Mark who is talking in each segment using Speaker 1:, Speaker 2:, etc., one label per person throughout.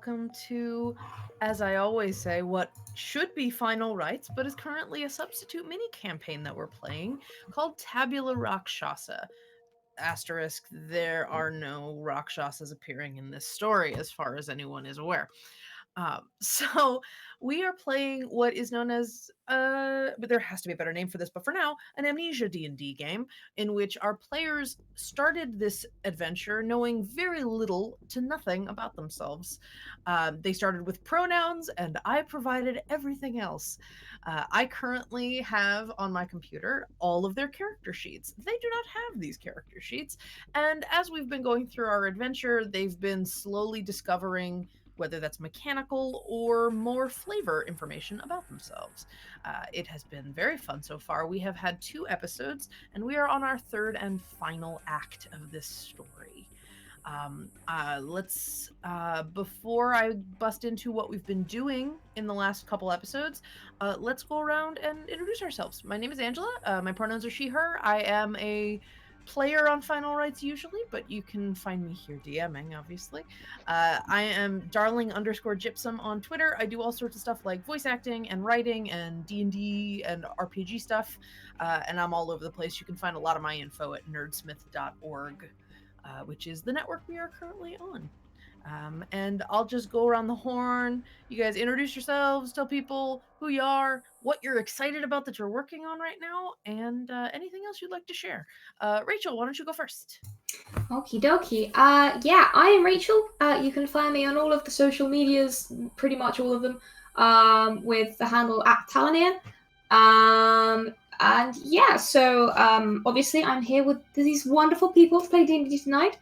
Speaker 1: welcome to, as I always say, what should be Final Rites, but is currently a substitute mini campaign that we're playing called Tabula Rakshasa. Asterisk, there are no Rakshasas appearing in this story, as far as anyone is aware. So we are playing what is known as but there has to be a better name for this, but for now, an Amnesia D&D game in which our players started this adventure knowing very little to nothing about themselves. They started with pronouns, and I provided everything else. I currently have on my computer all of their character sheets. They do not have these character sheets, and as we've been going through our adventure, they've been slowly discovering whether that's mechanical or more flavor information about themselves. It has been very fun so far. We have had 2 episodes, and we are on our third and final act of this story. Let's before I bust into what we've been doing in the last couple episodes, let's go around and introduce ourselves. My name is Angela. My pronouns are she/her. I am a player on Final Rights usually, but you can find me here DMing, obviously. I am darling_gypsum on Twitter. I do all sorts of stuff like voice acting and writing and D&D and RPG stuff, and I'm all over the place. You can find a lot of my info at nerdsmith.org. Which is the network we are currently on. And I'll just go around the horn. You guys introduce yourselves, tell people who you are, what you're excited about that you're working on right now, and anything else you'd like to share. Rachel, why don't you go first?
Speaker 2: Okie dokie. Yeah, I am Rachel. You can find me on all of the social medias, pretty much all of them, with the handle @Talanir. And yeah, so obviously I'm here with these wonderful people to play D&D tonight.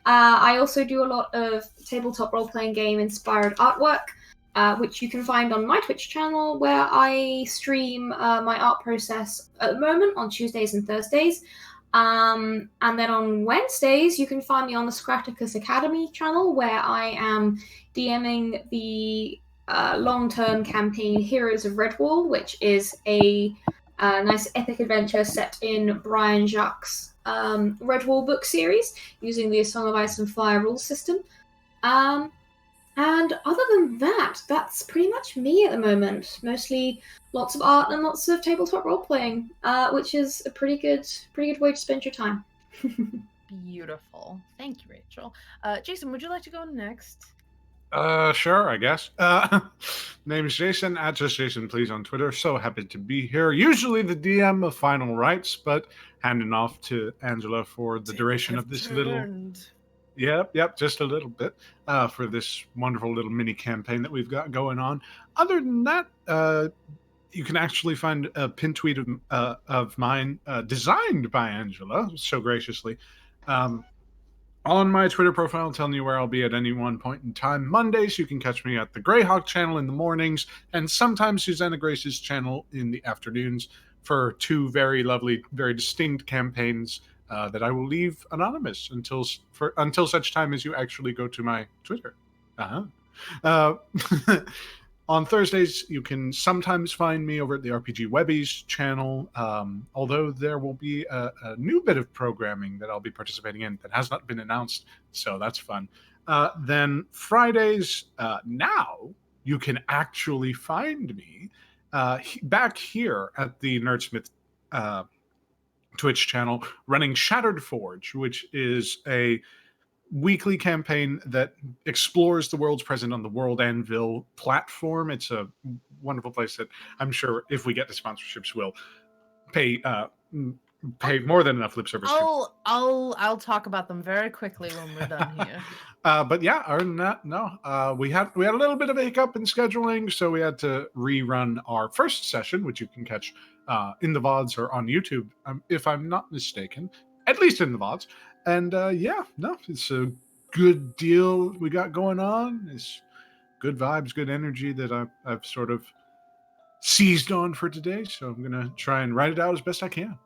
Speaker 2: I also do a lot of tabletop role-playing game inspired artwork, which you can find on my Twitch channel, where I stream my art process at the moment on Tuesdays and Thursdays. And then on Wednesdays, you can find me on the Scraticus Academy channel, where I am DMing the long-term campaign Heroes of Redwall, which is a nice epic adventure set in Brian Jacques' Redwall book series, using the Song of Ice and Fire rules system. And other than that, that's pretty much me at the moment. Mostly lots of art and lots of tabletop role playing, which is a pretty good way to spend your time.
Speaker 1: Beautiful. Thank you, Rachel. Jason, would you like to go next?
Speaker 3: Sure, I guess. Name is Jason, @JustJason, please, on Twitter. So happy to be here. Usually the DM of Final Rights, but handing off to Angela for the duration of this little... Yep, just a little bit for this wonderful little mini campaign that we've got going on. Other than that, you can actually find a pin tweet of mine designed by Angela, so graciously, on my Twitter profile, telling you where I'll be at any one point in time. Mondays, you can catch me at the Greyhawk channel in the mornings, and sometimes Susanna Grace's channel in the afternoons for 2 very lovely, very distinct campaigns that I will leave anonymous until such time as you actually go to my Twitter. On Thursdays, you can sometimes find me over at the RPG Webbies channel, although there will be a new bit of programming that I'll be participating in that has not been announced, so that's fun. Then Fridays, now, you can actually find me back here at the Nerdsmith Twitch channel running Shattered Forge, which is a weekly campaign that explores the worlds present on the World Anvil platform. It's a wonderful place that I'm sure if we get the sponsorships will pay more than enough lip service to.
Speaker 1: I'll talk about them very quickly when we're done here.
Speaker 3: But yeah, other than that, no. We had a little bit of a hiccup in scheduling, so we had to rerun our first session, which you can catch in the VODs or on YouTube, if I'm not mistaken. At least in the VODs. And it's a good deal we got going on. It's good vibes, good energy that I've sort of seized on for today. So I'm going to try and write it out as best I can.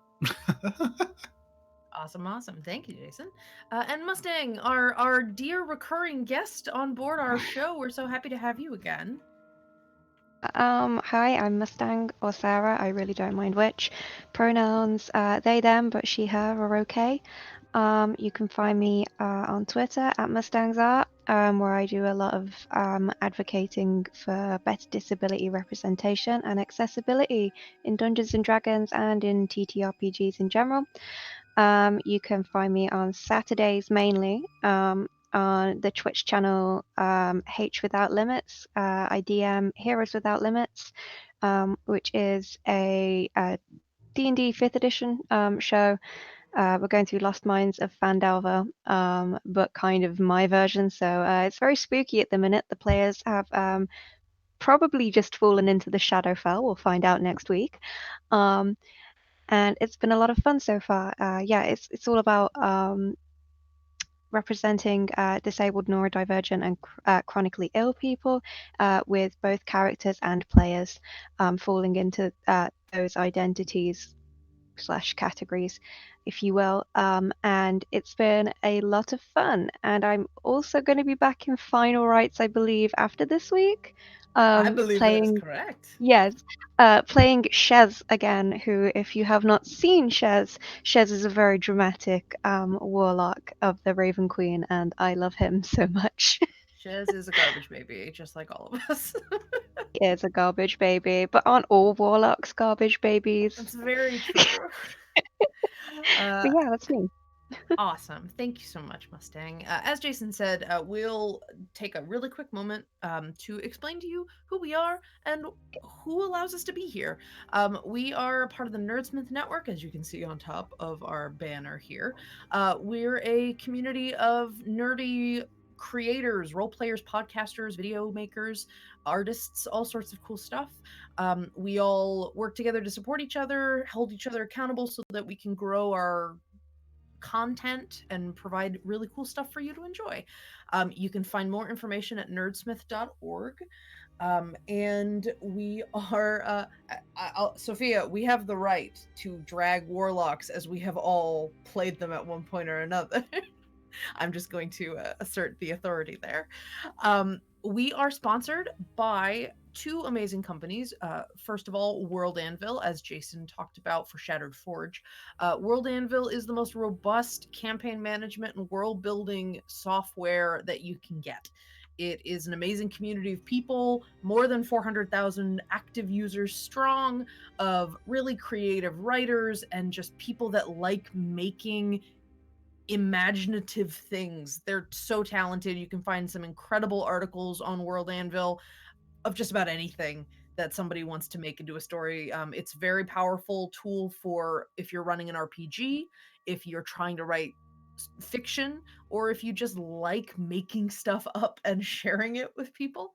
Speaker 1: Awesome. Thank you, Jason. And Mustang, our dear recurring guest on board our show. We're so happy to have you again.
Speaker 4: Hi, I'm Mustang or Sarah. I really don't mind which. Pronouns they, them, but she, her are okay. You can find me on Twitter at Mustangs Art, where I do a lot of advocating for better disability representation and accessibility in Dungeons and Dragons and in TTRPGs in general. You can find me on Saturdays mainly on the Twitch channel H Without Limits. I DM Heroes Without Limits, which is a D&D 5th edition show. We're going through Lost Mines of Phandelver, but kind of my version. So it's very spooky at the minute. The players have probably just fallen into the Shadowfell. We'll find out next week. And it's been a lot of fun so far. Yeah, it's all about representing disabled, neurodivergent, and chronically ill people, with both characters and players falling into those identities / categories, if you will. And it's been a lot of fun. And I'm also going to be back in Final Rites, I believe, after this week.
Speaker 1: I believe that is
Speaker 4: Playing
Speaker 1: correct.
Speaker 4: Yes, playing Shez again, who, if you have not seen Shez is a very dramatic warlock of the Raven Queen, and I love him so much.
Speaker 1: Shez is a garbage baby, just like all of us.
Speaker 4: He is a garbage baby, but aren't all warlocks garbage babies?
Speaker 1: That's very true.
Speaker 4: But yeah, that's me.
Speaker 1: Awesome. Thank you so much, Mustang. As Jason said, we'll take a really quick moment to explain to you who we are and who allows us to be here. We are part of the Nerdsmith Network, as you can see on top of our banner here. We're a community of nerdy creators, role players, podcasters, video makers, artists, all sorts of cool stuff. We all work together to support each other, hold each other accountable so that we can grow our content and provide really cool stuff for you to enjoy. You can find more information at nerdsmith.org. And we are, Sophia, we have the right to drag warlocks as we have all played them at one point or another. I'm just going to assert the authority there. We are sponsored by two amazing companies. First of all, World Anvil, as Jason talked about for Shattered Forge. World Anvil is the most robust campaign management and world building software that you can get. It is an amazing community of people, more than 400,000 active users strong, of really creative writers and just people that like making imaginative things. They're so talented. You can find some incredible articles on World Anvil of just about anything that somebody wants to make into a story. It's a very powerful tool for if you're running an RPG, if you're trying to write fiction, or if you just like making stuff up and sharing it with people.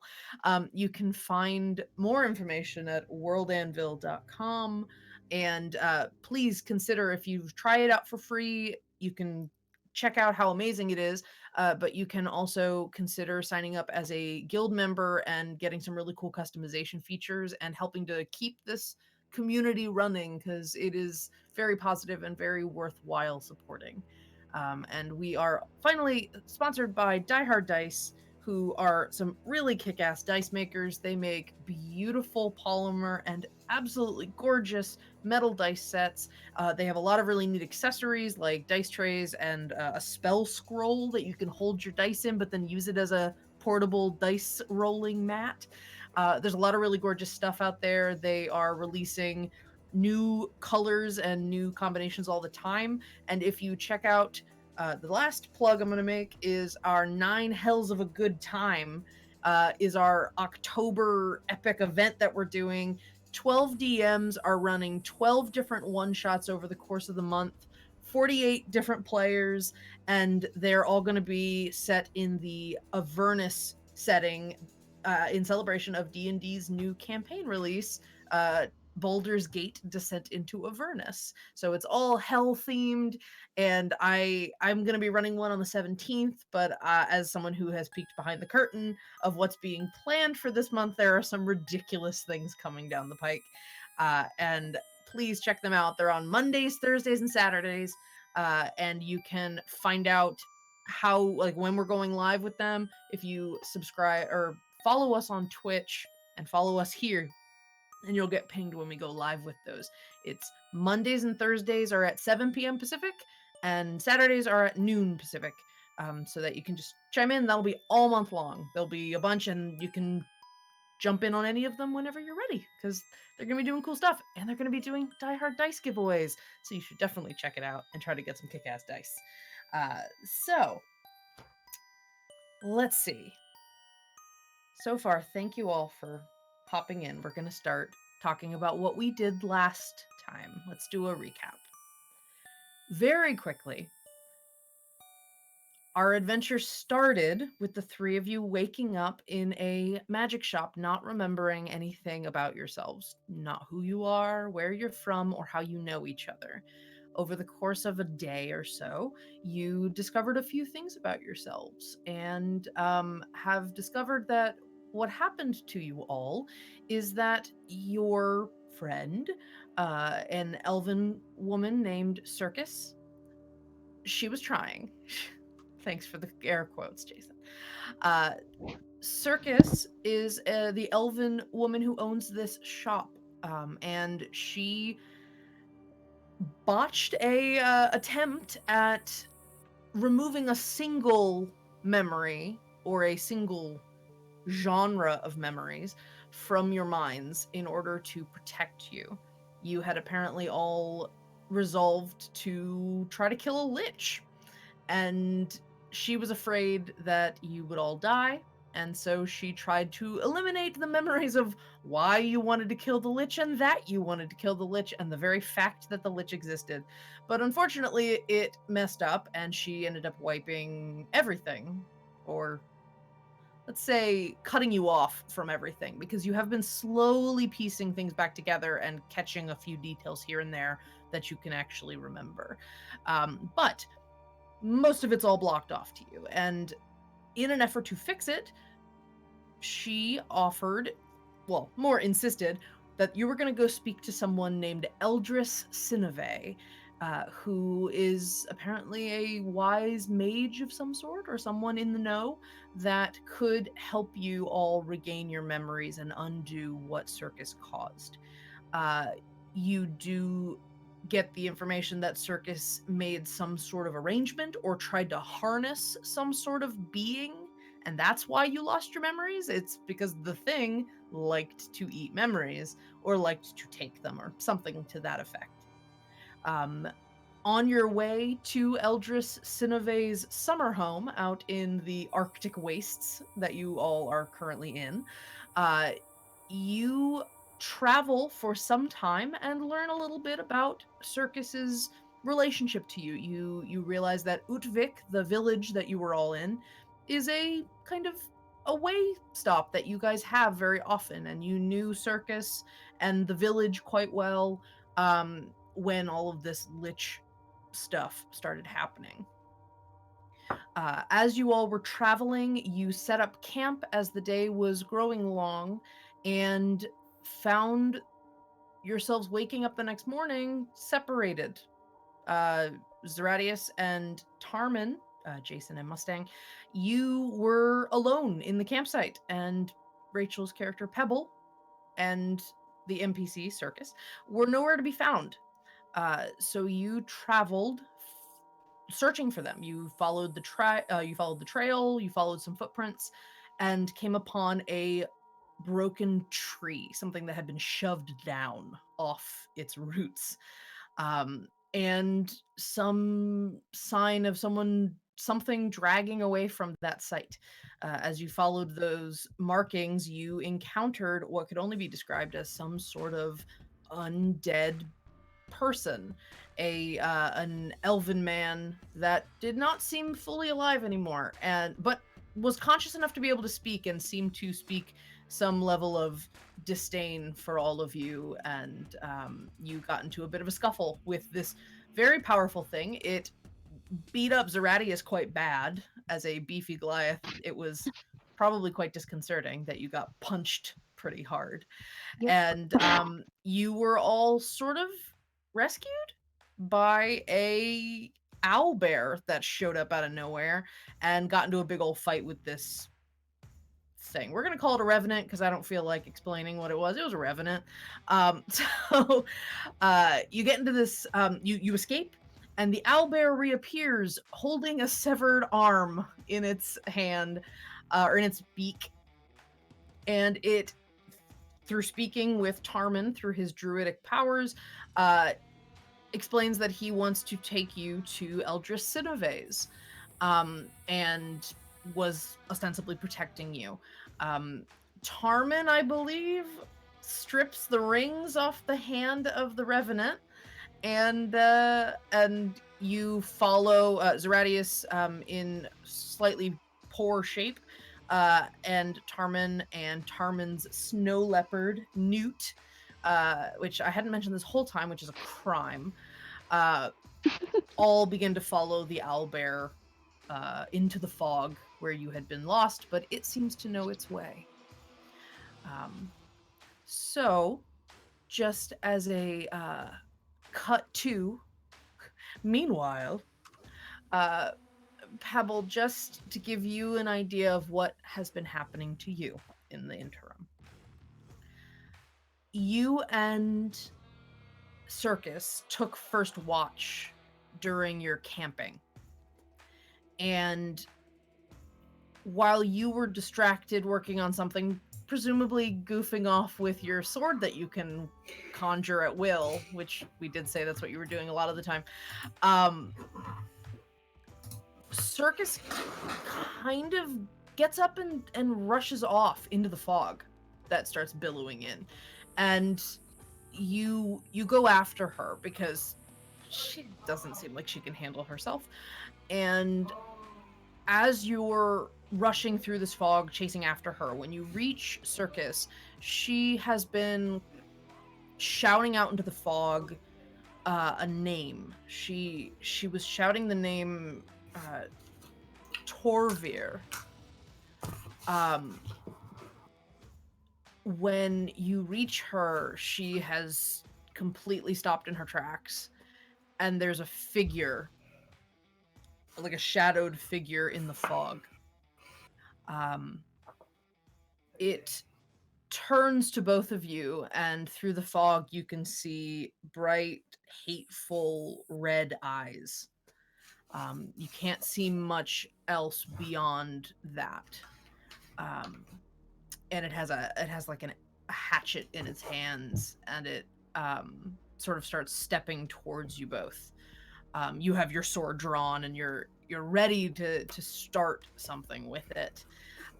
Speaker 1: You can find more information at worldanvil.com. And please consider, if you try it out for free, you can check out how amazing it is. But you can also consider signing up as a guild member and getting some really cool customization features and helping to keep this community running, because it is very positive and very worthwhile supporting. And we are finally sponsored by Die Hard Dice, who are some really kick-ass dice makers. They make beautiful polymer and absolutely gorgeous metal dice sets. They have a lot of really neat accessories like dice trays and a spell scroll that you can hold your dice in, but then use it as a portable dice rolling mat. There's a lot of really gorgeous stuff out there. They are releasing new colors and new combinations all the time. And if you check out the last plug I'm going to make is our 9 Hells of a Good Time, is our October epic event that we're doing. 12 DMs are running 12 different one-shots over the course of the month, 48 different players, and they're all going to be set in the Avernus setting, in celebration of D&D's new campaign release, Baldur's Gate Descent into Avernus. So it's all hell themed, and I'm going to be running one on the 17th, but as someone who has peeked behind the curtain of what's being planned for this month, there are some ridiculous things coming down the pike. And please check them out. They're on Mondays, Thursdays, and Saturdays. And you can find out how, like, when we're going live with them if you subscribe or follow us on Twitch and follow us here, and you'll get pinged when we go live with those. It's Mondays and Thursdays are at 7 p.m. Pacific, And Saturdays are at noon Pacific, so that you can just chime in. That'll be all month long. There'll be a bunch, and you can jump in on any of them whenever you're ready, because they're going to be doing cool stuff, and they're going to be doing Die Hard dice giveaways. So you should definitely check it out and try to get some kick-ass dice. So, let's see. So far, thank you all for popping in. We're going to start talking about what we did last time. Let's do a recap. Very quickly, our adventure started with the three of you waking up in a magic shop, not remembering anything about yourselves, not who you are, where you're from, or how you know each other. Over the course of a day or so, you discovered a few things about yourselves and have discovered that what happened to you all is that your friend, an elven woman named Circus, she was trying. Thanks for the air quotes, Jason. Circus is the elven woman who owns this shop, and she botched a attempt at removing a single memory or a single genre of memories from your minds in order to protect you. You had apparently all resolved to try to kill a lich, and she was afraid that you would all die, and so she tried to eliminate the memories of why you wanted to kill the lich and that you wanted to kill the lich and the very fact that the lich existed. But unfortunately, it messed up, and she ended up wiping everything, or let's say cutting you off from everything, because you have been slowly piecing things back together and catching a few details here and there that you can actually remember. But most of it's all blocked off to you. And in an effort to fix it, she offered, well, more insisted, that you were going to go speak to someone named Eldris Sinave, who is apparently a wise mage of some sort, or someone in the know, that could help you all regain your memories and undo what Circus caused. You do get the information that Circus made some sort of arrangement or tried to harness some sort of being, and that's why you lost your memories. It's because the thing liked to eat memories or liked to take them or something to that effect. On your way to Eldris Sinave's summer home out in the Arctic wastes that you all are currently in, you travel for some time and learn a little bit about Circus's relationship to you. You realize that Utvik, the village that you were all in, is a kind of a way stop that you guys have very often, and you knew Circus and the village quite well when all of this lich stuff started happening. As you all were traveling, you set up camp as the day was growing long and found yourselves waking up the next morning separated. Zeratius and Tarman, Jason and Mustang, you were alone in the campsite, and Rachel's character Pebble and the NPC Circus were nowhere to be found. So you traveled searching for them. You followed the trail, you followed some footprints, and came upon a broken tree, something that had been shoved down off its roots, and some sign of something dragging away from that site. As you followed those markings, you encountered what could only be described as some sort of undead person, an elven man that did not seem fully alive anymore, but was conscious enough to be able to speak and seemed to speak some level of disdain for all of you, and you got into a bit of a scuffle with this very powerful thing. It beat up Zeratius quite bad. As a beefy Goliath, it was probably quite disconcerting that you got punched pretty hard.
Speaker 4: Yep.
Speaker 1: And you were all sort of rescued by a owl bear that showed up out of nowhere and got into a big old fight with this thing. We're gonna call it a revenant because I don't feel like explaining what it was. It was a revenant. So you get into this. You escape, And the owlbear reappears holding a severed arm in its hand, or in its beak. And it, through speaking with Tarman through his druidic powers, explains that he wants to take you to Eldris Sinoves, and was ostensibly protecting you. Tarman, I believe, strips the rings off the hand of the Revenant, and you follow Zeratius in slightly poor shape, and Tarman and Tarman's snow leopard Newt, which I hadn't mentioned this whole time, which is a crime, all begin to follow the owlbear into the fog where you had been lost, but it seems to know its way. So, just as a cut to, meanwhile, Pebble, just to give you an idea of what has been happening to you in the interim. You and Circus took first watch during your camping. And while you were distracted working on something, presumably goofing off with your sword that you can conjure at will, which we did say that's what you were doing a lot of the time, Circus kind of gets up and rushes off into the fog that starts billowing in. And you go after her because she doesn't seem like she can handle herself. And as you're rushing through this fog, chasing after her, when you reach Circus, she has been shouting out into the fog a name. She was shouting the name Torvir. When you reach her, she has completely stopped in her tracks, and there's a figure, like a shadowed figure in the fog. It turns to both of you, and through the fog you can see bright, hateful red eyes. You can't see much else beyond that. And it has like a hatchet in its hands, and it sort of starts stepping towards you both. You have your sword drawn, and you're ready to start something with it.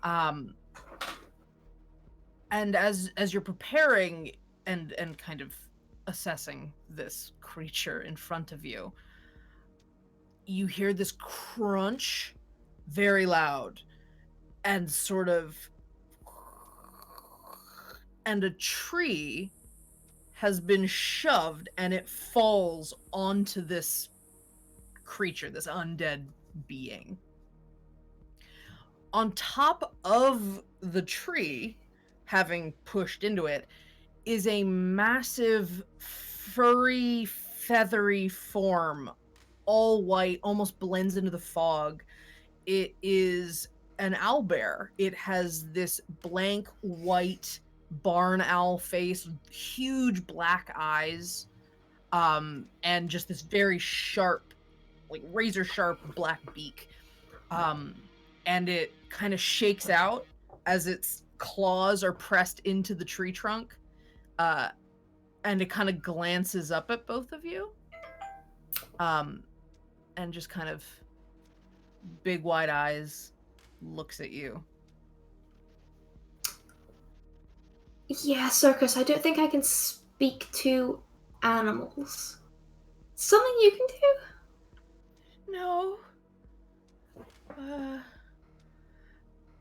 Speaker 1: And as you're preparing and kind of assessing this creature in front of you, you hear this crunch very loud, and sort of, and a tree has been shoved and it falls onto this creature, this undead being. On top of the tree, having pushed into it, is a massive, furry, feathery form, all white, almost blends into the fog. It is an owlbear. It has this blank white barn owl face, huge black eyes, and just this very sharp, like razor sharp black beak. And it kind of shakes out as its claws are pressed into the tree trunk, and it kind of glances up at both of you, and just kind of big wide eyes looks at you.
Speaker 2: Yeah, Circus, I don't think I can speak to animals. Something you can do?
Speaker 1: No.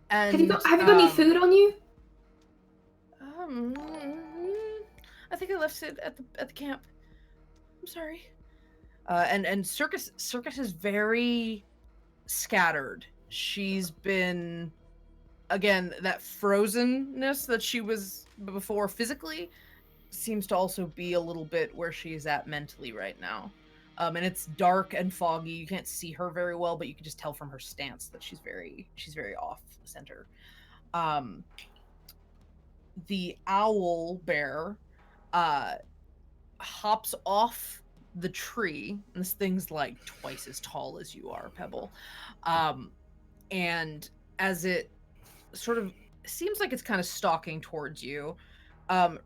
Speaker 1: And
Speaker 2: Have you got any food on you?
Speaker 1: I think I left it at the camp. I'm sorry. And Circus is very scattered. She's been, again, that frozenness that she was before physically seems to also be a little bit where she's at mentally right now. And it's dark and foggy. You can't see her very well, but you can just tell from her stance that she's very off center. The owl bear hops off the tree. And this thing's like twice as tall as you are, Pebble. And as it sort of seems like it's kind of stalking towards you,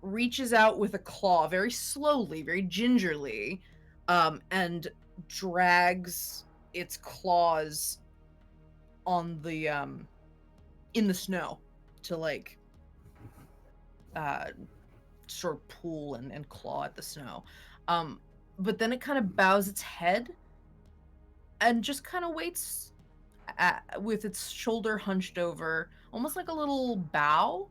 Speaker 1: reaches out with a claw very slowly, very gingerly, and drags its claws on the in the snow to like sort of pull and claw at the snow. But then it kind of bows its head and just kind of waits with its shoulder hunched over, almost like a little bow.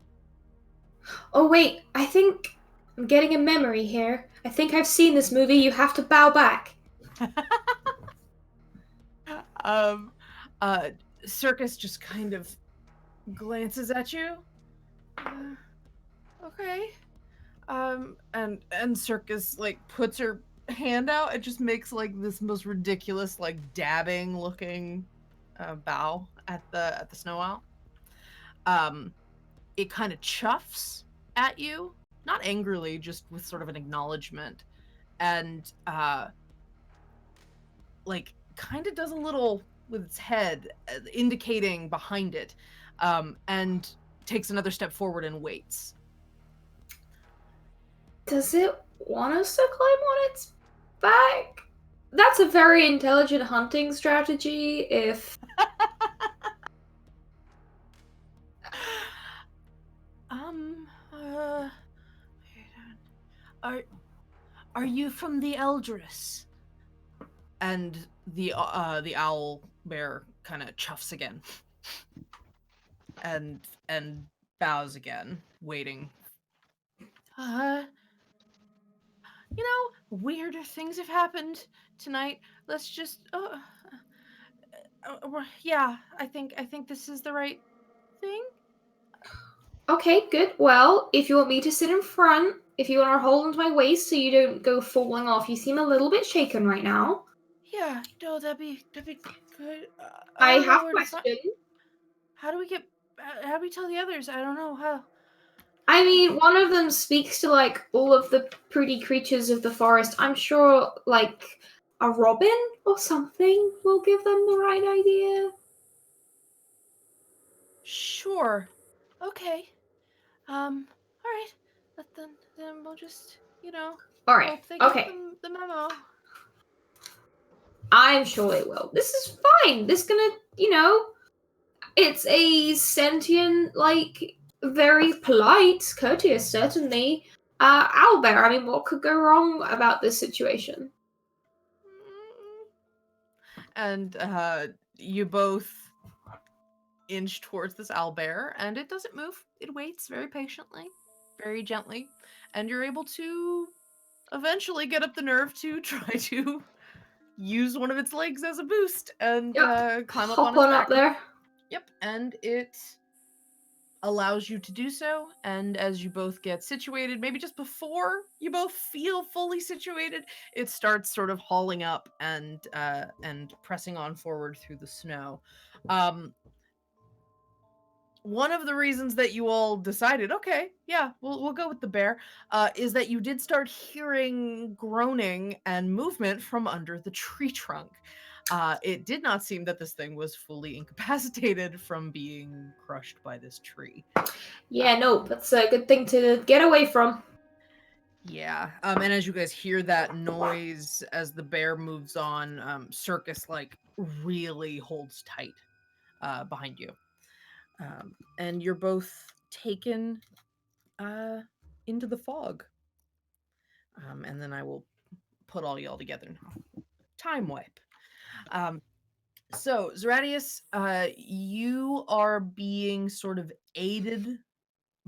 Speaker 2: Oh wait, I think I'm getting a memory here. I think I've seen this movie. You have to bow back.
Speaker 1: um, uh, Circus just kind of glances at you. Okay. And Circus like puts her hand out. It just makes like this most ridiculous, like dabbing looking bow at the snow owl. It kind of chuffs at you, not angrily, just with sort of an acknowledgement, and like kind of does a little with its head, indicating behind it, and takes another step forward and waits.
Speaker 2: Does it want us to climb on its back? That's a very intelligent hunting strategy. If
Speaker 1: Are you from the Eldris? And the owl bear kind of chuffs again, and bows again, waiting. Weirder things have happened tonight. Let's just yeah, I think this is the right thing.
Speaker 2: okay, good. Well, if you want me to sit in front, if you want to hold onto my waist so you don't go falling off, you seem a little bit shaken right now.
Speaker 1: Yeah, no, that'd be good.
Speaker 2: I
Speaker 1: don't know
Speaker 2: have
Speaker 1: where to
Speaker 2: questions.
Speaker 1: How do we get? How do we tell the others? I don't know how.
Speaker 2: I mean, one of them speaks to like all of the pretty creatures of the forest. I'm sure like a robin or something will give them the right idea.
Speaker 1: Sure. Okay. All right. Then we'll just,
Speaker 2: All right.
Speaker 1: hope they get
Speaker 2: Okay.
Speaker 1: the memo.
Speaker 2: I'm sure they will. This is fine. This gonna, it's a sentient, like, very polite, courteous, certainly, owlbear. I mean, what could go wrong about this situation?
Speaker 1: And you both inch towards this owlbear, and it doesn't move. It waits very patiently, very gently, and you're able to eventually get up the nerve to try to use one of its legs as a boost and
Speaker 2: Yep.
Speaker 1: climb up
Speaker 2: Hop
Speaker 1: on its
Speaker 2: on
Speaker 1: back.
Speaker 2: up there.
Speaker 1: Yep, and it allows you to do so. And as you both get situated, maybe just before you both feel fully situated, it starts sort of hauling up and pressing on forward through the snow. One of the reasons that you all decided, okay, yeah, we'll go with the bear, is that you did start hearing groaning and movement from under the tree trunk. It did not seem that this thing was fully incapacitated from being crushed by this tree.
Speaker 2: Yeah, no, that's a good thing to get away from.
Speaker 1: Yeah, and as you guys hear that noise as the bear moves on, Circus like really holds tight behind you, and you're both taken into the fog. And then I will put all y'all together now. Time wipe. So Zeratius, you are being sort of aided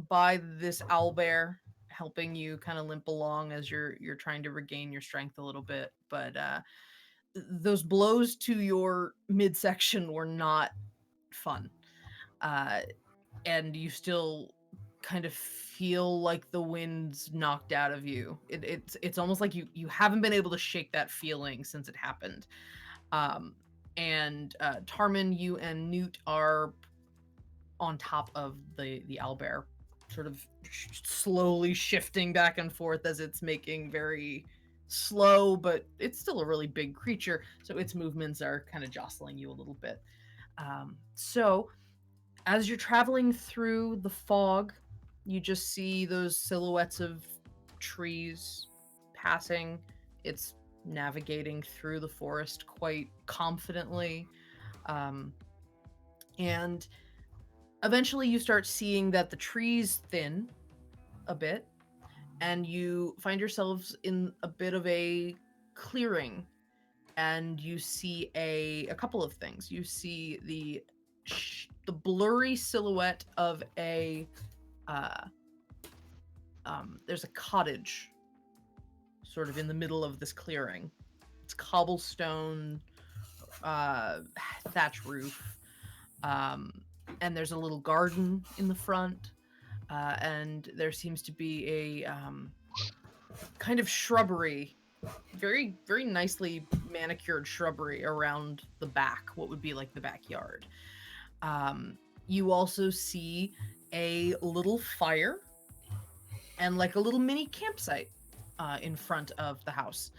Speaker 1: by this owlbear, helping you kind of limp along as you're trying to regain your strength a little bit. But those blows to your midsection were not fun, and you still kind of feel like the wind's knocked out of you. It's almost like you haven't been able to shake that feeling since it happened. And Tarmin, you and Newt are on top of the owlbear, sort of slowly shifting back and forth as it's making very slow, but it's still a really big creature, so its movements are kind of jostling you a little bit. So, as you're traveling through the fog, you just see those silhouettes of trees passing. It's navigating through the forest quite confidently. And eventually you start seeing that the trees thin a bit, and you find yourselves in a bit of a clearing, and you see a couple of things. You see the blurry silhouette of a there's a cottage sort of in the middle of this clearing. It's cobblestone, thatch roof, and there's a little garden in the front, and there seems to be a kind of shrubbery, very, very nicely manicured shrubbery around the back, what would be like the backyard. You also see a little fire and like a little mini campsite in front of the house.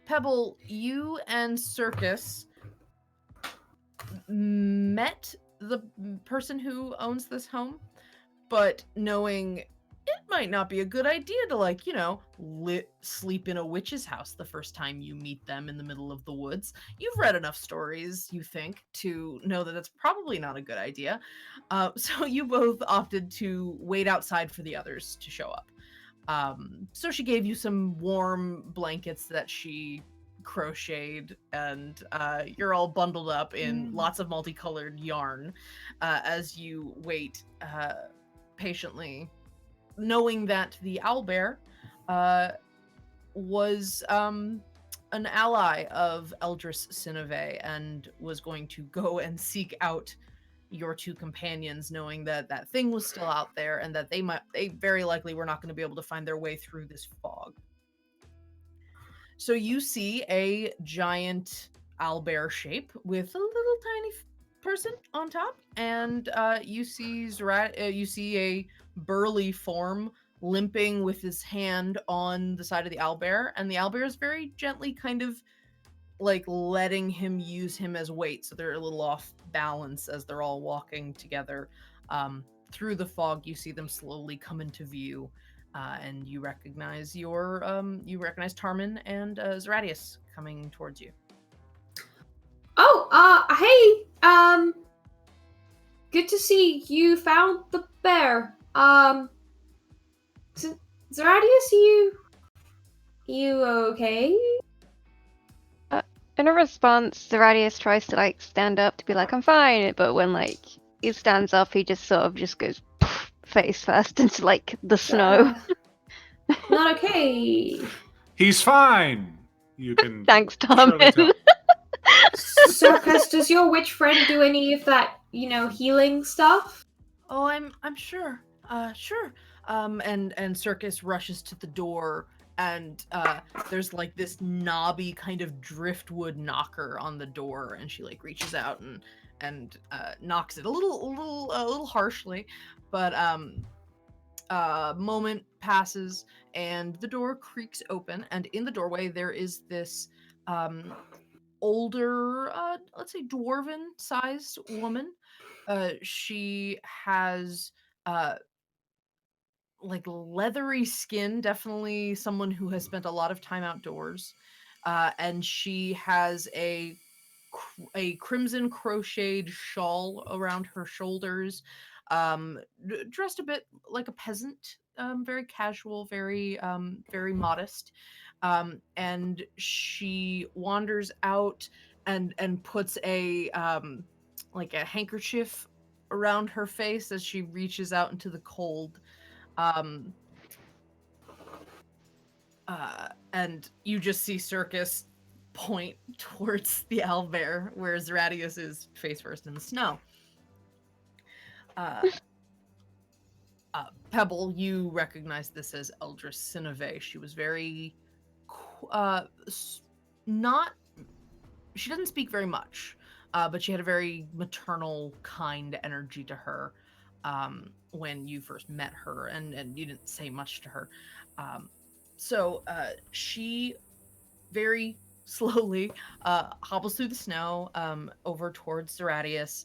Speaker 1: Pebble, you and Circus met the person who owns this home, but knowing it might not be a good idea to, like, you know, sleep in a witch's house the first time you meet them in the middle of the woods. You've read enough stories, you think, to know that that's probably not a good idea. So you both opted to wait outside for the others to show up. So she gave you some warm blankets that she crocheted, and you're all bundled up in lots of multicolored yarn as you wait patiently, knowing that the owlbear was an ally of Eldris Sinave and was going to go and seek out your two companions, knowing that that thing was still out there and that they very likely were not going to be able to find their way through this fog. So you see a giant owlbear shape with a little tiny person on top, and you see you see a burly form limping with his hand on the side of the owlbear, and the owlbear is very gently kind of like letting him use him as weight, so they're a little off balance as they're all walking together through the fog. You see them slowly come into view, and you recognize Tarmin and Zeradius coming towards you.
Speaker 2: Oh, hey, good to see you found the bear. Zeradius, you okay?
Speaker 4: In a response, Zeradius tries to like stand up to be like, I'm fine, but when like he stands up, he just sort of just goes face first into like the snow.
Speaker 2: Not okay.
Speaker 3: He's fine. You can.
Speaker 4: Thanks,
Speaker 3: surely
Speaker 4: Tarmin.
Speaker 3: tell.
Speaker 2: Circus, does your witch friend do any of that, healing stuff?
Speaker 1: Oh, I'm sure. Sure. And Circus rushes to the door, and there's like this knobby kind of driftwood knocker on the door, and she like reaches out and knocks it a little harshly, but moment passes and the door creaks open, and in the doorway there is this older, let's say dwarven sized woman. She has like leathery skin, definitely someone who has spent a lot of time outdoors, and she has a crimson crocheted shawl around her shoulders, dressed a bit like a peasant, very casual, very modest, and she wanders out and puts a like a handkerchief around her face as she reaches out into the cold. And you just see Circus point towards the owlbear, where Zeradius is face first in the snow. Pebble, you recognize this as Eldris Sinave. She was very, not. She doesn't speak very much, but she had a very maternal, kind energy to her when you first met her, and you didn't say much to her. So she very slowly hobbles through the snow over towards Zeratius.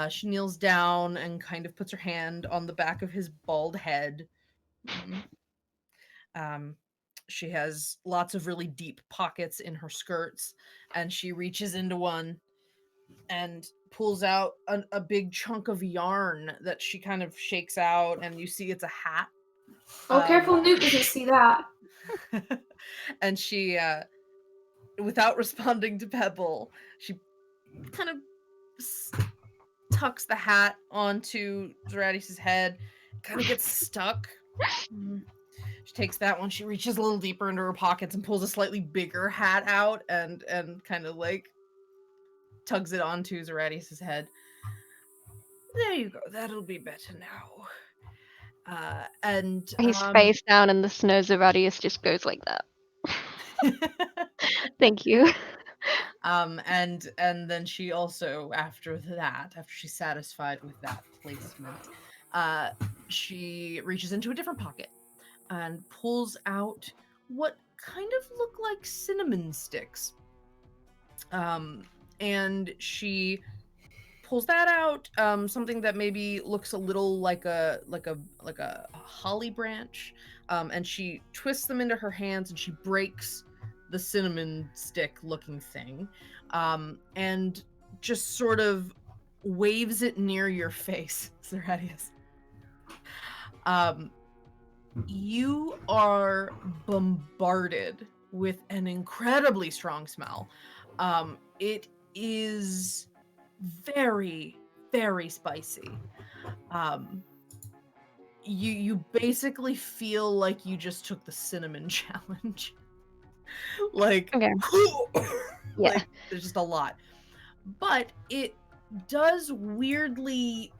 Speaker 1: She kneels down and kind of puts her hand on the back of his bald head. Mm. Um, she has lots of really deep pockets in her skirts, and she reaches into one and pulls out a big chunk of yarn that she kind of shakes out, and you see it's a hat.
Speaker 2: Oh, careful, Newt doesn't see that.
Speaker 1: And she, without responding to Pebble, she kind of tucks the hat onto Zeratius' head, kind of gets stuck. She takes that one, she reaches a little deeper into her pockets and pulls a slightly bigger hat out and kind of like tugs it onto Zeratius' head. There you go, that'll be better now. And
Speaker 4: He's face down and the snows of Radius just goes like that. Thank you.
Speaker 1: and then she also, after she's satisfied with that placement, she reaches into a different pocket and pulls out what kind of look like cinnamon sticks. And she pulls that out, something that maybe looks a little like a holly branch, and she twists them into her hands and she breaks the cinnamon stick looking thing, and just sort of waves it near your face, Zeratius. You are bombarded with an incredibly strong smell. It is very, very spicy. You basically feel like you just took the cinnamon challenge. Like,
Speaker 4: Okay.
Speaker 1: like there's just a lot. But it does weirdly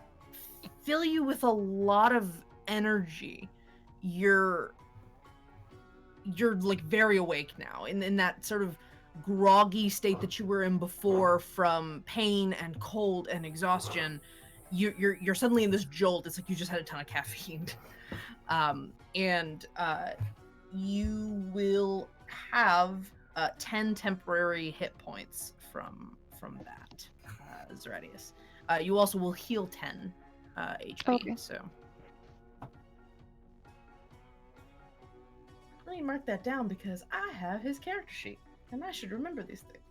Speaker 1: fill you with a lot of energy. You're like very awake now in that sort of groggy state that you were in before from pain and cold and exhaustion. You're suddenly in this jolt. It's like you just had a ton of caffeine. And you will have 10 temporary hit points from that, Zeratius. You also will heal 10 HP.
Speaker 4: Okay.
Speaker 1: So let me mark that down because I have his character sheet and I should remember these things.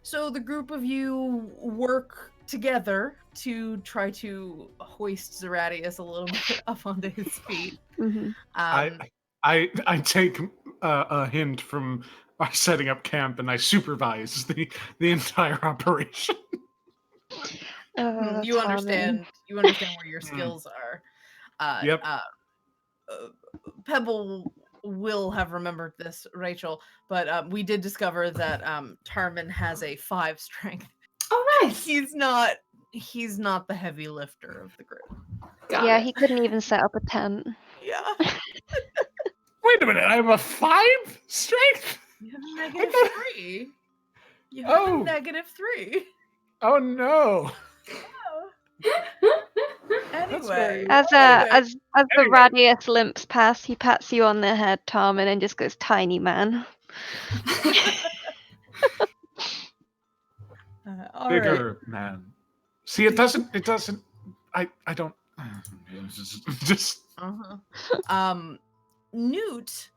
Speaker 1: So the group of you work together to try to hoist Zeratius a little bit up onto his feet.
Speaker 4: Mm-hmm.
Speaker 3: I take a hint from our setting up camp and I supervise the entire operation.
Speaker 1: You understand where your skills are.
Speaker 3: Yep.
Speaker 1: Pebble will have remembered this, Rachel, but we did discover that Tarman has a 5 strength.
Speaker 2: Oh, nice.
Speaker 1: He's not the heavy lifter of the group.
Speaker 2: Got
Speaker 4: Yeah,
Speaker 2: it.
Speaker 4: he couldn't even set up a tent.
Speaker 1: Yeah.
Speaker 3: Wait a minute, I have a 5 strength?
Speaker 1: You have a -3. You have a -3.
Speaker 3: Oh no.
Speaker 1: Anyway.
Speaker 4: As the Radius limps past, he pats you on the head, Tarman, and just goes, "Tiny man."
Speaker 3: Bigger man. See, it doesn't. I don't. Just.
Speaker 1: Newt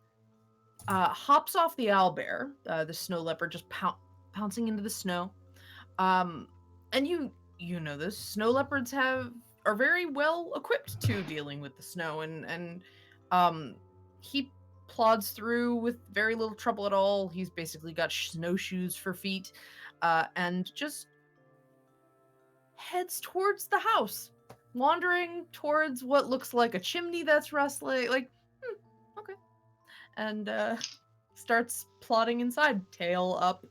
Speaker 1: hops off the owlbear, the snow leopard, just pouncing into the snow. And you know this. Snow leopards are very well equipped to dealing with the snow, and he plods through with very little trouble at all. He's basically got snowshoes for feet, and just heads towards the house, wandering towards what looks like a chimney that's rustling. Like, okay, and starts plodding inside, tail up,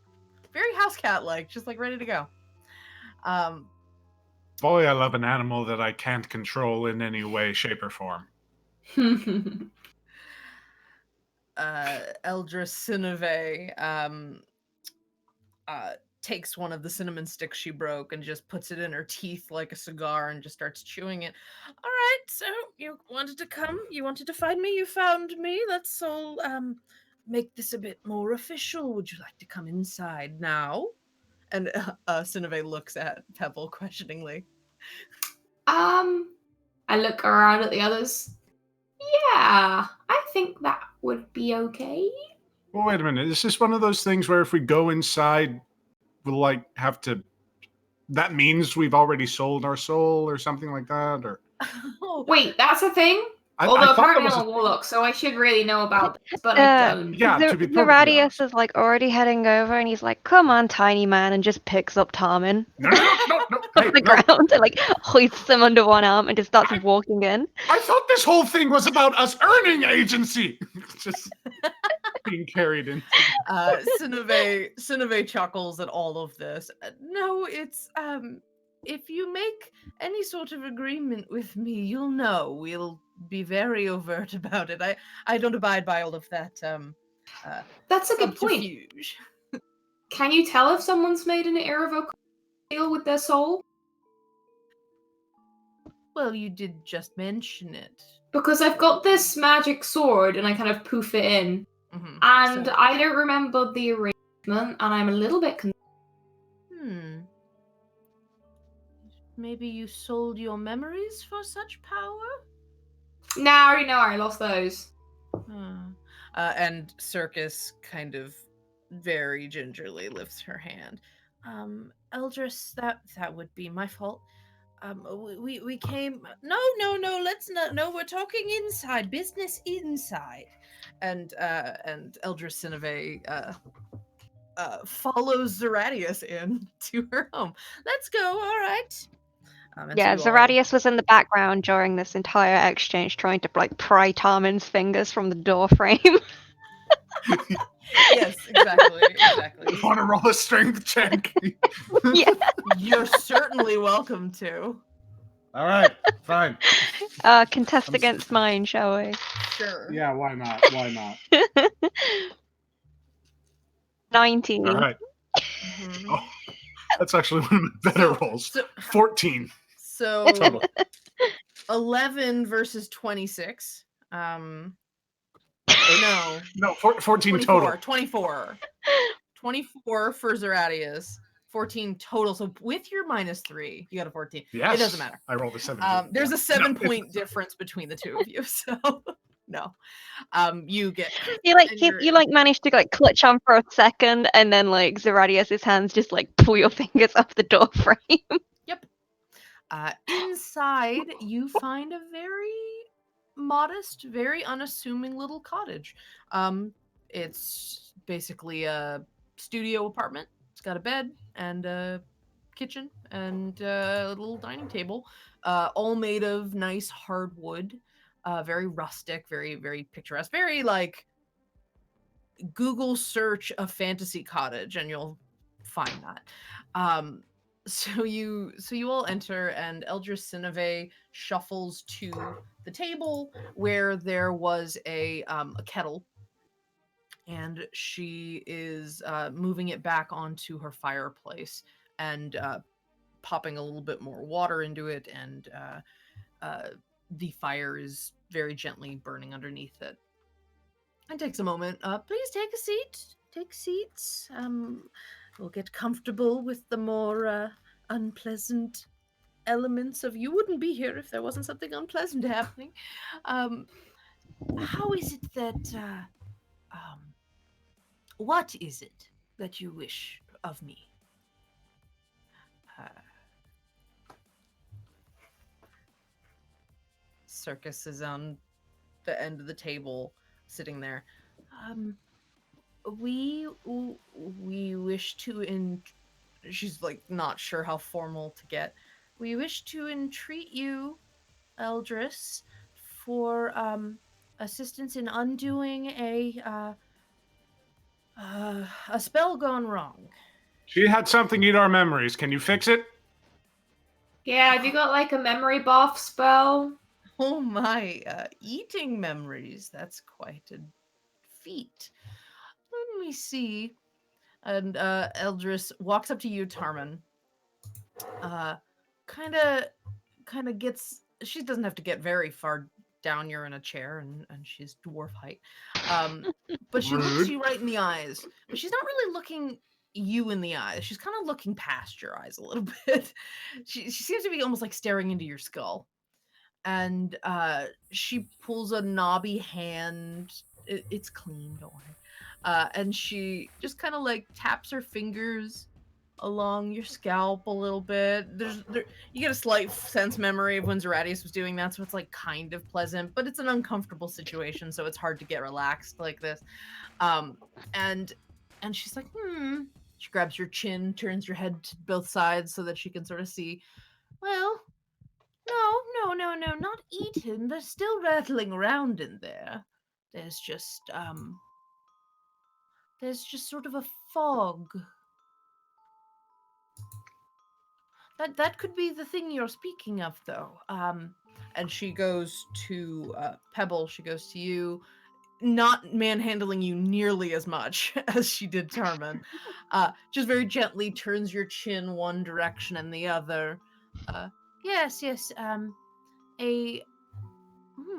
Speaker 1: very house cat like, just like ready to go.
Speaker 3: Boy, I love an animal that I can't control in any way, shape, or form.
Speaker 1: Eldris Sinove takes one of the cinnamon sticks she broke and just puts it in her teeth like a cigar and just starts chewing it. All right, so you wanted to come, you wanted to find me, you found me. Let's all make this a bit more official. Would you like to come inside now? And Sinave looks at Pebble questioningly.
Speaker 2: I look around at the others. Yeah, I think that would be okay.
Speaker 3: Well, wait a minute. Is this one of those things where if we go inside, we'll like have to? That means we've already sold our soul or something like that, or?
Speaker 1: Oh,
Speaker 2: Wait, that's a thing?
Speaker 3: I
Speaker 2: Although
Speaker 3: thought that
Speaker 2: apparently
Speaker 3: was
Speaker 2: I'm a warlock, so I should really know about this, but I don't.
Speaker 3: Yeah, to be perfectly
Speaker 4: Zeradius
Speaker 3: honest.
Speaker 4: is like already heading over, and he's like, "Come on, tiny man," and just picks up Tarmin
Speaker 3: No,
Speaker 4: off
Speaker 3: hey,
Speaker 4: the
Speaker 3: no.
Speaker 4: ground and like hoists him under one arm and just starts
Speaker 3: I-
Speaker 4: walking in.
Speaker 3: I thought this whole thing was about us earning agency. Just being carried in.
Speaker 1: Sinave chuckles at all of this. No, it's if you make any sort of agreement with me, you'll know. We'll be very overt about it. I don't abide by all of that
Speaker 2: That's a good point.
Speaker 1: subterfuge.
Speaker 2: Can you tell if someone's made an irrevocable deal with their soul?
Speaker 1: Well, you did just mention it.
Speaker 2: Because I've got this magic sword and I kind of poof it in.
Speaker 1: Mhm.
Speaker 2: And
Speaker 1: So-
Speaker 2: I don't remember the arrangement, and I'm a little bit
Speaker 1: Maybe you sold your memories for such power?
Speaker 2: Nah, I already know I lost those.
Speaker 1: And Circus kind of very gingerly lifts her hand. Eldris, that would be my fault. We came. No, let's not. No, we're talking inside. Business inside. And Eldris Sinave follows Zeradius in to her home. Let's go. All right. And
Speaker 4: Yeah,
Speaker 1: so you all-
Speaker 4: Zeradius was in the background during this entire exchange, trying to like pry Tarmin's fingers from the door frame.
Speaker 1: Yes, exactly.
Speaker 3: You want to roll a strength check?
Speaker 4: Yeah.
Speaker 1: You're certainly welcome to.
Speaker 3: All right, fine.
Speaker 4: Contest against mine, shall we?
Speaker 1: Sure.
Speaker 3: Yeah, why not? Why not?
Speaker 4: 19.
Speaker 3: All right.
Speaker 1: Mhm.
Speaker 3: Oh, that's actually one of my better rolls. 14
Speaker 1: So
Speaker 3: total.
Speaker 1: 11 versus 26. Or no,
Speaker 3: No, 14
Speaker 1: 24.
Speaker 3: total.
Speaker 1: 24. 24 for Zeradius. 14 total. So with your -3, you got a 14.
Speaker 3: Yes.
Speaker 1: It doesn't matter.
Speaker 3: I rolled a 17.
Speaker 1: There's a
Speaker 3: No,
Speaker 1: 7-point difference between the two of you. So no. You get
Speaker 4: You managed to like clutch on for a second, and then like Zeradius's hands just like pull your fingers off the door frame.
Speaker 1: Yep. Inside, you find a very modest, very unassuming little cottage. It's basically a studio apartment. It's got a bed and a kitchen and a little dining table, all made of nice hardwood. Very rustic, very, very picturesque, very like Google search a fantasy cottage and you'll find that. So you all enter and Eldris Sinave shuffles to the table where there was a kettle, and she is moving it back onto her fireplace and popping a little bit more water into it, and the fire is very gently burning underneath it. It takes a moment. Please take a seat. Take seats. We'll get comfortable with the more unpleasant elements of you wouldn't be here if there wasn't something unpleasant happening. How is it that what is it that you wish of me? Circus is on the end of the table, sitting there. We wish to she's like not sure how formal to get. We wish to entreat you, Eldris, for assistance in undoing a spell gone wrong.
Speaker 3: She had something eat our memories. Can you fix it?
Speaker 2: Yeah, have you got like a memory buff spell?
Speaker 1: Oh my, eating memories. That's quite a feat. Let me see. And Eldris walks up to you, Tarman. Kind of gets. She doesn't have to get very far down. You're in a chair, and she's dwarf height. But she looks
Speaker 3: Rude.
Speaker 1: you right in the eyes. But she's not really looking you in the eyes. She's kind of looking past your eyes a little bit. She seems to be almost like staring into your skull. And she pulls a knobby hand. It's clean, don't worry. And she just kind of like taps her fingers along your scalp a little bit. You get a slight sense memory of when Zeratius was doing that, so it's like kind of pleasant, but it's an uncomfortable situation, so it's hard to get relaxed like this. And she's like, She grabs your chin, turns your head to both sides so that she can sort of see. Well, no, not eaten. They're still rattling around in there. There's just sort of a fog. That could be the thing you're speaking of, though. And she goes to Pebble. She goes to you, not manhandling you nearly as much as she did Tarman. Just very gently turns your chin one direction and the other. Yes. A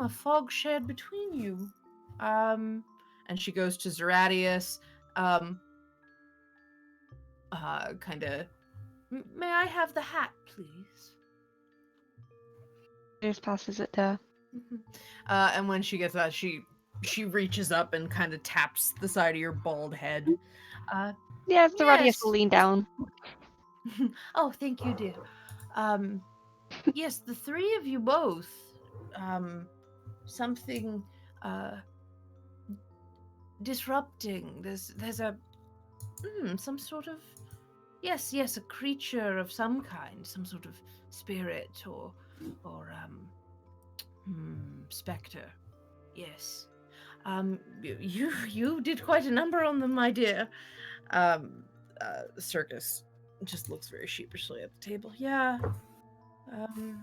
Speaker 1: fog shared between you. And she goes to Zeratius. Kind of. May I have the hat, please?
Speaker 4: Just passes it there.
Speaker 1: And when she gets that, she reaches up and kind of taps the side of your bald head.
Speaker 4: Yes, the radius
Speaker 1: Yes.
Speaker 4: will lean down.
Speaker 1: Oh, thank you, dear. Yes, the three of you both. Something disrupting. There's a some sort of yes, a creature of some kind, some sort of spirit or specter. Yes. You did quite a number on them, my dear. Circus just looks very sheepishly at the table. Yeah.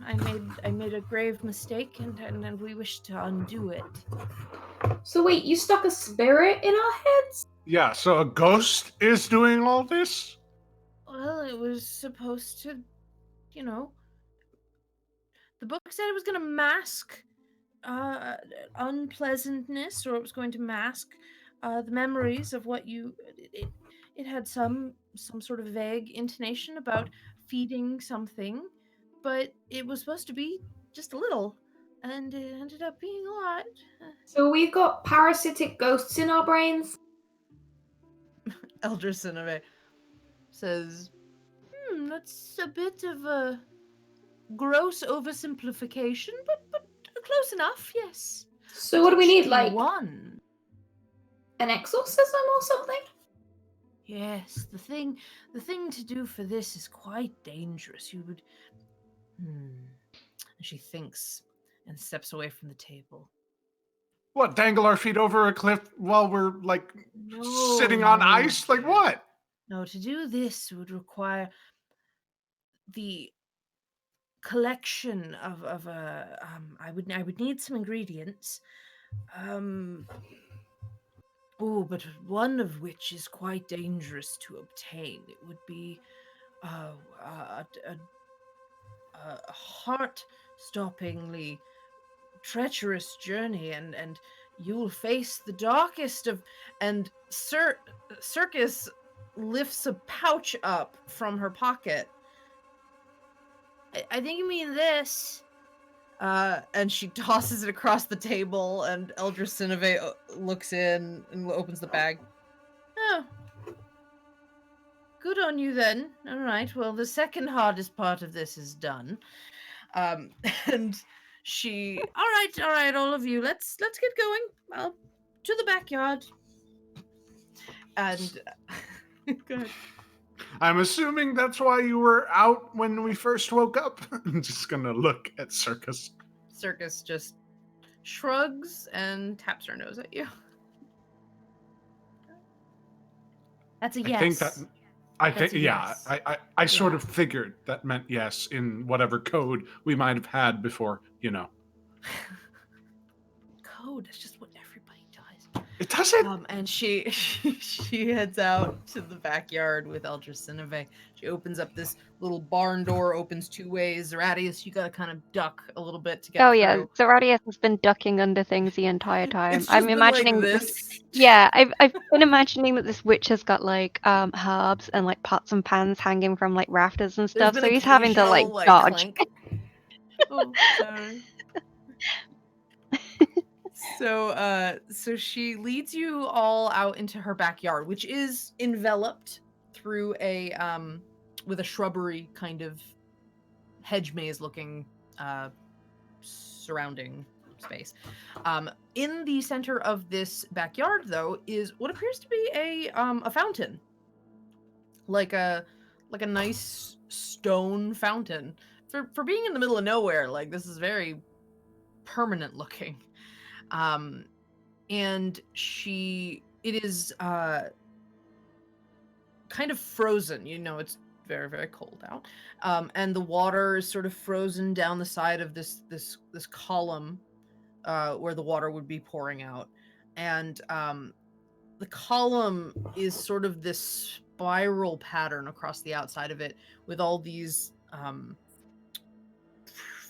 Speaker 1: I made a grave mistake, and we wish to undo it.
Speaker 2: So wait, you stuck a spirit in our heads?
Speaker 3: Yeah, so a ghost is doing all this?
Speaker 1: Well, it was supposed to, the book said it was going to mask unpleasantness, or it was going to mask the memories of what you. It had some sort of vague intonation about feeding something, but it was supposed to be just a little, and it ended up being a lot.
Speaker 2: So we've got parasitic ghosts in our brains?
Speaker 1: Elder Cineve says, that's a bit of a gross oversimplification, but close enough, yes.
Speaker 2: So what do we need, like
Speaker 1: one?
Speaker 2: an exorcism or something?
Speaker 1: Yes, the thing to do for this is quite dangerous. You would And she thinks and steps away from the table.
Speaker 3: What, dangle our feet over a cliff while we're, like,
Speaker 1: No,
Speaker 3: sitting on
Speaker 1: no.
Speaker 3: ice? Like, what?
Speaker 1: No, to do this would require the collection of I would need some ingredients. But one of which is quite dangerous to obtain. It would be a heart-stoppingly treacherous journey, and you'll face the darkest of. And Circus lifts a pouch up from her pocket. I think you mean this. And she tosses it across the table, and Eldris Cineve looks in and opens the bag. Oh. Good on you, then. All right, well, the second hardest part of this is done. And she... All right, all of you, let's get going. Well, to the backyard. And... Go ahead.
Speaker 3: I'm assuming that's why you were out when we first woke up. I'm just gonna look at Circus.
Speaker 1: Circus just shrugs and taps her nose at you. That's a yes.
Speaker 3: I think
Speaker 1: yes.
Speaker 3: I sort of figured that meant yes in whatever code we might have had before,
Speaker 1: Code, that's just what everybody does.
Speaker 3: It doesn't.
Speaker 1: And she she heads out to the backyard with Eldris Sinave. She opens up this little barn door, opens two ways. Zeratius, you gotta kind of duck a little bit to get
Speaker 4: Oh
Speaker 1: through.
Speaker 4: yeah, Zeratius has been ducking under things the entire time.
Speaker 1: It's
Speaker 4: I'm
Speaker 1: just been like
Speaker 4: imagining that
Speaker 1: this.
Speaker 4: yeah, I've been imagining that this witch has got like herbs and like pots and pans hanging from like rafters and
Speaker 1: There's
Speaker 4: stuff,
Speaker 1: been
Speaker 4: so he's having to like
Speaker 1: occasional,
Speaker 4: dodge.
Speaker 1: clank. Oh, sorry. So she leads you all out into her backyard, which is enveloped through a with a shrubbery kind of hedge maze looking surrounding space. In the center of this backyard, though, is what appears to be a fountain, like a nice stone fountain. For being in the middle of nowhere, like this is very permanent looking. And it is kind of frozen. You know, it's very, very cold out. And the water is sort of frozen down the side of this column where the water would be pouring out. And the column is sort of this spiral pattern across the outside of it with all these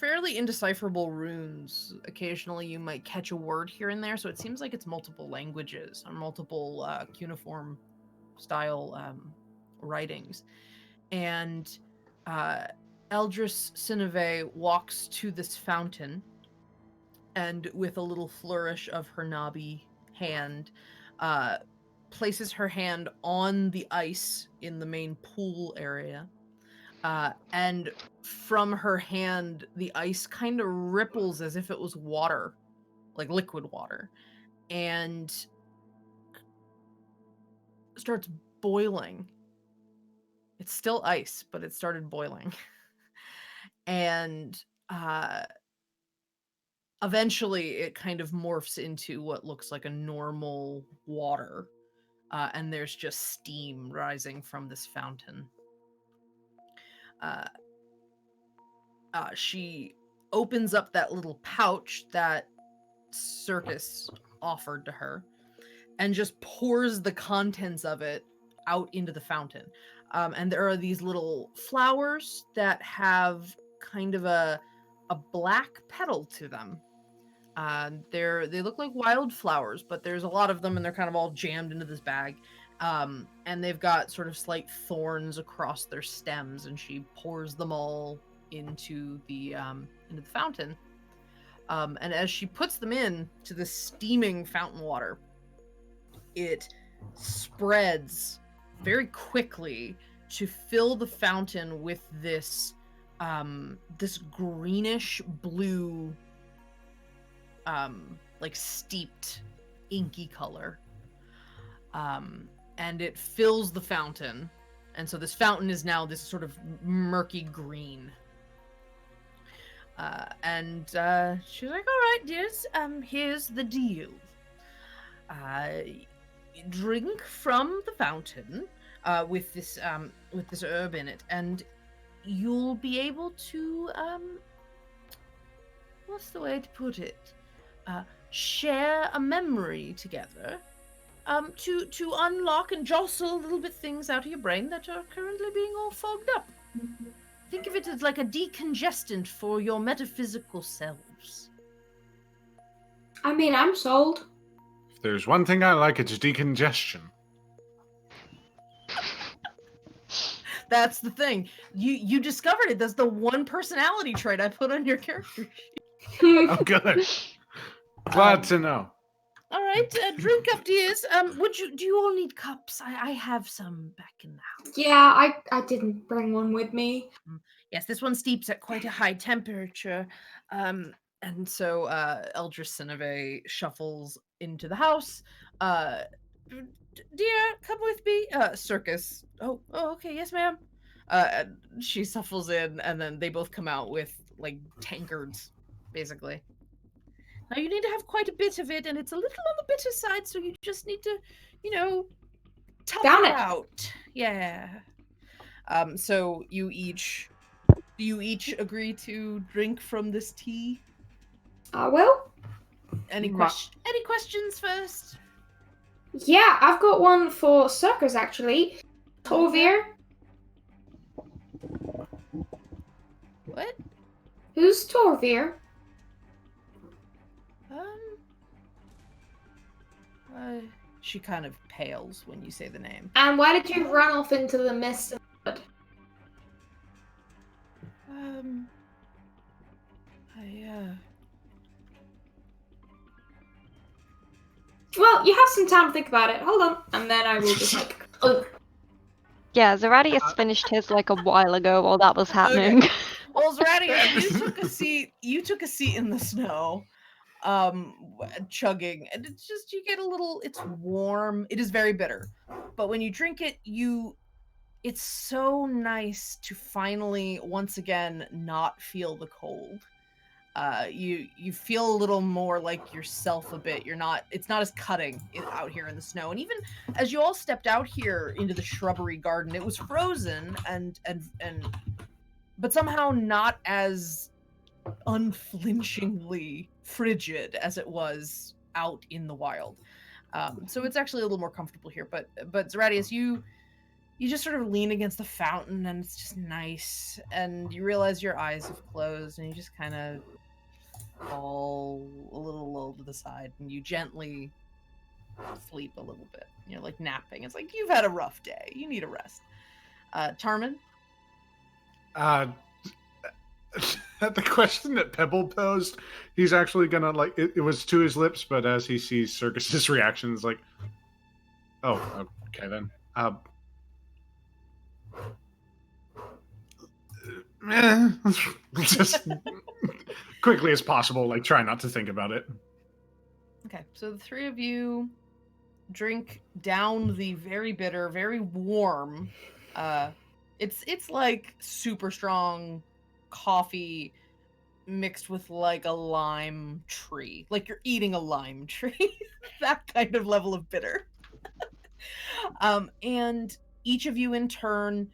Speaker 1: fairly indecipherable runes. Occasionally you might catch a word here and there, so it seems like it's multiple languages or multiple cuneiform style writings. And Eldris Sinave walks to this fountain, and with a little flourish of her knobby hand, places her hand on the ice in the main pool area. And from her hand, the ice kind of ripples as if it was water, like liquid water, and starts boiling. It's still ice, but it started boiling. And eventually it kind of morphs into what looks like a normal water. And there's just steam rising from this fountain. She opens up that little pouch that Circus offered to her and just pours the contents of it out into the fountain. And there are these little flowers that have kind of a black petal to them. They look like wildflowers, but there's a lot of them and they're kind of all jammed into this bag. And they've got sort of slight thorns across their stems, and she pours them all into the fountain. And as she puts them in to the steaming fountain water, it spreads very quickly to fill the fountain with this greenish blue, like steeped inky color. And it fills the fountain, and so this fountain is now this sort of murky green. And she's like, "All right, dears, here's the deal. Drink from the fountain with this herb in it, and you'll be able to what's the way to put it? Share a memory together, to unlock and jostle a little bit things out of your brain that are currently being all fogged up. Think of it as like a decongestant for your metaphysical selves."
Speaker 2: I mean, I'm sold.
Speaker 3: If there's one thing I like, it's decongestion.
Speaker 1: That's the thing. You discovered it. That's the one personality trait I put on your character sheet.
Speaker 3: Oh, good. Glad to know.
Speaker 1: All right, drink up, dears. Do you all need cups? I have some back in the house.
Speaker 2: Yeah, I didn't bring one with me.
Speaker 1: Yes, this one steeps at quite a high temperature. And so Eldris Sinave shuffles into the house. Dear, come with me. Circus. Oh, okay, yes, ma'am. She shuffles in, and then they both come out with like tankards, basically. Now you need to have quite a bit of it, and it's a little on the bitter side, so you just need to, tough
Speaker 2: Down
Speaker 1: it
Speaker 2: it.
Speaker 1: out. Yeah. So you each agree to drink from this tea?
Speaker 2: I will.
Speaker 1: Any questions first?
Speaker 2: Yeah, I've got one for Circus actually. Torvir.
Speaker 1: What?
Speaker 2: Who's Torvir?
Speaker 1: She kind of pales when you say the name.
Speaker 2: And why did you run off into the mist and blood? Well, you have some time to think about it. Hold on. And then I will just like, oh.
Speaker 4: Yeah, Zeradius finished his like a while ago while that was happening.
Speaker 1: Okay. Well, Zeradius, you took a seat. You took a seat in the snow, chugging, and it's just you get a little. It's warm. It is very bitter, but when you drink it, it's so nice to finally once again not feel the cold. You feel a little more like yourself a bit. It's not as cutting out here in the snow. And even as you all stepped out here into the shrubbery garden, it was frozen and but somehow not as unflinchingly frigid as it was out in the wild. So it's actually a little more comfortable here. But Zeradius, you just sort of lean against the fountain and it's just nice, and you realize your eyes have closed and you just kind of fall a little low to the side and you gently sleep a little bit. You're like napping. It's like you've had a rough day. You need a rest. Tarman?
Speaker 3: The question that Pebble posed, he's actually gonna like it was to his lips, but as he sees Circus's reaction, is like, oh, okay then. Just quickly as possible, like try not to think about it.
Speaker 1: Okay, so the three of you drink down the very bitter, very warm. It's like super strong coffee mixed with like a lime tree, like you're eating a lime tree. That kind of level of bitter. And each of you in turn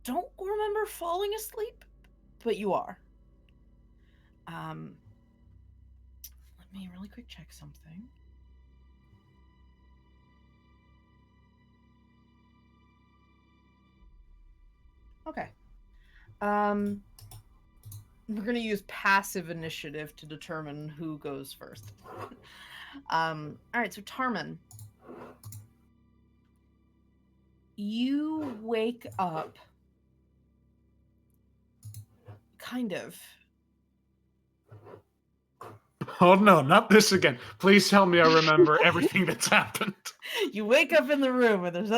Speaker 1: don't remember falling asleep, but you are. Let me really quick check something. Okay. We're gonna use passive initiative to determine who goes first. All right, so Tarman, you wake up kind of.
Speaker 3: Oh no, not this again. Please tell me I remember everything that's happened.
Speaker 1: You wake up in the room and there's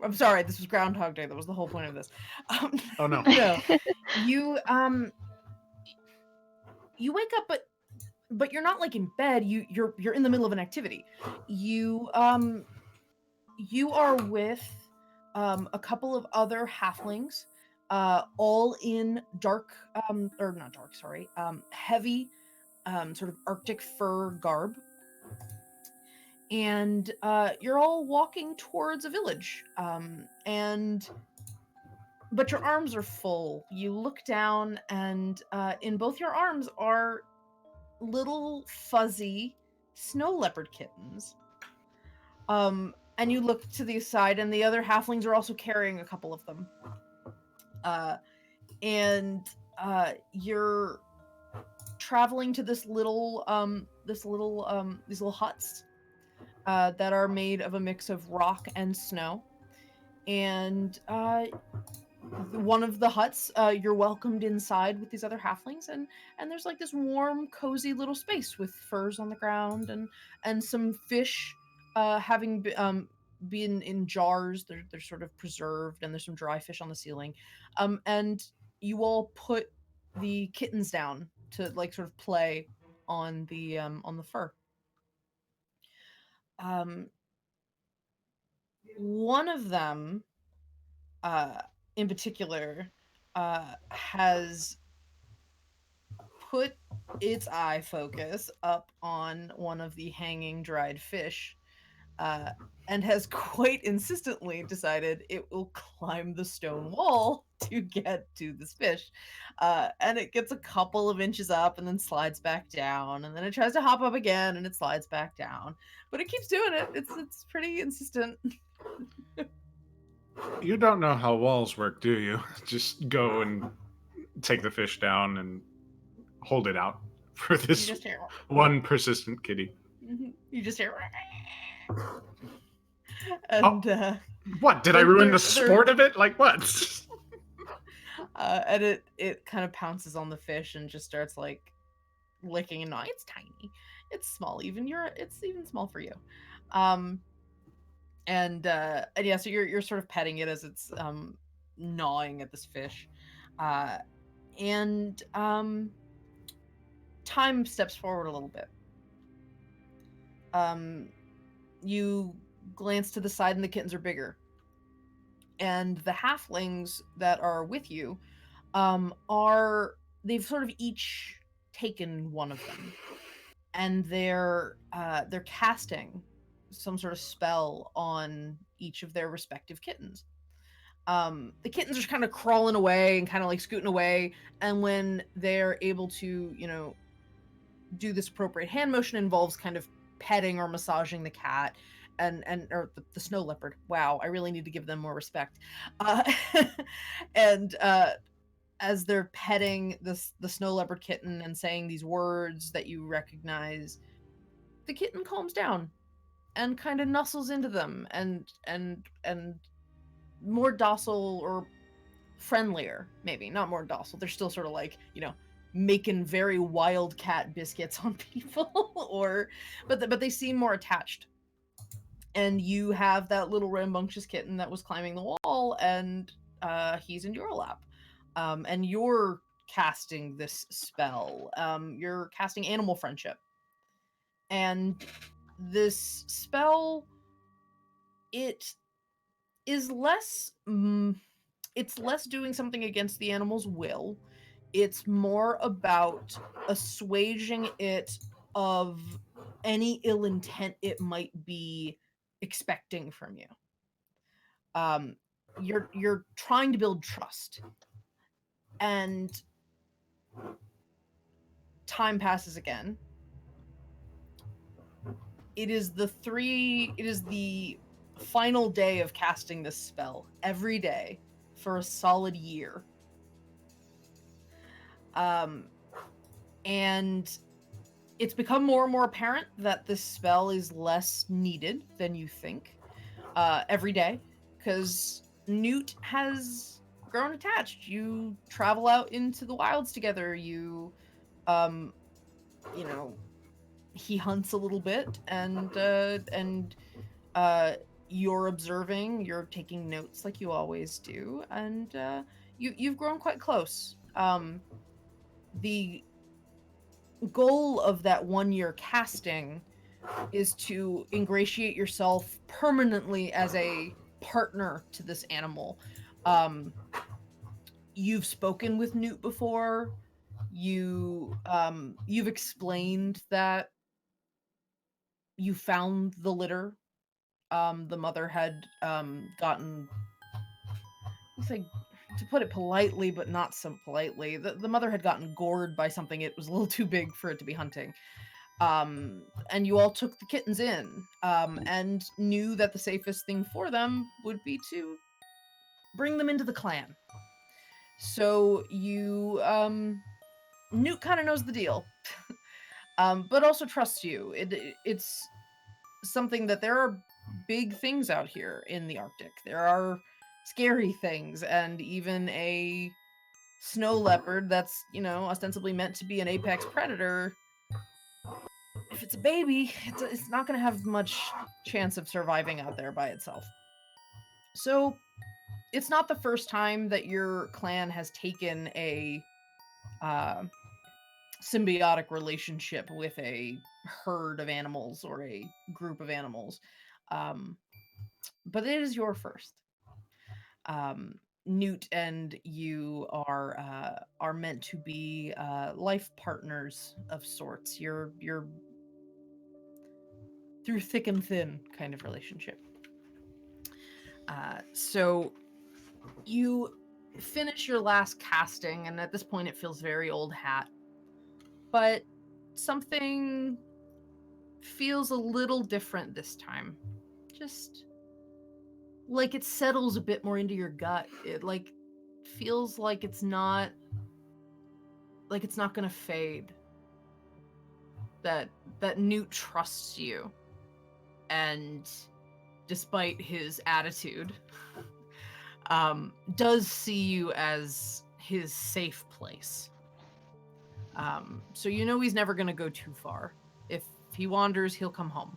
Speaker 1: I'm sorry, this was Groundhog Day. That was the whole point of this.
Speaker 3: Oh no.
Speaker 1: No. You you wake up but you're not like in bed. You're in the middle of an activity. You are with a couple of other halflings, all in dark or not dark, sorry, heavy sort of Arctic fur garb. And you're all walking towards a village. But your arms are full. You look down, and in both your arms are little fuzzy snow leopard kittens. And you look to the side, and the other halflings are also carrying a couple of them. You're traveling to these little huts that are made of a mix of rock and snow. And one of the huts, you're welcomed inside with these other halflings, and there's like this warm, cozy little space with furs on the ground and some fish having been in jars. They're sort of preserved, and there's some dry fish on the ceiling. And you all put the kittens down to like sort of play on the fur. One of them in particular has put its eye focus up on one of the hanging dried fish uh, and has quite insistently decided it will climb the stone wall to get to this fish. And it gets a couple of inches up and then slides back down, and then it tries to hop up again and it slides back down. But it keeps doing it. It's pretty insistent.
Speaker 3: You don't know how walls work, do you? Just go and take the fish down and hold it out for
Speaker 1: You
Speaker 3: this
Speaker 1: just hear.
Speaker 3: one persistent kitty.
Speaker 1: You just hear. And
Speaker 3: What? Did I
Speaker 1: They're-
Speaker 3: ruin
Speaker 1: they're-
Speaker 3: the sport of it? Like what?
Speaker 1: and it kind of pounces on the fish and just starts like licking. And it's tiny, it's small. It's even small for you. And yeah, so you're sort of petting it as it's gnawing at this fish, and time steps forward a little bit. You glance to the side, and the kittens are bigger, and the halflings that are with you they've sort of each taken one of them, and they're casting some sort of spell on each of their respective kittens. The kittens are just kind of crawling away and kind of like scooting away, and when they're able to, do this appropriate hand motion, involves kind of petting or massaging the cat or the snow leopard. Wow, I really need to give them more respect. And as they're petting the snow leopard kitten and saying these words that you recognize, the kitten calms down and kind of nuzzles into them and more docile, or friendlier, maybe not more docile. They're still sort of like, making very wildcat biscuits on people, but they seem more attached. And you have that little rambunctious kitten that was climbing the wall, and he's in your lap. And you're casting this spell. You're casting animal friendship. And this spell, it is less it's less doing something against the animal's will. It's more about assuaging it of any ill intent it might be expecting from you. You're trying to build trust, and time passes again. It is the final day of casting this spell every day for a solid year. And it's become more and more apparent that this spell is less needed than you think every day, because Newt has grown attached. You travel out into the wilds together. He hunts a little bit, and you're observing, you're taking notes like you always do, and you've grown quite close. The goal of that 1 year casting is to ingratiate yourself permanently as a partner to this animal. You've spoken with Newt before. You've explained that you found the litter. The mother had gotten, let's say, to put it politely, but not so politely, the mother had gotten gored by something. It was a little too big for it to be hunting. And you all took the kittens in, and knew that the safest thing for them would be to bring them into the clan. So Newt kind of knows the deal, but also trusts you. It's something that there are big things out here in the Arctic. There are scary things, and even a snow leopard that's, ostensibly meant to be an apex predator, if it's a baby, it's not going to have much chance of surviving out there by itself. So it's not the first time that your clan has taken a symbiotic relationship with a herd of animals or a group of animals. But it is your first. Newt and you are meant to be life partners of sorts. You're through thick and thin kind of relationship. So you finish your last casting, and at this point it feels very old hat. But something feels a little different this time. Just like it settles a bit more into your gut. It like feels like it's not gonna fade. That Newt trusts you, and despite his attitude, does see you as his safe place. So you know he's never gonna go too far. If he wanders, he'll come home.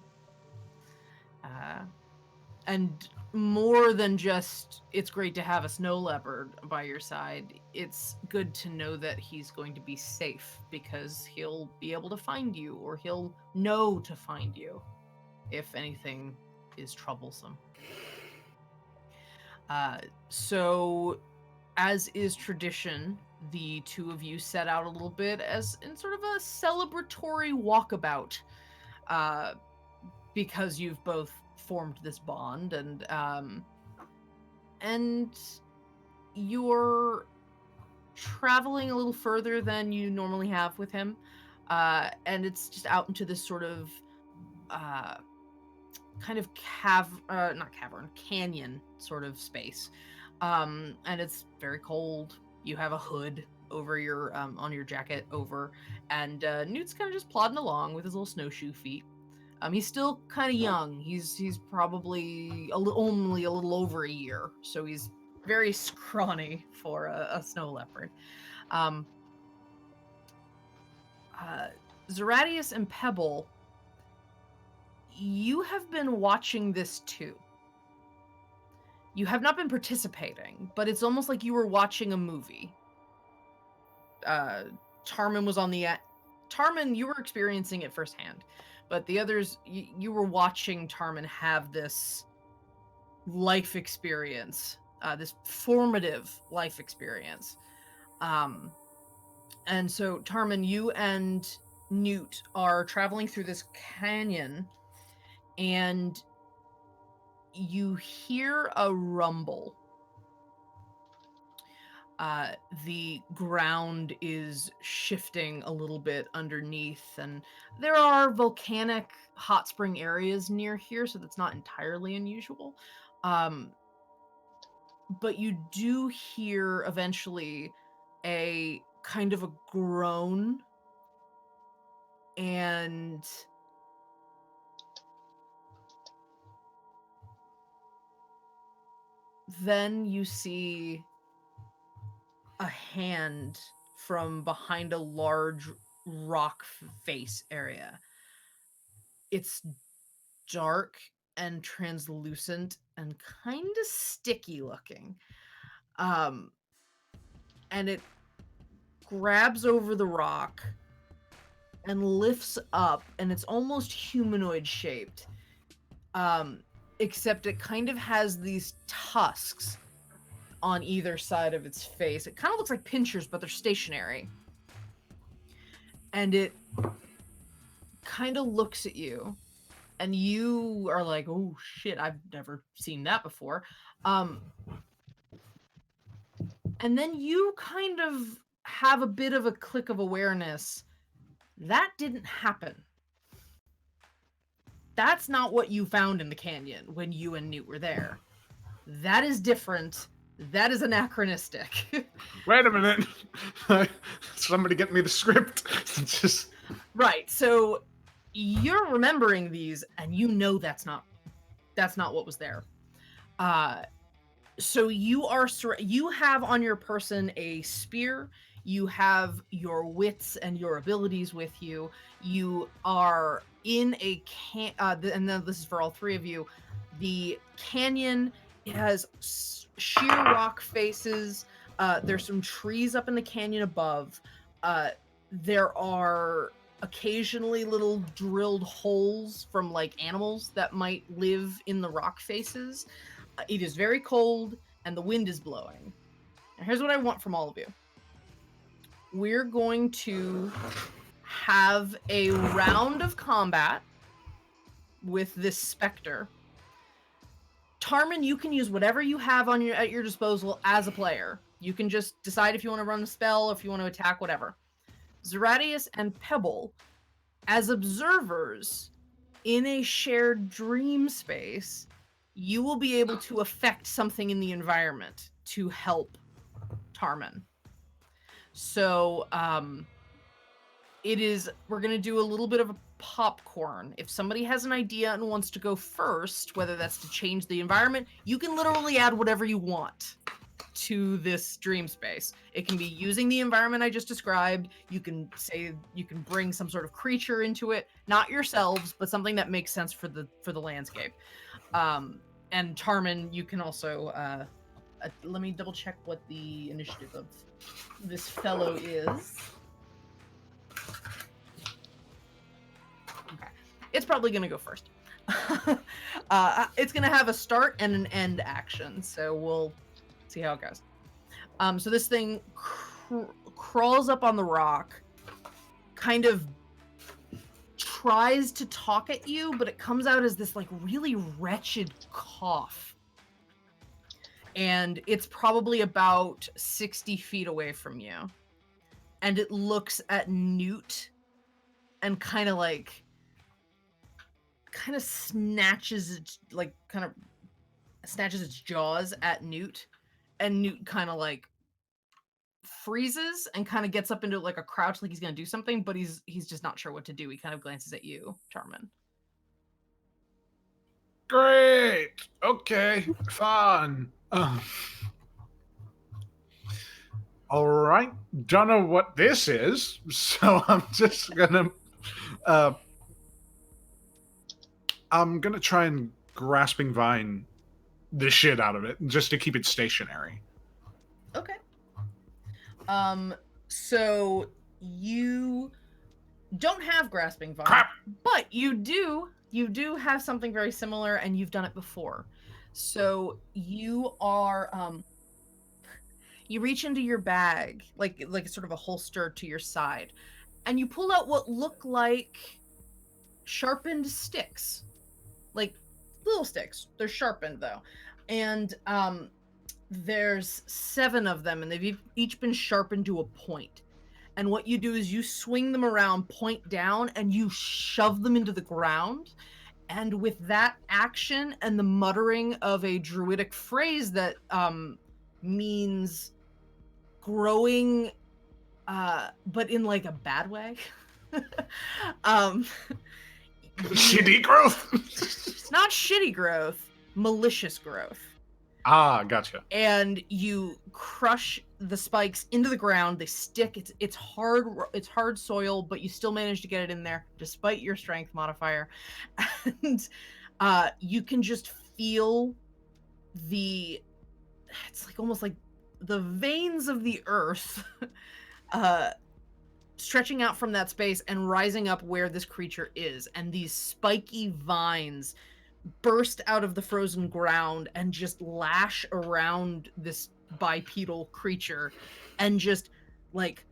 Speaker 1: And more than just, it's great to have a snow leopard by your side, it's good to know that he's going to be safe, because he'll be able to find you, or he'll know to find you if anything is troublesome. So, as is tradition, the two of you set out a little bit as in sort of a celebratory walkabout, because you've both formed this bond, and you're traveling a little further than you normally have with him, and it's just out into this sort of kind of canyon sort of space, and it's very cold. You have a hood over your on your jacket over, and Newt's kind of just plodding along with his little snowshoe feet. He's still kind of young. He's probably only a little over a year, so he's very scrawny for a snow leopard. Zeratius and Pebble, you have been watching this too. You have not been participating, but it's almost like you were watching a movie. Tarman was on the... Tarman, you were experiencing it firsthand. But the others, you were watching Tarman have this life experience, this formative life experience. And so, Tarman, you and Newt are traveling through this canyon, and you hear a rumble. The ground is shifting a little bit underneath, and there are volcanic hot spring areas near here, so that's not entirely unusual. But you do hear eventually a kind of a groan, and then you see a hand from behind a large rock face area. It's dark and translucent and kind of sticky looking. And it grabs over the rock and lifts up, and it's almost humanoid shaped. Except it kind of has these tusks on either side of its face. It kind of looks like pinchers, but they're stationary. And it kind of looks at you, and you are like, oh shit, I've never seen that before. And then you kind of have a bit of a click of awareness. That didn't happen. That's not what you found in the canyon when you and Newt were there. That is different. That is anachronistic.
Speaker 3: Wait a minute. Somebody get me the script. Just...
Speaker 1: Right. So you're remembering these, and you know that's not what was there. So you have on your person a spear. You have your wits and your abilities with you. You are in a and then this is for all three of you. The canyon has sheer rock faces. There's some trees up in the canyon above. There are occasionally little drilled holes from like animals that might live in the rock faces. It is very cold, and the wind is blowing. And here's what I want from all of you. We're going to have a round of combat with this specter. Tarman, you can use whatever you have at your disposal as a player. You can just decide if you want to run a spell, if you want to attack, whatever. Zeratius and Pebble, as observers in a shared dream space, you will be able to affect something in the environment to help Tarman. So, we're going to do a little bit of a popcorn. If somebody has an idea and wants to go first, whether that's to change the environment, you can literally add whatever you want to this dream space. It can be using the environment I just described. You can bring some sort of creature into it, not yourselves, but something that makes sense for the landscape. And Tarman, you can also let me double check what the initiative of this fellow is. Okay. It's probably going to go first. It's going to have a start and an end action, so we'll see how it goes. So this thing crawls up on the rock, kind of tries to talk at you, but it comes out as this like really wretched cough. And it's probably about 60 feet away from you. And it looks at Newt and kind of snatches its jaws at Newt, and Newt kind of like freezes and kind of gets up into like a crouch, like he's gonna do something, but he's just not sure what to do. He kind of glances at you, Tarman.
Speaker 3: Great. Okay. Fun. All right. Don't know what this is, so I'm just gonna. I'm gonna try and grasping vine the shit out of it just to keep it stationary.
Speaker 1: Okay. So you don't have grasping vine,
Speaker 3: Crap.
Speaker 1: but you do have something very similar, and you've done it before. So you are you reach into your bag, like sort of a holster to your side, and you pull out what look like sharpened sticks, like little sticks. They're sharpened though, and there's 7 of them, and they've each been sharpened to a point. And what you do is you swing them around, point down, and you shove them into the ground. And with that action and the muttering of a druidic phrase that means growing, but in like a bad way.
Speaker 3: Shitty growth.
Speaker 1: It's not shitty growth, malicious growth.
Speaker 3: Ah, gotcha.
Speaker 1: And you crush the spikes into the ground. They stick. It's hard soil, but you still manage to get it in there despite your strength modifier. And you can just feel it's like almost like the veins of the earth stretching out from that space and rising up where this creature is. And these spiky vines burst out of the frozen ground and just lash around this bipedal creature and just like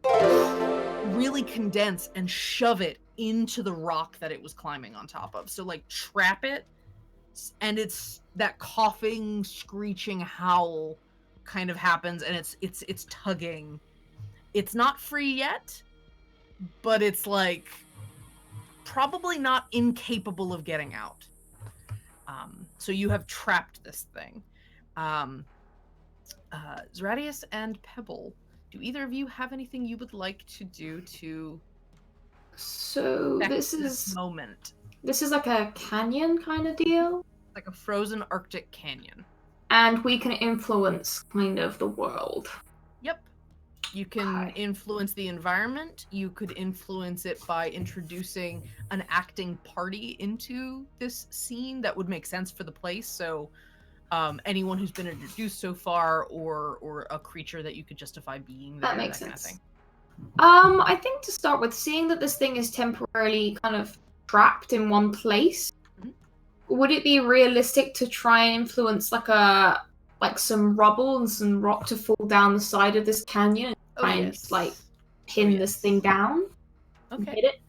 Speaker 1: really condense and shove it into the rock that it was climbing on top of. So like trap it, and it's that coughing, screeching howl kind of happens, and it's tugging. It's not free yet, but it's like probably not incapable of getting out. So you have trapped this thing. Zeratius and Pebble, do either of you have anything you would like to do to
Speaker 2: So this
Speaker 1: moment?
Speaker 2: This is like a canyon kind of deal?
Speaker 1: Like a frozen Arctic canyon.
Speaker 2: And we can influence kind of the world.
Speaker 1: Yep. You can influence the environment. You could influence it by introducing an acting party into this scene that would make sense for the place. So anyone who's been introduced so far, or a creature that you could justify being there.
Speaker 2: That makes
Speaker 1: sense.
Speaker 2: Kind of thing. I think to start with, seeing that this thing is temporarily kind of trapped in one place, would it be realistic to try and influence like some rubble and some rock to fall down the side of this canyon and try and like pin this thing down?
Speaker 1: Okay.
Speaker 2: Hit it?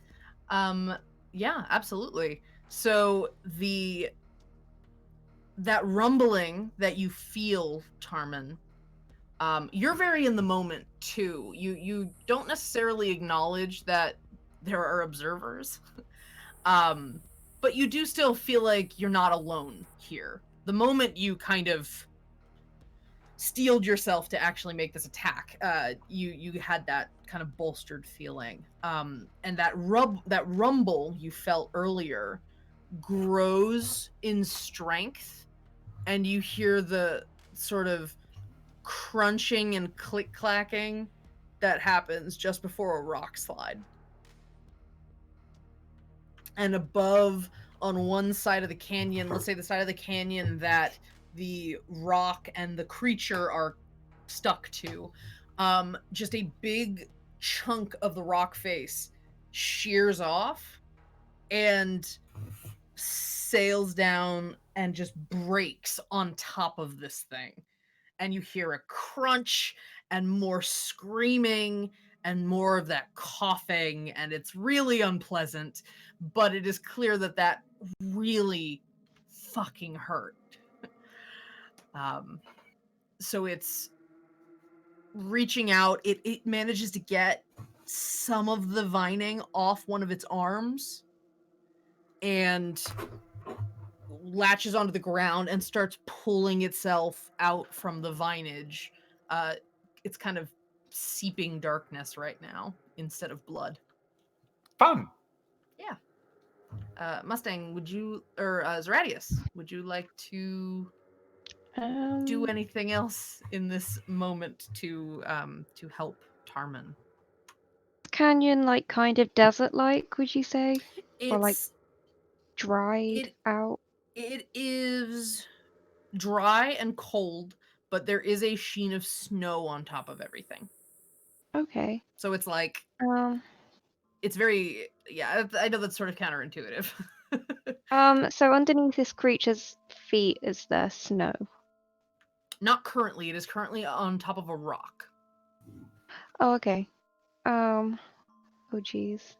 Speaker 1: Yeah, absolutely. So that rumbling that you feel, Tarman, you're very in the moment too. You don't necessarily acknowledge that there are observers, but you do still feel like you're not alone here. The moment you kind of steeled yourself to actually make this attack, you had that kind of bolstered feeling, and that rumble you felt earlier grows in strength, and you hear the sort of crunching and click clacking that happens just before a rock slide. And above, on one side of the canyon, let's say the side of the canyon that the rock and the creature are stuck to, just a big chunk of the rock face shears off and sails down and just breaks on top of this thing. And you hear a crunch and more screaming and more of that coughing, and it's really unpleasant, but it is clear that really fucking hurt. So it's reaching out. It manages to get some of the vining off one of its arms and latches onto the ground and starts pulling itself out from the vinage. It's kind of seeping darkness right now instead of blood.
Speaker 3: Fun.
Speaker 1: Yeah. Mustang, would you, or Zeradius, would you like to do anything else in this moment to help Tarman?
Speaker 4: Canyon, like, kind of desert-like, would you say? Or, like,
Speaker 1: It's
Speaker 4: dried out?
Speaker 1: it is dry and cold, but there is a sheen of snow on top of everything.
Speaker 4: Okay.
Speaker 1: So it's like it's very, yeah, I know that's sort of counterintuitive.
Speaker 4: So underneath this creature's feet is there snow?
Speaker 1: Not currently. It is currently on top of a rock.
Speaker 4: Oh, okay. Oh geez.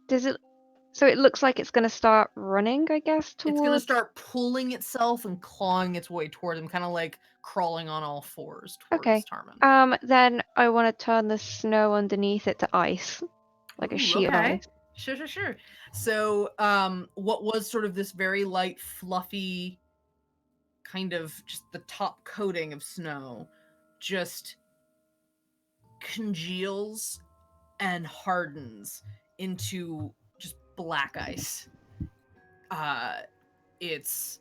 Speaker 4: Does it? So it looks like it's gonna start running, I guess, towards.
Speaker 1: It's gonna start pulling itself and clawing its way toward him, kind of like crawling on all fours towards
Speaker 4: Okay.
Speaker 1: Tarman.
Speaker 4: Then I want to turn the snow underneath it to ice, like a sheet of ice.
Speaker 1: Sure. So, what was sort of this very light, fluffy, kind of just the top coating of snow, just congeals and hardens into just black ice. It's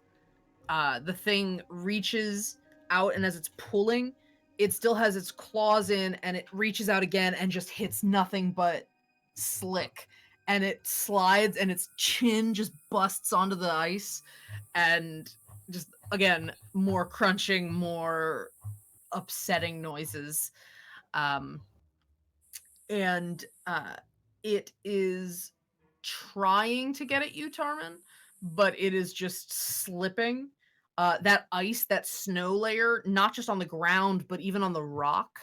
Speaker 1: the thing reaches out, and as it's pulling, it still has its claws in, and it reaches out again and just hits nothing but slick, and it slides, and its chin just busts onto the ice, and just again more crunching, more upsetting noises. And it is trying to get at you, Tarman, but it is just slipping. That ice, that snow layer, not just on the ground, but even on the rock,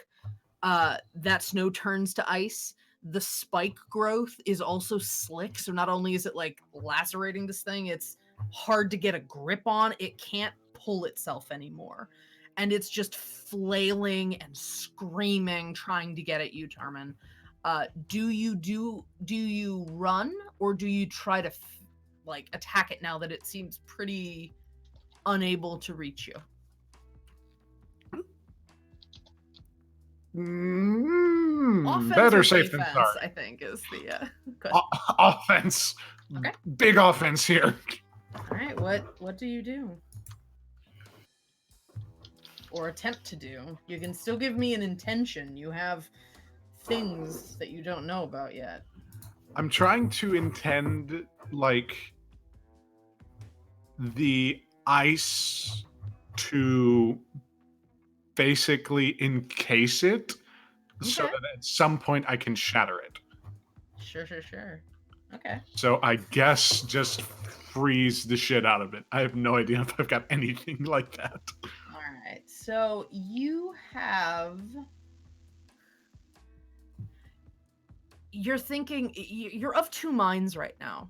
Speaker 1: that snow turns to ice. The spike growth is also slick, so not only is it like lacerating this thing, it's hard to get a grip on. It can't pull itself anymore. And it's just flailing and screaming, trying to get at you, Tarman. Do you run, or do you try to attack it now that it seems pretty unable to reach you?
Speaker 3: Better safe than sorry.
Speaker 1: I think is the
Speaker 3: offense.
Speaker 1: Okay.
Speaker 3: Big offense here.
Speaker 1: All right, what do you do? Or attempt to do? You can still give me an intention. You have things that you don't know about yet.
Speaker 3: I'm trying to intend like the ice to basically encase it so that at some point I can shatter it.
Speaker 1: Sure. Okay.
Speaker 3: So I guess just freeze the shit out of it. I have no idea if I've got anything like that.
Speaker 1: All right. So you have you're thinking, you're of two minds right now.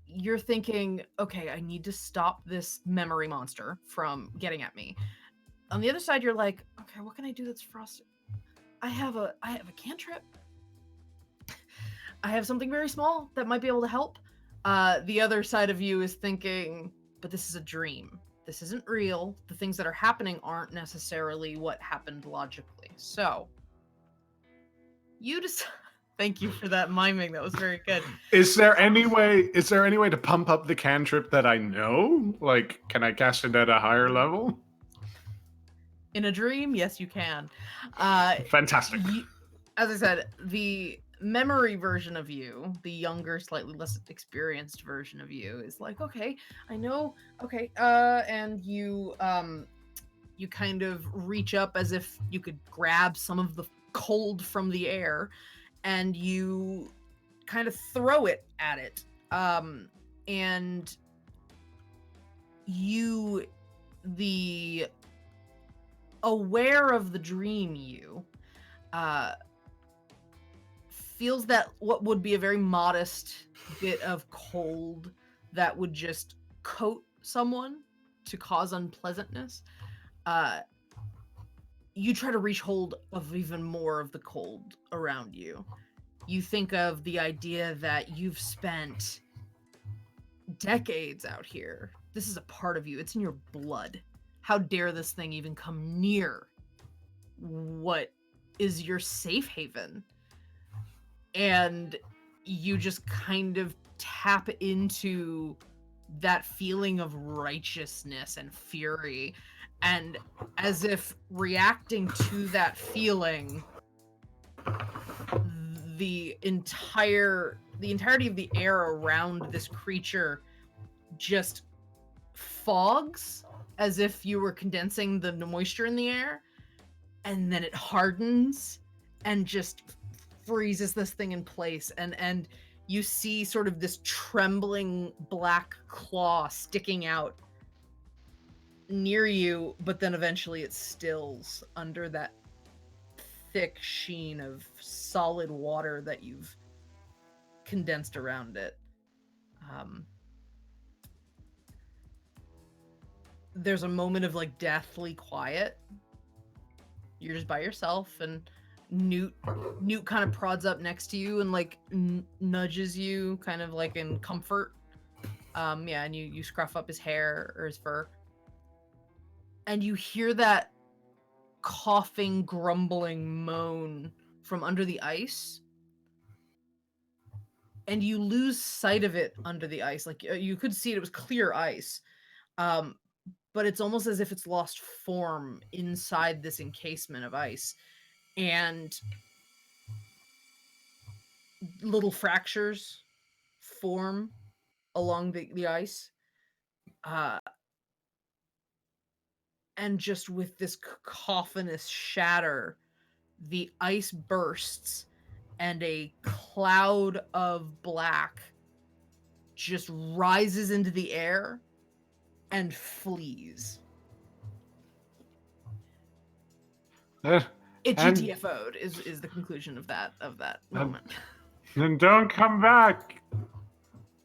Speaker 1: You're thinking, okay, I need to stop this memory monster from getting at me. On the other side, you're like, okay, what can I do that's frosted? I have a cantrip. I have something very small that might be able to help. The other side of you is thinking, but this is a dream. This isn't real. The things that are happening aren't necessarily what happened logically. So, you just thank you for that miming. That was very good.
Speaker 3: Is there any way to pump up the cantrip that I know? Like, can I cast it at a higher level?
Speaker 1: In a dream, yes, you can.
Speaker 3: Fantastic.
Speaker 1: As I said, the memory version of you, the younger, slightly less experienced version of you, is like, okay, I know, okay, and you kind of reach up as if you could grab some of the cold from the air, and you kind of throw it at it, and you, the aware of the dream you, feels that what would be a very modest bit of cold that would just coat someone to cause unpleasantness, you try to reach hold of even more of the cold around you. You think of the idea that you've spent decades out here. This is a part of you. It's in your blood. How dare this thing even come near what is your safe haven? And you just kind of tap into that feeling of righteousness and fury, and as if reacting to that feeling, the entirety of the air around this creature just fogs, as if you were condensing the moisture in the air, and then it hardens and just freezes this thing in place, and you see sort of this trembling black claw sticking out near you, but then eventually it stills under that thick sheen of solid water that you've condensed around it. There's a moment of like deathly quiet. You're just by yourself, and Newt kind of prods up next to you and like nudges you, kind of like in comfort. Yeah, and you scruff up his hair or his fur, and you hear that coughing, grumbling moan from under the ice, and you lose sight of it under the ice. Like you could see it was clear ice, but it's almost as if it's lost form inside this encasement of ice, and little fractures form along the ice, and just with this cacophonous shatter, the ice bursts, and a cloud of black just rises into the air and flees. It GTFO'd is the conclusion of that moment.
Speaker 3: Then don't come back.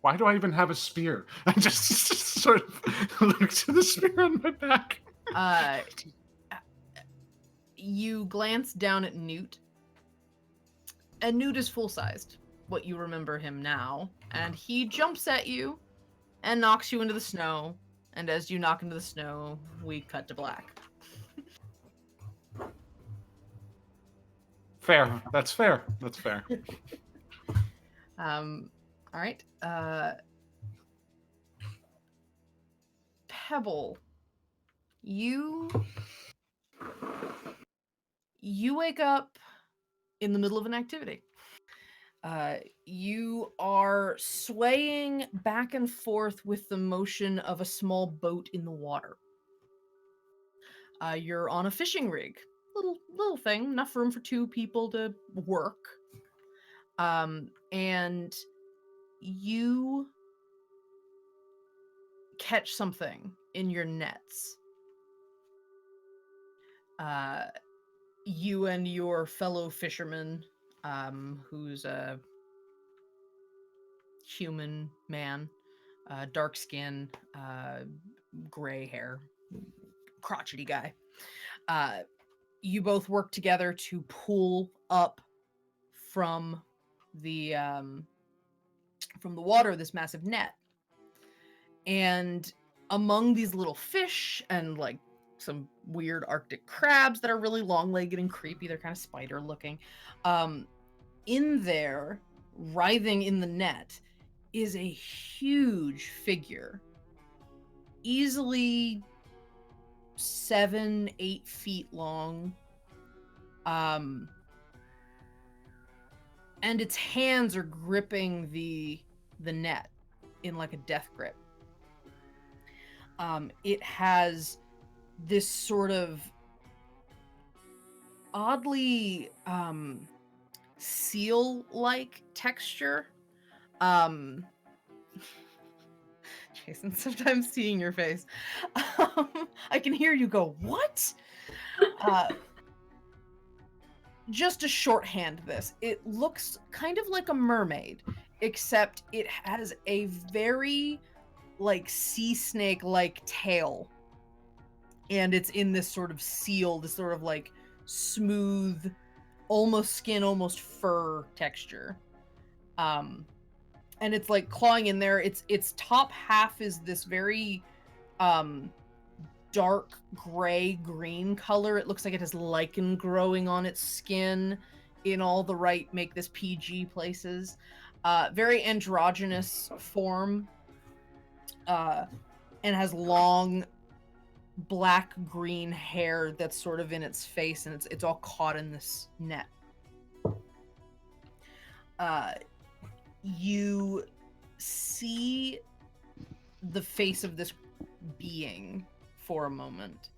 Speaker 3: Why do I even have a spear? I just sort of look to the spear on my back.
Speaker 1: You glance down at Newt, and Newt is full-sized, what you remember him now, and he jumps at you and knocks you into the snow, and as you knock into the snow, we cut to black.
Speaker 3: Fair. That's fair. That's fair.
Speaker 1: All right. Pebble, you wake up in the middle of an activity. You are swaying back and forth with the motion of a small boat in the water. You're on a fishing rig, little thing, enough room for two people to work. And you catch something in your nets. You and your fellow fishermen who's a human man, dark skin, gray hair, crotchety guy. You both work together to pull up from the water this massive net, and among these little fish and like some weird Arctic crabs that are really long-legged and creepy, they're kind of spider looking. In there, writhing in the net, is a huge figure, easily 7-8 feet long. And its hands are gripping the net in like a death grip. It has this sort of oddly seal-like texture. Jason, sometimes seeing your face, I can hear you go, what? Just to shorthand this, it looks kind of like a mermaid, except it has a very like sea snake like tail, and it's in this sort of seal, this sort of like smooth, almost skin, almost fur texture. And it's like clawing in there. Its top half is this very dark gray green color. It looks like it has lichen growing on its skin in all the right make this PG places. Very androgynous form, and has long black green hair that's sort of in its face, and it's all caught in this net. You see the face of this being for a moment,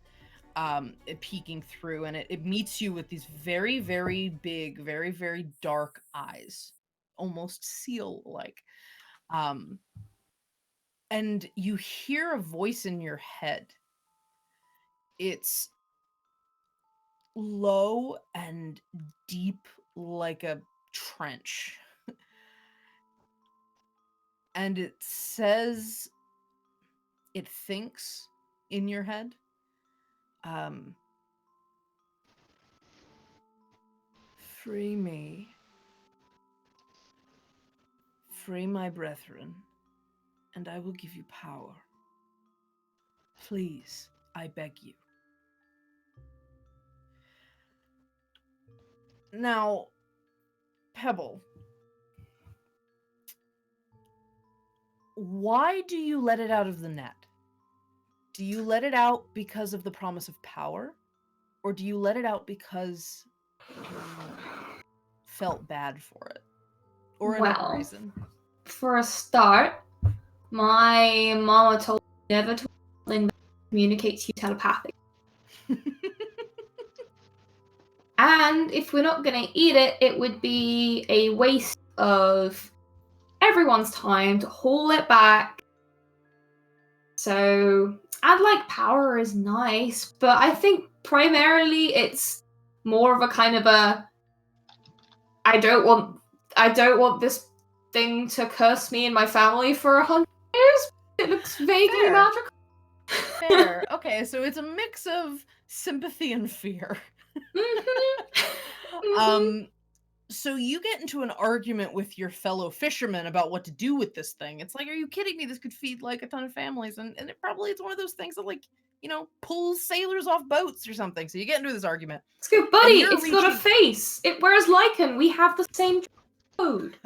Speaker 1: it peeking through, and it meets you with these very, very big, very, very dark eyes, almost seal-like. And you hear a voice in your head. It's low and deep like a trench. And it says, it thinks in your head, free me. Free my brethren, and I will give you power. Please, I beg you. Now, Pebble, why do you let it out of the net? Do you let it out because of the promise of power? Or do you let it out because you felt bad for it? Or another reason?
Speaker 2: For a start, my mama told me never to communicate to you telepathic. And if we're not going to eat it, it would be a waste of everyone's time to haul it back. So, I'd like power is nice, but I think primarily it's more of a kind of a I don't want this thing to curse me and my family for 100 years. It looks vaguely magical.
Speaker 1: Fair. Okay, so it's a mix of sympathy and fear. So you get into an argument with your fellow fishermen about what to do with this thing. It's like, are you kidding me? This could feed like a ton of families, and it probably it's one of those things that like, you know, pulls sailors off boats or something. So you get into this argument.
Speaker 2: It's good, buddy. It's got a face. It wears lichen. We have the same code.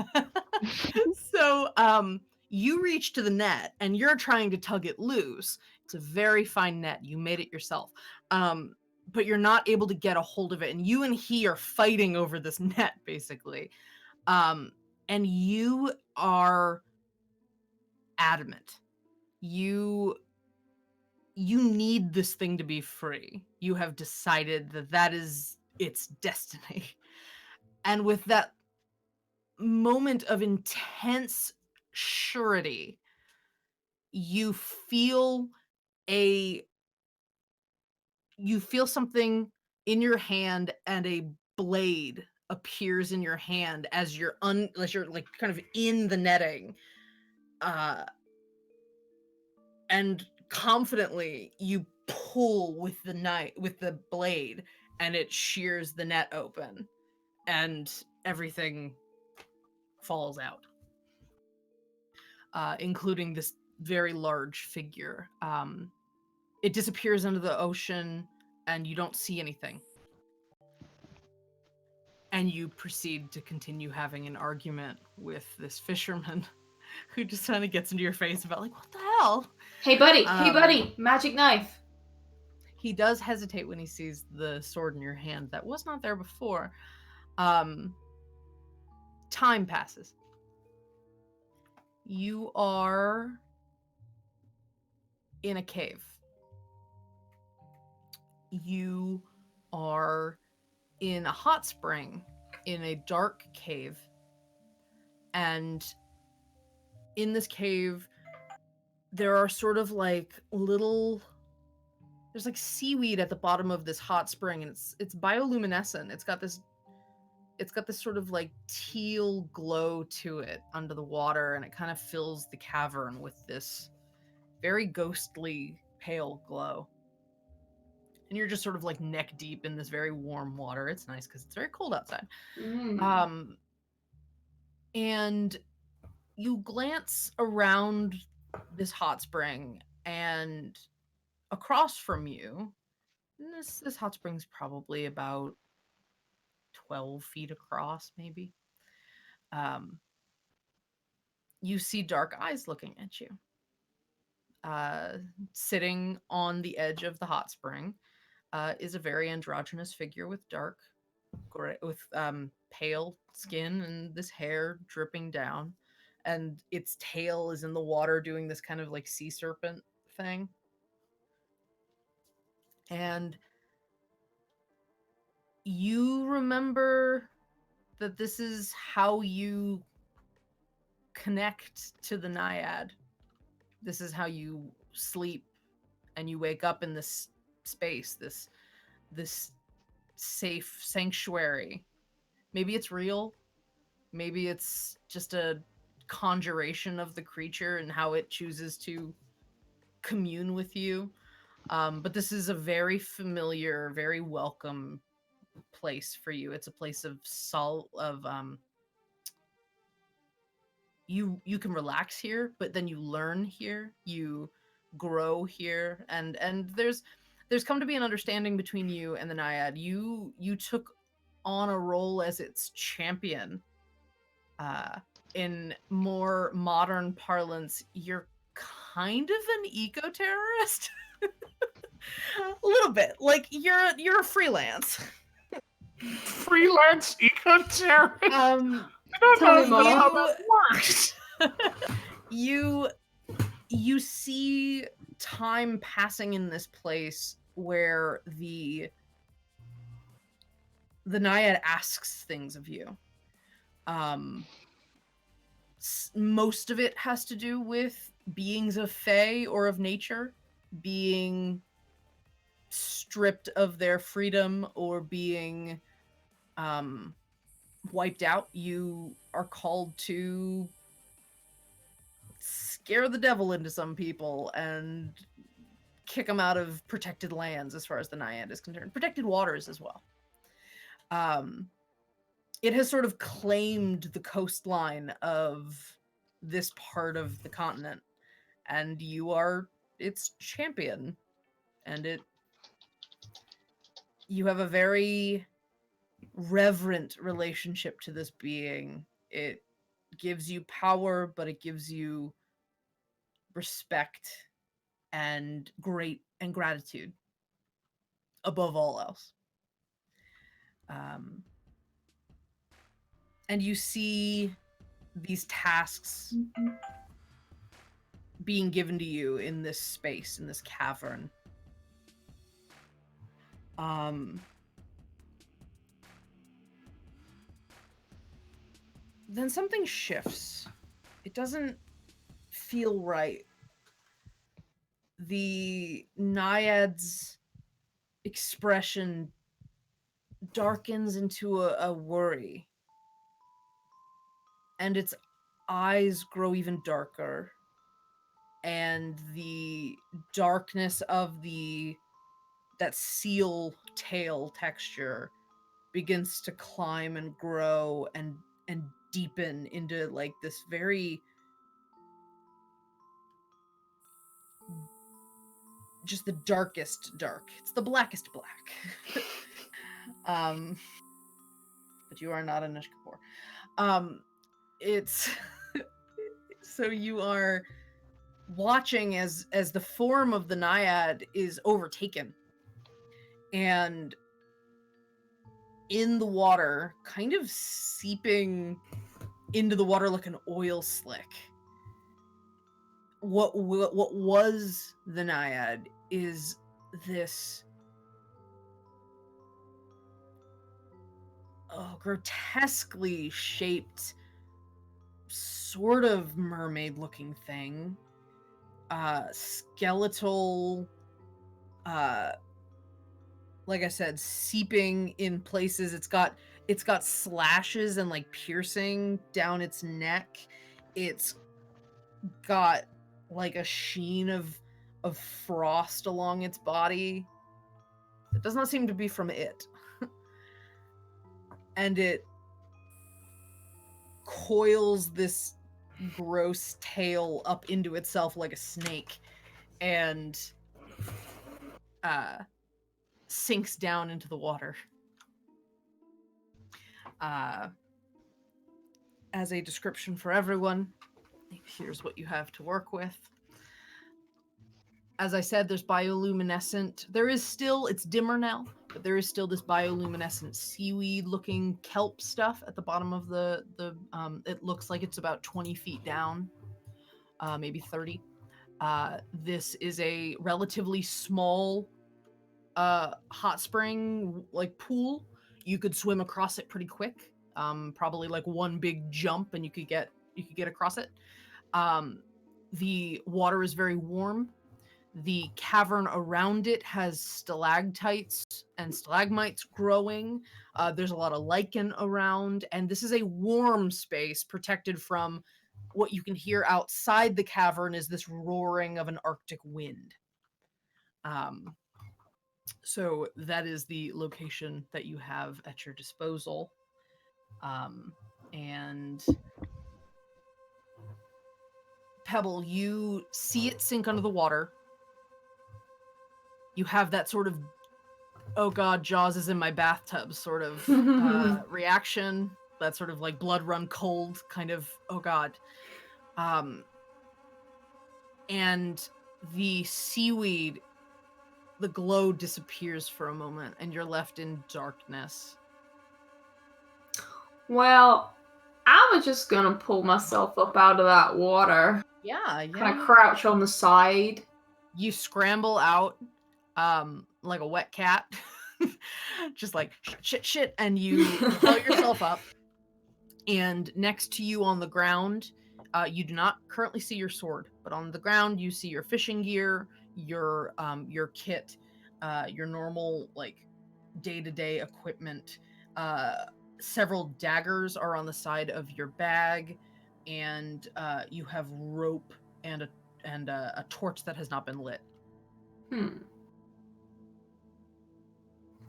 Speaker 1: So you reach to the net and you're trying to tug it loose. It's a very fine net. You made it yourself. But you're not able to get a hold of it, and you and he are fighting over this net basically. And you are adamant. You need this thing to be free. You have decided that is its destiny. And with that moment of intense surety, you feel something in your hand, and a blade appears in your hand as you're like kind of in the netting, and confidently you pull with the blade, and it shears the net open, and everything falls out, including this very large figure. It disappears into the ocean, and you don't see anything. And you proceed to continue having an argument with this fisherman who just kind of gets into your face about, like, what the hell?
Speaker 2: Hey, buddy, magic knife.
Speaker 1: He does hesitate when he sees the sword in your hand that was not there before. Time passes. You are in a cave. You are in a hot spring in a dark cave. And in this cave, there are sort of like there's like seaweed at the bottom of this hot spring, and it's bioluminescent. It's got this sort of like teal glow to it under the water, and it kind of fills the cavern with this very ghostly pale glow. And you're just sort of like neck deep in this very warm water. It's nice because it's very cold outside. And you glance around this hot spring, and across from you, this hot spring's probably about 12 feet across, maybe. You see dark eyes looking at you. Sitting on the edge of the hot spring is a very androgynous figure with pale skin and this hair dripping down, and its tail is in the water doing this kind of like sea serpent thing. And you remember that this is how you connect to the Naiad. This is how you sleep and you wake up in this space, this safe sanctuary. Maybe it's real. Maybe it's just a conjuration of the creature and how it chooses to commune with you. But this is a very familiar, very welcome place for you. It's a place of you can relax here, but then you learn here, you grow here, and there's come to be an understanding between you and the Naiad. You took on a role as its champion. In more modern parlance, you're kind of an eco-terrorist. A little bit. Like you're a freelance.
Speaker 3: Freelance eco-terrorist? I don't
Speaker 2: Tell me
Speaker 3: know
Speaker 2: more.
Speaker 3: how that works.
Speaker 1: You see time passing in this place where the Naiad asks things of you. Most of it has to do with beings of Fae or of nature being stripped of their freedom or being wiped out. You are called to scare the devil into some people and kick them out of protected lands as far as the Naiad is concerned. Protected waters as well. It has sort of claimed the coastline of this part of the continent, and you are its champion. And you have a very reverent relationship to this being. It gives you power, but it gives you respect and gratitude above all else. And you see these tasks being given to you in this space, in this cavern. Then something shifts. It doesn't feel right. The Naiad's expression darkens into a worry. And its eyes grow even darker. And the darkness of that seal tail texture begins to climb and grow and deepen into like this very just the darkest dark. It's the blackest black. But you are not a Nishkapur. It's so you are watching as the form of the naiad is overtaken, and in the water, kind of seeping into the water like an oil slick. What was the naiad is this grotesquely shaped, sort of mermaid-looking thing. Skeletal, like I said, seeping in places. It's got slashes and like piercing down its neck. It's got like a sheen of frost along its body. It does not seem to be from it. And it coils this gross tail up into itself like a snake and sinks down into the water. As a description for everyone, here's what you have to work with. As I said, there's bioluminescent. There is still, it's dimmer now, but there is still this bioluminescent seaweed-looking kelp stuff at the bottom of the it looks like it's about 20 feet down, maybe 30. This is a relatively small hot spring, like pool. You could swim across it pretty quick. Probably like one big jump and you could get across it. The water is very warm. The cavern around it has stalactites and stalagmites growing. There's a lot of lichen around, and this is a warm space protected from what you can hear outside the cavern is this roaring of an Arctic wind. So that is the location that you have at your disposal. And Pebble, you see it sink under the water. You have that sort of, oh god, Jaws is in my bathtub sort of reaction. That sort of like blood run cold kind of, oh god. And the seaweed, the glow disappears for a moment and you're left in darkness.
Speaker 2: Well, I'm just gonna pull myself up out of that water.
Speaker 1: Yeah.
Speaker 2: Kind of crouch on the side.
Speaker 1: You scramble out like a wet cat. Just like shit, and you pull yourself up. And next to you on the ground, you do not currently see your sword, but on the ground you see your fishing gear, your kit, your normal like day-to-day equipment. Several daggers are on the side of your bag, and you have rope and a torch that has not been lit.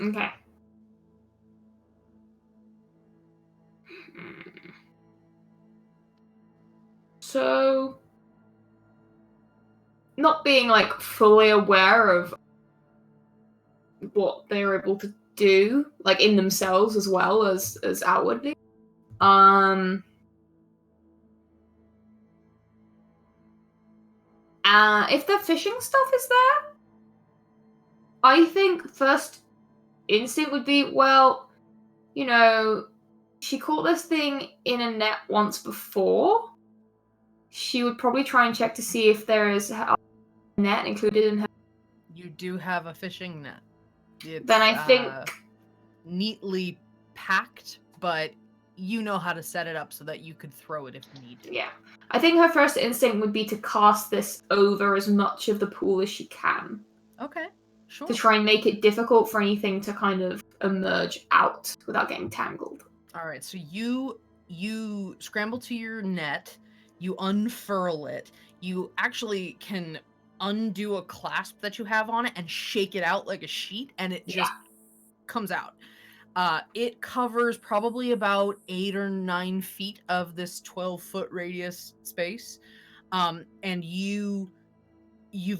Speaker 2: Okay. So, not being like fully aware of what they're able to do, like in themselves as well as outwardly. If the fishing stuff is there, I think first instinct would be, well, you know, she caught this thing in a net once before. She would probably try and check to see if there is a net included in her.
Speaker 1: You do have a fishing net. It's,
Speaker 2: then I think
Speaker 1: neatly packed, but you know how to set it up so that you could throw it if needed.
Speaker 2: Yeah. I think her first instinct would be to cast this over as much of the pool as she can.
Speaker 1: Okay, sure.
Speaker 2: To try and make it difficult for anything to kind of emerge out without getting tangled.
Speaker 1: All right, so you scramble to your net, you unfurl it, you actually can undo a clasp that you have on it and shake it out like a sheet, and it just comes out. It covers probably about 8 or 9 feet of this 12-foot radius space, and you've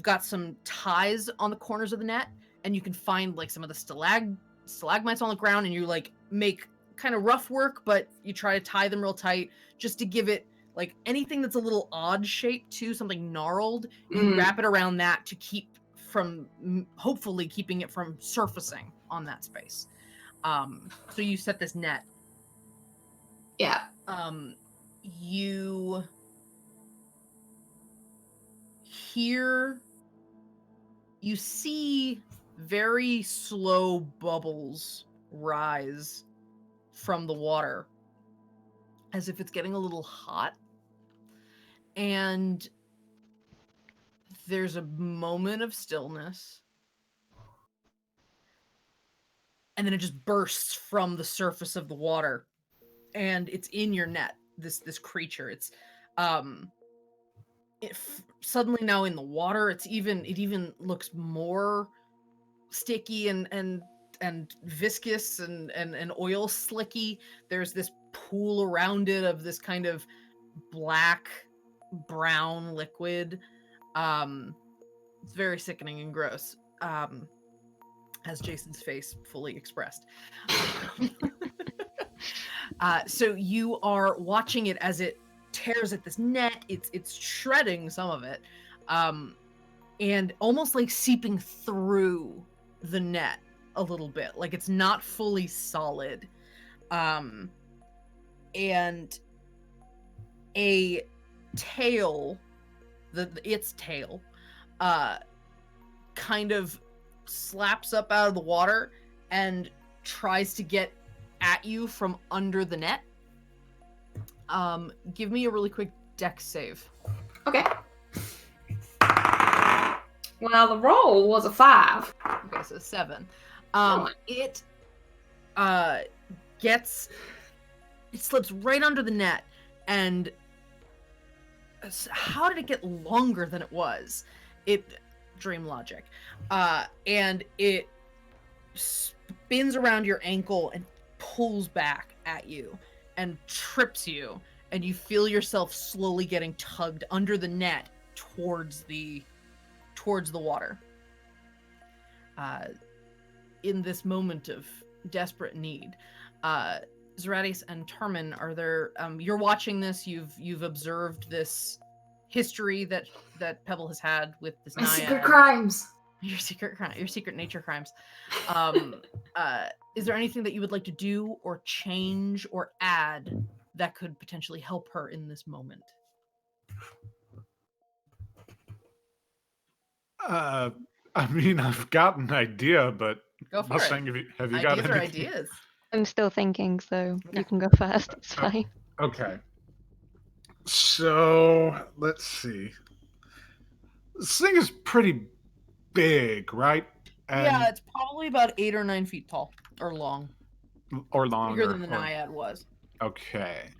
Speaker 1: got some ties on the corners of the net, and you can find like some of the stalagmites on the ground, and you like make kind of rough work, but you try to tie them real tight just to give it like anything that's a little odd shape to something gnarled. You wrap it around that to keep from hopefully keeping it from surfacing on that space. So you set this net.
Speaker 2: Yeah.
Speaker 1: You see very slow bubbles rise from the water as if it's getting a little hot, and there's a moment of stillness, and then it just bursts from the surface of the water, and it's in your net. This creature, it's suddenly now in the water. It even looks more sticky and viscous and oil slicky. There's this pool around it of this kind of black brown liquid. It's very sickening and gross, as Jason's face fully expressed. So you are watching it as it tears at this net. It's shredding some of it, and almost like seeping through the net a little bit, like it's not fully solid. And a tail, its tail, kind of slaps up out of the water and tries to get at you from under the net. Give me a really quick dex save.
Speaker 2: Okay. Well, the roll was a 5.
Speaker 1: Okay, so 7. It slips right under the net, and how did it get longer than it was? Dream logic. And it spins around your ankle and pulls back at you and trips you, and you feel yourself slowly getting tugged under the net towards the water. In this moment of desperate need, Zeratis and Termin, are there? You're watching this. You've observed this history that Pebble has had with this
Speaker 2: My
Speaker 1: naiad.
Speaker 2: secret crimes.
Speaker 1: Your secret nature crimes. Is there anything that you would like to do or change or add that could potentially help her in this moment?
Speaker 3: I mean, I've got an idea, but
Speaker 1: Go for
Speaker 3: Mustang,
Speaker 1: it.
Speaker 3: have you got
Speaker 1: Ideas are
Speaker 3: anything?
Speaker 1: ideas.
Speaker 4: I'm still thinking, so
Speaker 1: Okay.
Speaker 4: you can go first. It's fine.
Speaker 3: Okay. So, let's see. This thing is pretty big, right? And,
Speaker 1: Yeah, it's probably about 8 or 9 feet tall or long.
Speaker 3: Or longer.
Speaker 1: Bigger than the naiad was.
Speaker 3: Okay.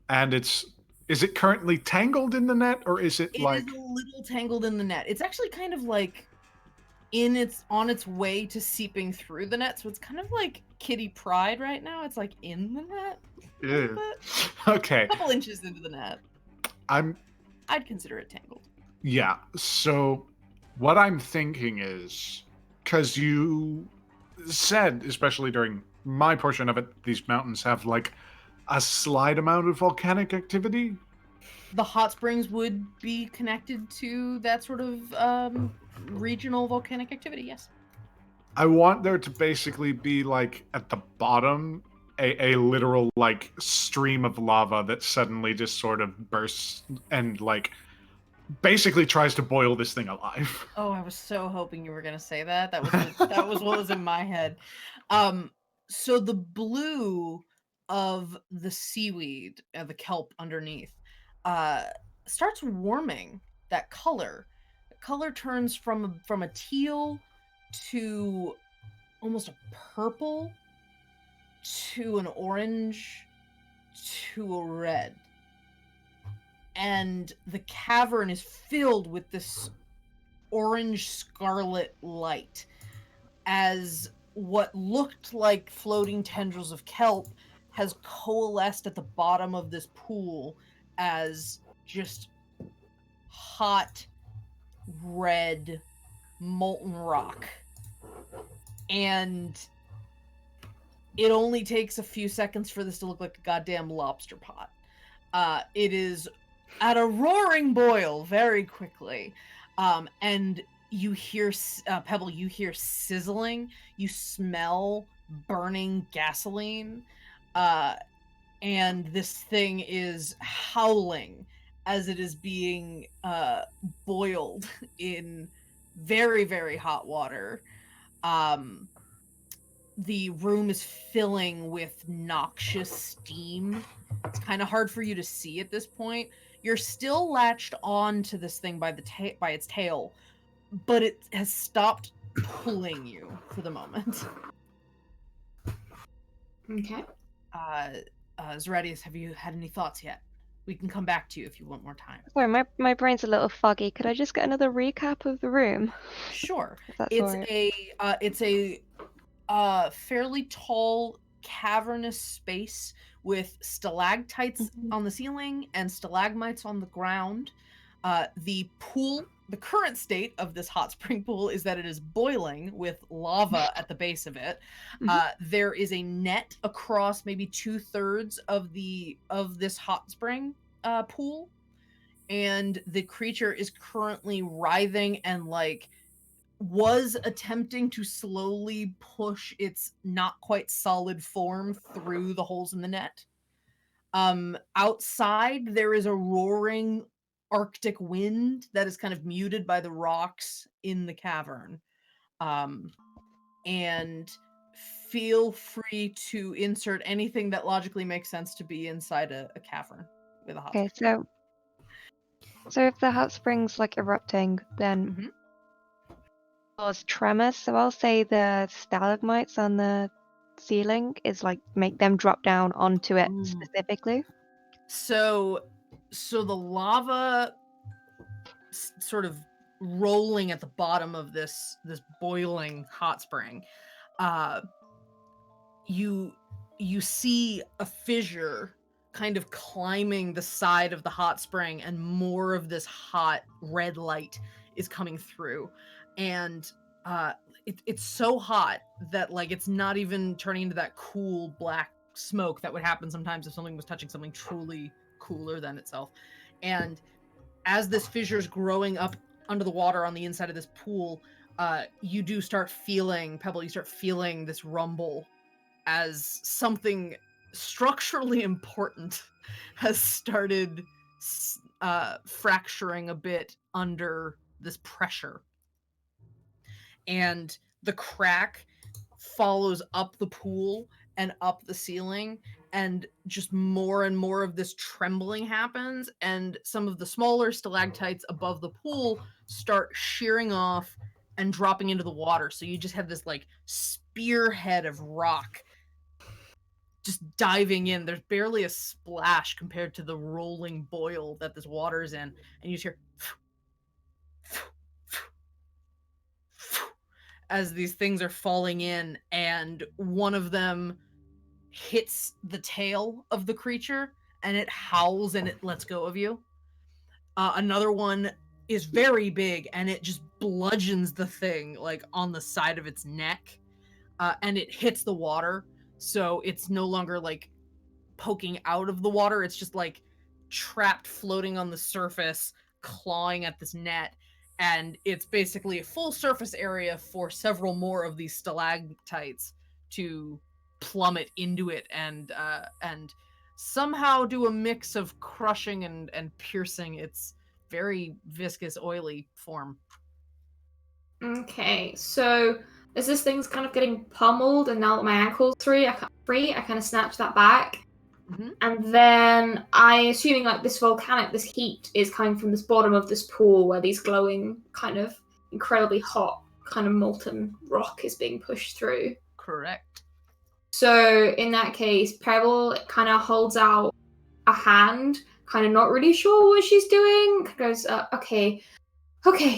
Speaker 3: And is it currently tangled in the net, or is it like...
Speaker 1: It is a little tangled in the net. It's actually kind of like on its way to seeping through the net, so it's kind of like Kitty Pryde right now. It's like in the net a little bit.
Speaker 3: Okay.
Speaker 1: A couple inches into the net. I'd consider it tangled.
Speaker 3: Yeah. So what I'm thinking is, because you said, especially during my portion of it, these mountains have like a slight amount of volcanic activity.
Speaker 1: The hot springs would be connected to that sort of regional volcanic activity, yes.
Speaker 3: I want there to basically be like at the bottom a literal like stream of lava that suddenly just sort of bursts and like basically tries to boil this thing alive.
Speaker 1: Oh, I was so hoping you were going to say that. That was what was in my head. So the blue of the seaweed, the kelp underneath, starts warming. That color. The color turns from a teal to almost a purple, to an orange to a red. And the cavern is filled with this orange scarlet light as what looked like floating tendrils of kelp has coalesced at the bottom of this pool as just hot red molten rock. And it only takes a few seconds for this to look like a goddamn lobster pot. It is at a roaring boil very quickly. And you hear, Pebble, you hear sizzling, you smell burning gasoline, and this thing is howling as it is being boiled in very, very hot water. The room is filling with noxious steam. It's kind of hard for you to see at this point. You're still latched on to this thing by by its tail, but it has stopped pulling you for the moment.
Speaker 2: Okay.
Speaker 1: Zaradius, have you had any thoughts yet? We can come back to you if you want more time.
Speaker 4: Sorry, my brain's a little foggy. Could I just get another recap of the room?
Speaker 1: Sure.
Speaker 4: If that's
Speaker 1: It's
Speaker 4: alright.
Speaker 1: it's a fairly tall, cavernous space with stalactites on the ceiling and stalagmites on the ground. The pool, the current state of this hot spring pool is that it is boiling with lava at the base of it. There is a net across maybe 2/3 of this hot spring pool, and the creature is currently writhing and was attempting to slowly push its not quite solid form through the holes in the net. Outside, there is a roaring Arctic wind that is kind of muted by the rocks in the cavern. And feel free to insert anything that logically makes sense to be inside a cavern with a hot
Speaker 4: Okay,
Speaker 1: spring.
Speaker 4: so if the hot spring's erupting, then cause tremors. So I'll say the stalagmites on the ceiling is make them drop down onto it specifically.
Speaker 1: So the lava sort of rolling at the bottom of this boiling hot spring, you see a fissure kind of climbing the side of the hot spring, and more of this hot red light is coming through, and it's so hot that it's not even turning into that cool black smoke that would happen sometimes if something was touching something truly cooler than itself. And as this fissure is growing up under the water on the inside of this pool, you do start feeling, Pebble, you start feeling this rumble as something structurally important has started fracturing a bit under this pressure. And the crack follows up the pool and up the ceiling, and just more and more of this trembling happens, and some of the smaller stalactites above the pool start shearing off and dropping into the water. So you just have this spearhead of rock just diving in. There's barely a splash compared to the rolling boil that this water is in, and you just hear as these things are falling in, and one of them hits the tail of the creature and it howls and it lets go of you. Another one is very big and it just bludgeons the thing on the side of its neck, and it hits the water, so it's no longer poking out of the water. It's just trapped, floating on the surface, clawing at this net, and it's basically a full surface area for several more of these stalactites to plummet into it and somehow do a mix of crushing and piercing its very viscous, oily form.
Speaker 2: Okay, so as this thing's kind of getting pummeled, and now that my ankle's free, I kind of snatch that back. And then assuming this heat is coming from this bottom of this pool where these glowing, kind of incredibly hot, kind of molten rock is being pushed through.
Speaker 1: Correct.
Speaker 2: So in that case, Pebble kind of holds out a hand, kind of not really sure what she's doing. Goes, okay,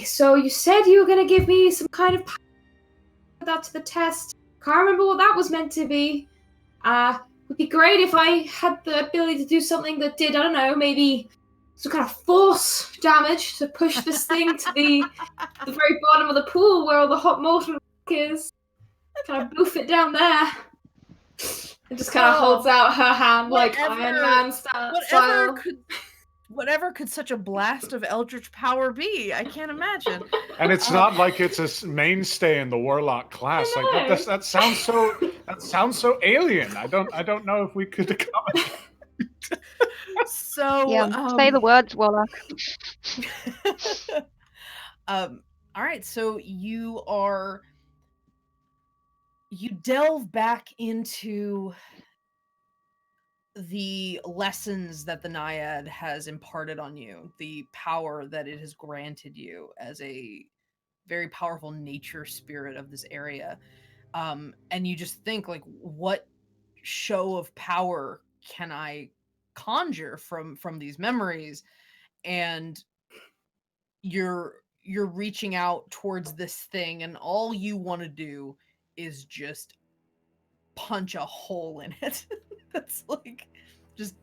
Speaker 2: so you said you were going to give me some kind of power to put that to the test. Can't remember what that was meant to be. Would be great if I had the ability to do something that did, I don't know, maybe some kind of force damage to push this thing to the very bottom of the pool where all the hot molten rock is. Kind of boof it down there. And just kind of holds out her hand like Iron Man style.
Speaker 1: Whatever could such a blast of eldritch power be? I can't imagine.
Speaker 3: And it's not like it's a mainstay in the warlock class. Like that sounds so alien. I don't know if we could accommodate.
Speaker 1: So
Speaker 4: yeah, say the words, warlock.
Speaker 1: All right, so you delve back into the lessons that the Naiad has imparted on you, the power that it has granted you as a very powerful nature spirit of this area. And you just think, like, what show of power can I conjure from these memories? And you're reaching out towards this thing, and all you want to do is just punch a hole in it. That's like just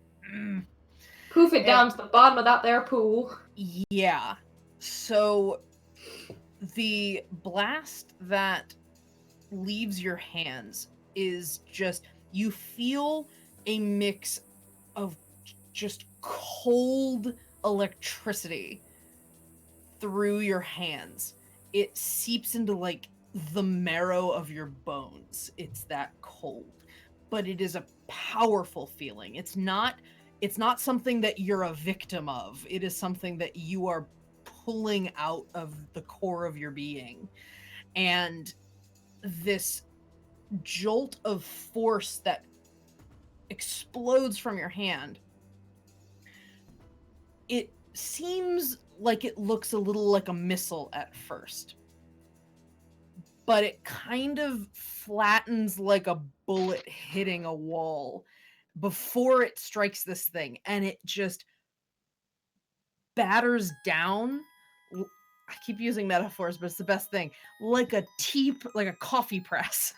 Speaker 2: poof it down to the bottom of that there pool.
Speaker 1: Yeah. So the blast that leaves your hands is just, you feel a mix of just cold electricity through your hands. It seeps into like the marrow of your bones. It's that cold, but it is a powerful feeling. It's not something that you're a victim of. It is something that you are pulling out of the core of your being. And this jolt of force that explodes from your hand, it seems like it looks a little like a missile at first, but it kind of flattens like a bullet hitting a wall before it strikes this thing, and it just batters down. I keep using metaphors, but it's the best thing. Like a coffee press.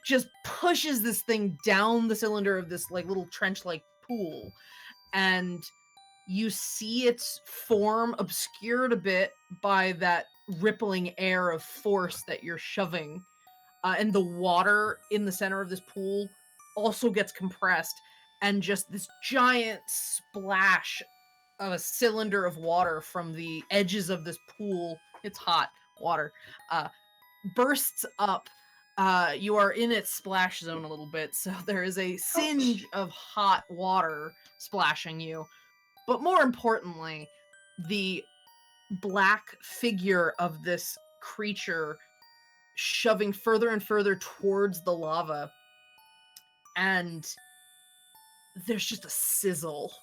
Speaker 1: Just pushes this thing down the cylinder of this like little trench-like pool, and you see its form obscured a bit by that rippling air of force that you're shoving. And the water in the center of this pool also gets compressed, and just this giant splash of a cylinder of water from the edges of this pool, it's hot water, bursts up. You are in its splash zone a little bit, so there is a singe of hot water splashing you. But more importantly, the black figure of this creature shoving further and further towards the lava. And there's just a sizzle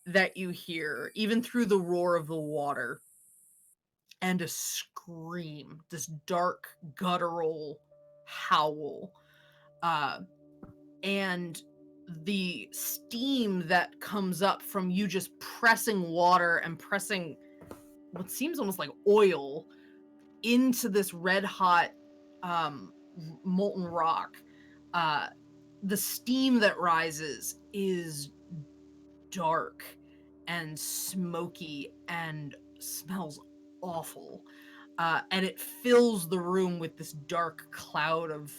Speaker 1: that you hear, even through the roar of the water. And a scream, this dark, guttural howl. And the steam that comes up from you just pressing water and pressing what seems almost like oil into this red hot molten rock. The steam that rises is dark and smoky and smells awful. And it fills the room with this dark cloud of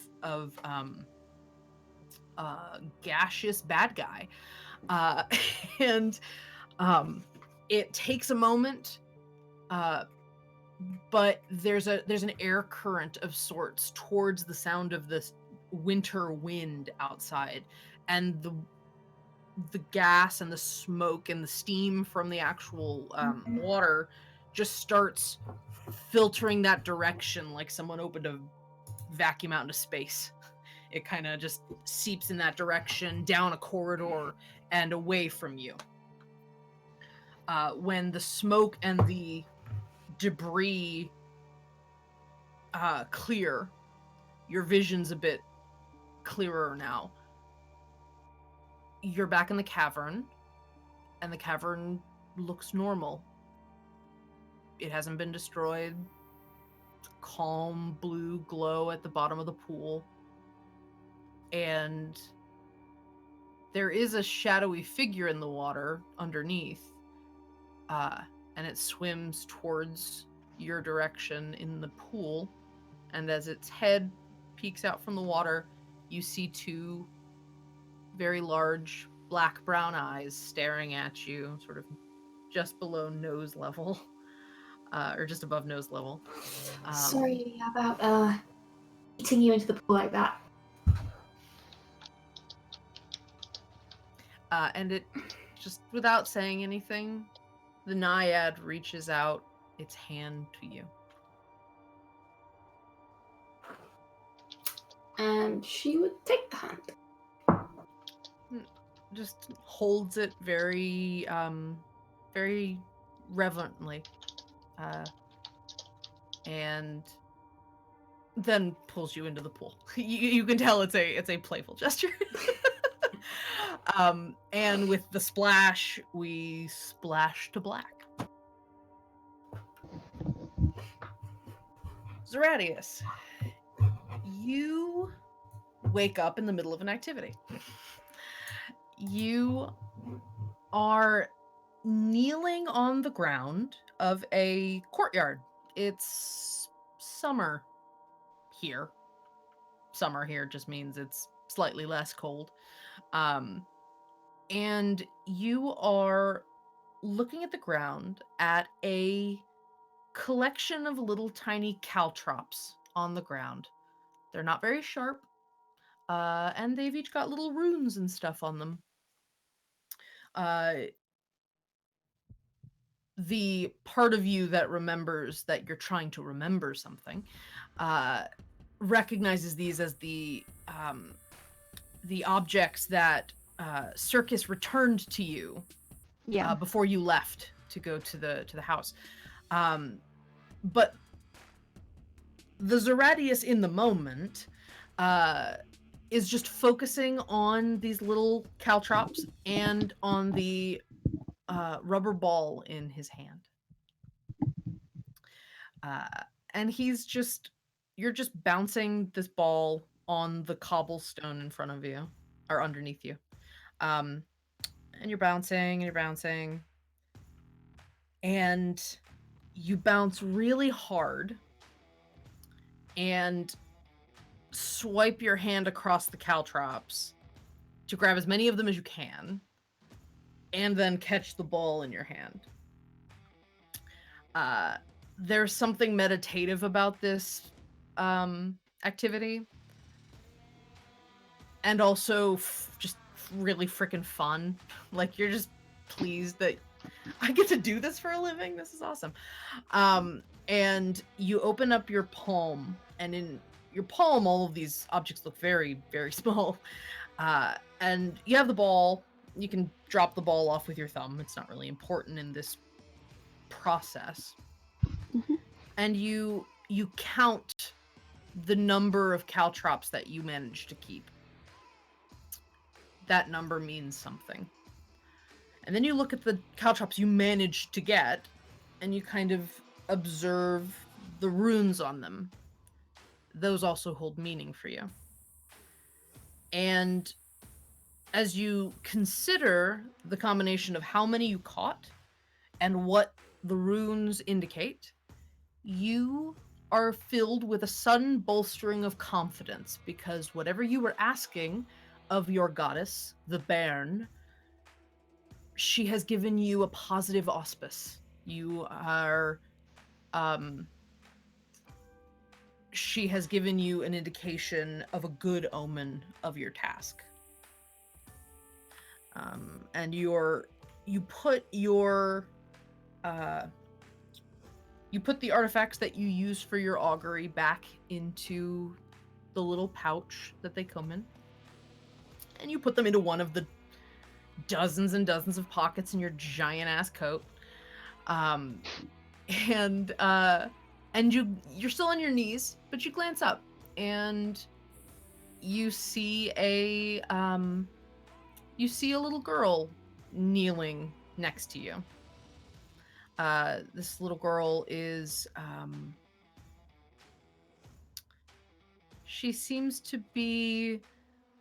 Speaker 1: gaseous bad guy. And it takes a moment, but there's an air current of sorts towards the sound of this winter wind outside, and the gas and the smoke and the steam from the actual water just starts filtering that direction, like someone opened a vacuum out into space. It kind of just seeps in that direction, down a corridor, and away from you. When the smoke and the debris clear, your vision's a bit clearer now. You're back in the cavern, and the cavern looks normal. It hasn't been destroyed. Calm blue glow at the bottom of the pool. And there is a shadowy figure in the water underneath. And it swims towards your direction in the pool. And as its head peeks out from the water, you see two very large black-brown eyes staring at you, sort of just below nose level, or just above nose level.
Speaker 2: Sorry about eating you into the pool like that.
Speaker 1: And it, just without saying anything, the naiad reaches out its hand to you.
Speaker 2: And she would take the hand.
Speaker 1: Just holds it very, very reverently, and then pulls you into the pool. You can tell it's a playful gesture. And with the splash, we splash to black. Zeradius, you wake up in the middle of an activity. You are kneeling on the ground of a courtyard. It's summer here. Summer here just means it's slightly less cold. And you are looking at the ground at a collection of little tiny caltrops on the ground. They're not very sharp, and they've each got little runes and stuff on them. The part of you that remembers that you're trying to remember something recognizes these as the objects that Circus returned to you before you left to go to the house. But the Zeradius in the moment is just focusing on these little caltrops and on the rubber ball in his hand. And you're just bouncing this ball on the cobblestone in front of you, or underneath you. And you're bouncing, and you're bouncing. And you bounce really hard and swipe your hand across the caltrops to grab as many of them as you can, and then catch the ball in your hand. There's something meditative about this activity, and also just really freaking fun. Like, you're just pleased that I get to do this for a living. This is awesome. And you open up your palm, and in your palm, all of these objects look very, very small. And you have the ball. You can drop the ball off with your thumb. It's not really important in this process.
Speaker 4: Mm-hmm.
Speaker 1: And you count the number of caltrops that you managed to keep. That number means something. And then you look at the caltrops you managed to get, and you kind of observe the runes on them. Those also hold meaning for you. And as you consider the combination of how many you caught and what the runes indicate, you are filled with a sudden bolstering of confidence, because whatever you were asking of your goddess, the Bairn, she has given you a positive auspice. You are, she has given you an indication of a good omen of your task. And you put the artifacts that you use for your augury back into the little pouch that they come in. And you put them into one of the dozens and dozens of pockets in your giant ass coat. And you're still on your knees, but you glance up, and you see a little girl kneeling next to you. This little girl is she seems to be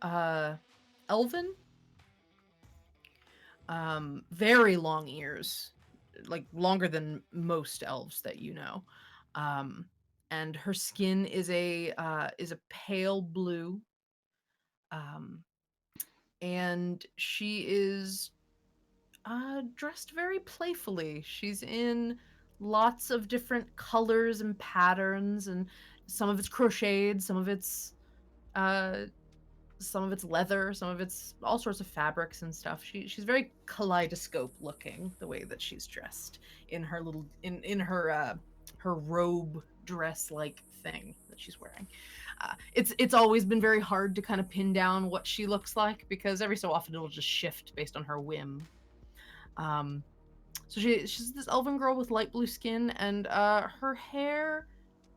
Speaker 1: elven. Very long ears, like longer than most elves that you know. Um, and her skin is a pale blue. Um, and she is dressed very playfully. She's in lots of different colors and patterns, and some of it's crocheted, uh, some of it's leather, some of it's all sorts of fabrics and stuff. She's very kaleidoscope looking the way that she's dressed in her little in her robe dress like thing that she's wearing. It's always been very hard to kind of pin down what she looks like because every so often it'll just shift based on her whim. Um, so she's this elven girl with light blue skin, and her hair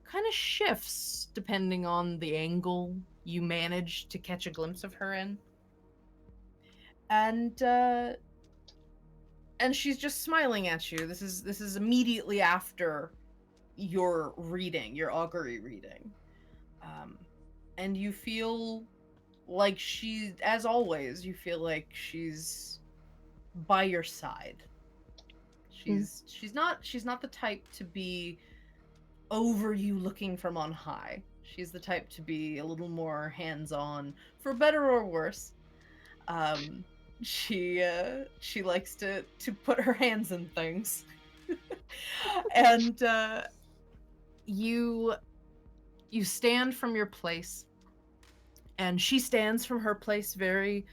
Speaker 1: kind of shifts depending on the angle you manage to catch a glimpse of her in. And she's just smiling at you. This is immediately after your reading, your augury reading. And you feel like as always, you feel like she's by your side. She's not the type to be over you looking from on high. She's the type to be a little more hands-on, for better or worse. She likes to put her hands in things. And you stand from your place, and she stands from her place very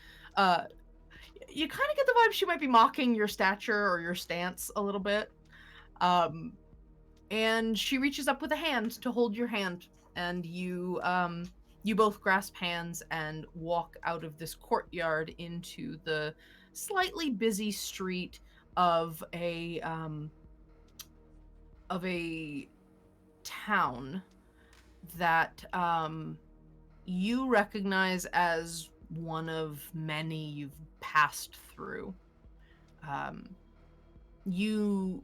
Speaker 1: you kind of get the vibe she might be mocking your stature or your stance a little bit. And she reaches up with a hand to hold your hand, and you both grasp hands and walk out of this courtyard into the slightly busy street of a town that you recognize as one of many you've passed through. You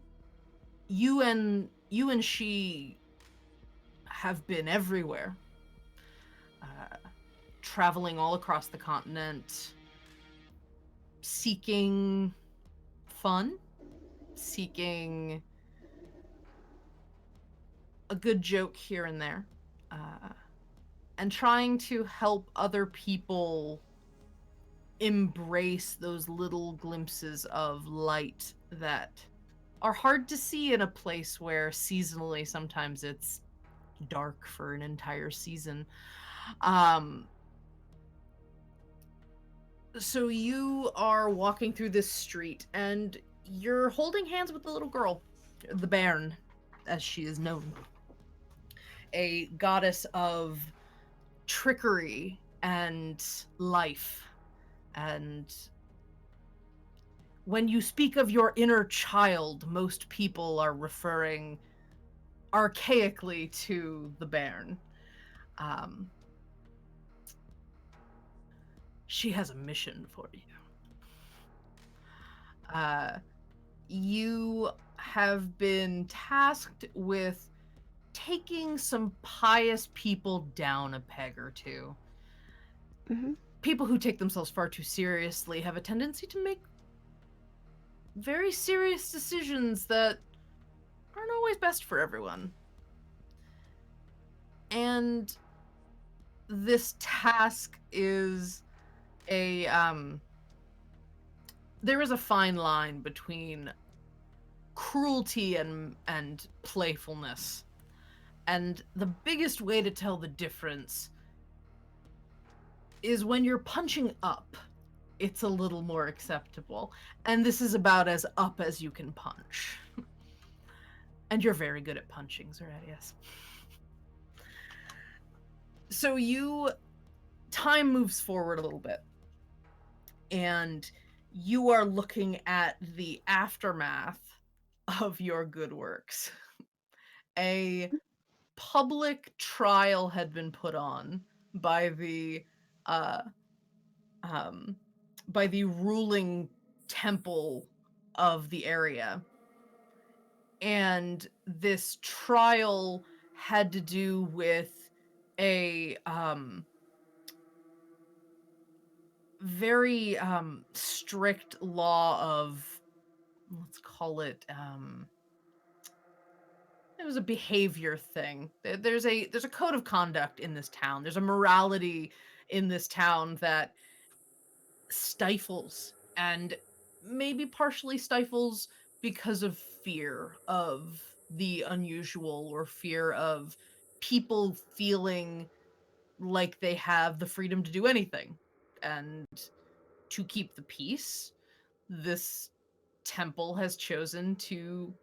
Speaker 1: and she have been everywhere, traveling all across the continent, seeking fun, seeking a good joke here and there, and trying to help other people embrace those little glimpses of light that are hard to see in a place where seasonally sometimes it's dark for an entire season. So you are walking through this street and you're holding hands with the little girl, the Bairn, as she is known, a goddess of trickery and life. And when you speak of your inner child, most people are referring archaically to the Bairn. She has a mission for you. You have been tasked with taking some pious people down a peg or two.
Speaker 4: Mm-hmm.
Speaker 1: People who take themselves far too seriously have a tendency to make very serious decisions that aren't always best for everyone. And this task is there is a fine line between cruelty and playfulness. And the biggest way to tell the difference is when you're punching up, it's a little more acceptable. And this is about as up as you can punch. And you're very good at punching, Zeradius. So time moves forward a little bit. And you are looking at the aftermath of your good works. A public trial had been put on by the uh, um, by the ruling temple of the area. And this trial had to do with a very strict law of, let's call it, it was a behavior thing. There's a code of conduct in this town. There's a morality in this town that stifles, and maybe partially stifles because of fear of the unusual, or fear of people feeling like they have the freedom to do anything. And to keep the peace, this temple has chosen to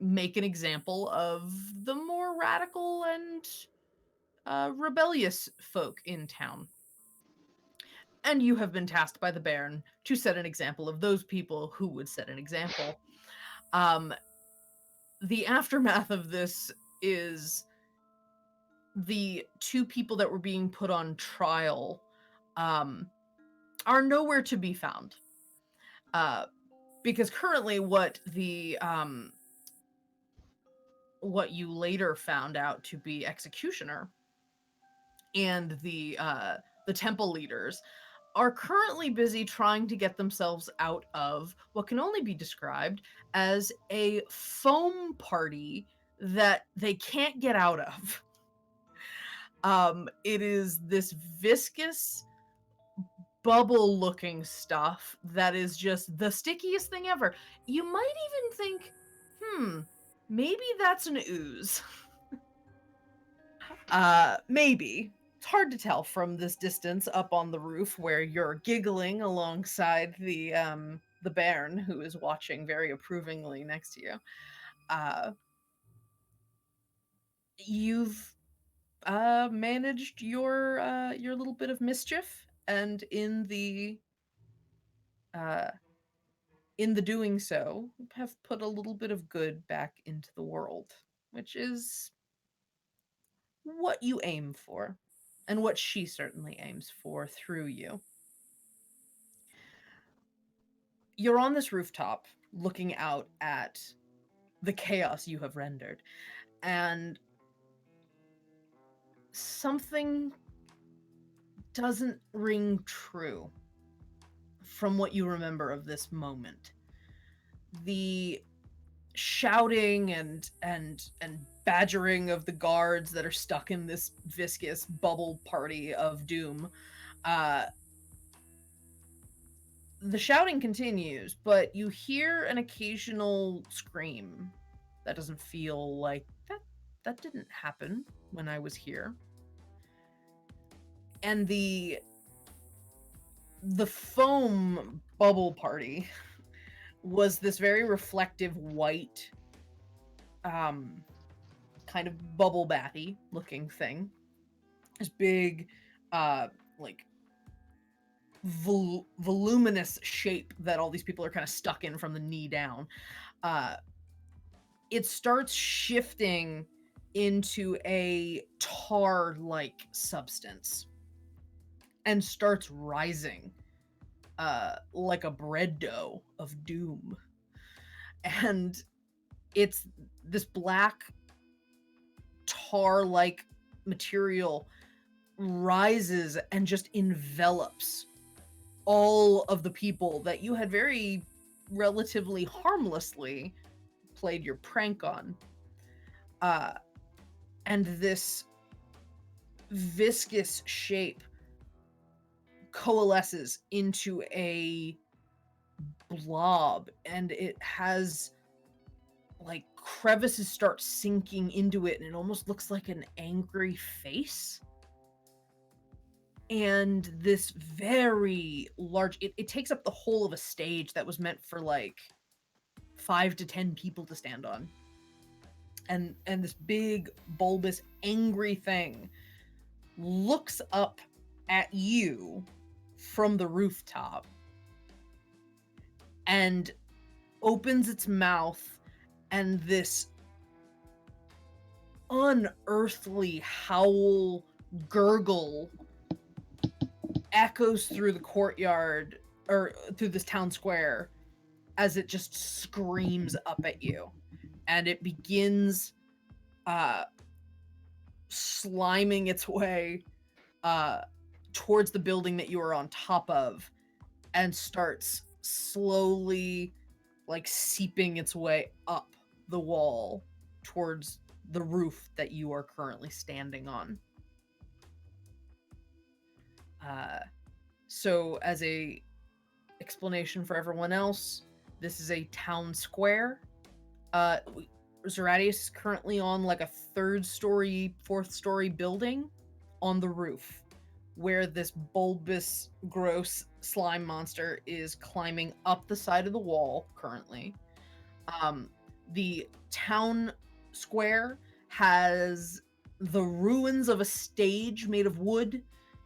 Speaker 1: make an example of the more radical and rebellious folk in town. And you have been tasked by the Baron to set an example of those people who would set an example. The aftermath of this is the two people that were being put on trial are nowhere to be found. Because currently what you later found out to be Executioner and the temple leaders are currently busy trying to get themselves out of what can only be described as a foam party that they can't get out of. It is this viscous, bubble-looking stuff that is just the stickiest thing ever. You might even think, maybe that's an ooze. Maybe. It's hard to tell from this distance up on the roof, where you're giggling alongside the Baron, who is watching very approvingly next to you. You've managed your little bit of mischief, and in the doing so, have put a little bit of good back into the world, which is what you aim for, and what she certainly aims for through you. You're on this rooftop looking out at the chaos you have rendered, and something doesn't ring true from what you remember of this moment. The shouting and badgering of the guards that are stuck in this viscous bubble party of doom, the shouting continues, but you hear an occasional scream that doesn't feel like that didn't happen when I was here. And the foam bubble party was this very reflective white, kind of bubble bathy looking thing. This big, like voluminous shape that all these people are kind of stuck in from the knee down. It starts shifting into a tar-like substance and starts rising like a bread dough of doom. And it's this black tar-like material rises and just envelops all of the people that you had very relatively harmlessly played your prank on. And this viscous shape coalesces into a blob, and it has like crevices start sinking into it, and it almost looks like an angry face. And this very large, it takes up the whole of a stage that was meant for like 5 to 10 people to stand on. And this big, bulbous, angry thing looks up at you from the rooftop and opens its mouth, and this unearthly howl, gurgle echoes through the courtyard, or through this town square, as it just screams up at you. And it begins sliming its way towards the building that you are on top of, and starts slowly like seeping its way up the wall towards the roof that you are currently standing on. So as a explanation for everyone else, this is a town square. Zeratius is currently on like a 3rd story, 4th story building on the roof, where this bulbous, gross slime monster is climbing up the side of the wall currently. The town square has the ruins of a stage made of wood.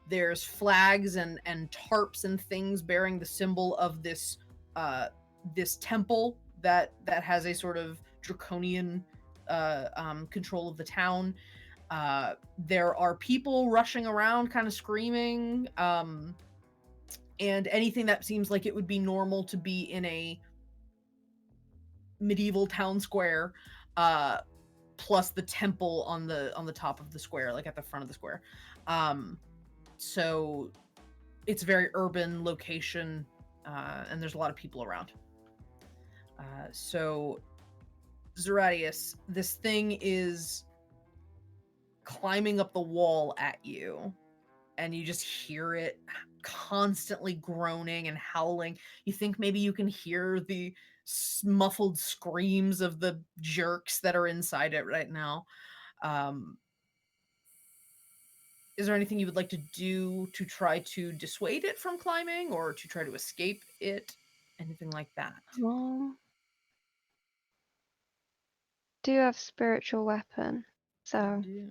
Speaker 1: There's flags and tarps and things bearing the symbol of this this temple that has a sort of draconian control of the town. There are people rushing around, kind of screaming, and anything that seems like it would be normal to be in a medieval town square, plus the temple on the top of the square, like at the front of the square. So it's a very urban location, and there's a lot of people around. So Zeratius, this thing is climbing up the wall at you, and you just hear it constantly groaning and howling. You think maybe you can hear the muffled screams of the jerks that are inside it right now. Is there anything you would like to do to try to dissuade it from climbing, or to try to escape it? Anything like that?
Speaker 4: Well, do have spiritual weapon, so
Speaker 1: I
Speaker 4: I'm
Speaker 1: do.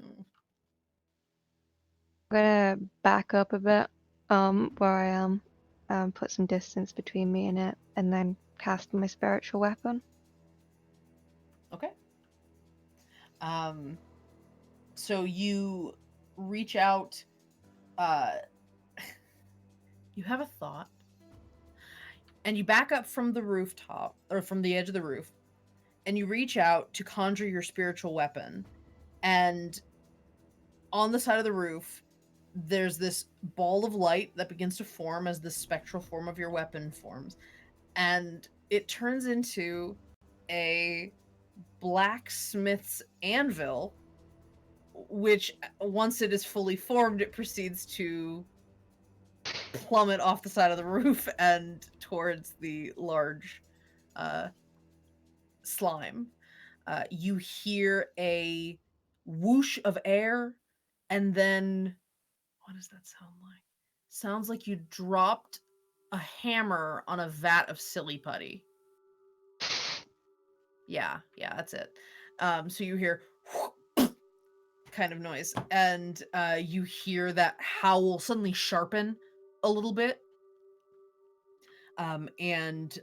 Speaker 4: gonna back up a bit, where I am, put some distance between me and it, and then cast my spiritual weapon.
Speaker 1: Okay. So you reach out, you have a thought, and you back up from the rooftop, or from the edge of the roof, and you reach out to conjure your spiritual weapon. And on the side of the roof, there's this ball of light that begins to form as the spectral form of your weapon forms. And it turns into a blacksmith's anvil, which, once it is fully formed, it proceeds to plummet off the side of the roof and towards the large slime. You hear a whoosh of air, and then what does that sound like? Sounds like you dropped a hammer on a vat of silly putty. Yeah, that's it. So you hear kind of noise, and you hear that howl suddenly sharpen a little bit, and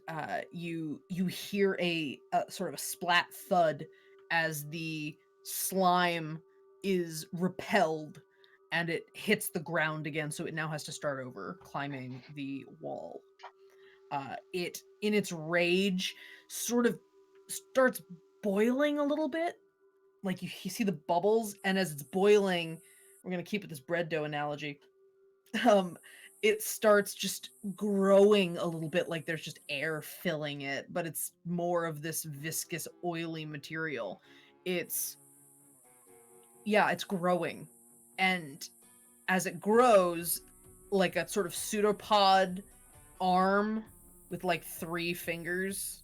Speaker 1: you hear a sort of a splat thud as the slime is repelled, and it hits the ground again, so it now has to start over climbing the wall. It, in its rage, sort of starts boiling a little bit, like you see the bubbles, and as it's boiling, we're going to keep with this bread dough analogy, it starts just growing a little bit, like there's just air filling it, but it's more of this viscous, oily material. It's growing. And as it grows, like a sort of pseudopod arm with like 3 fingers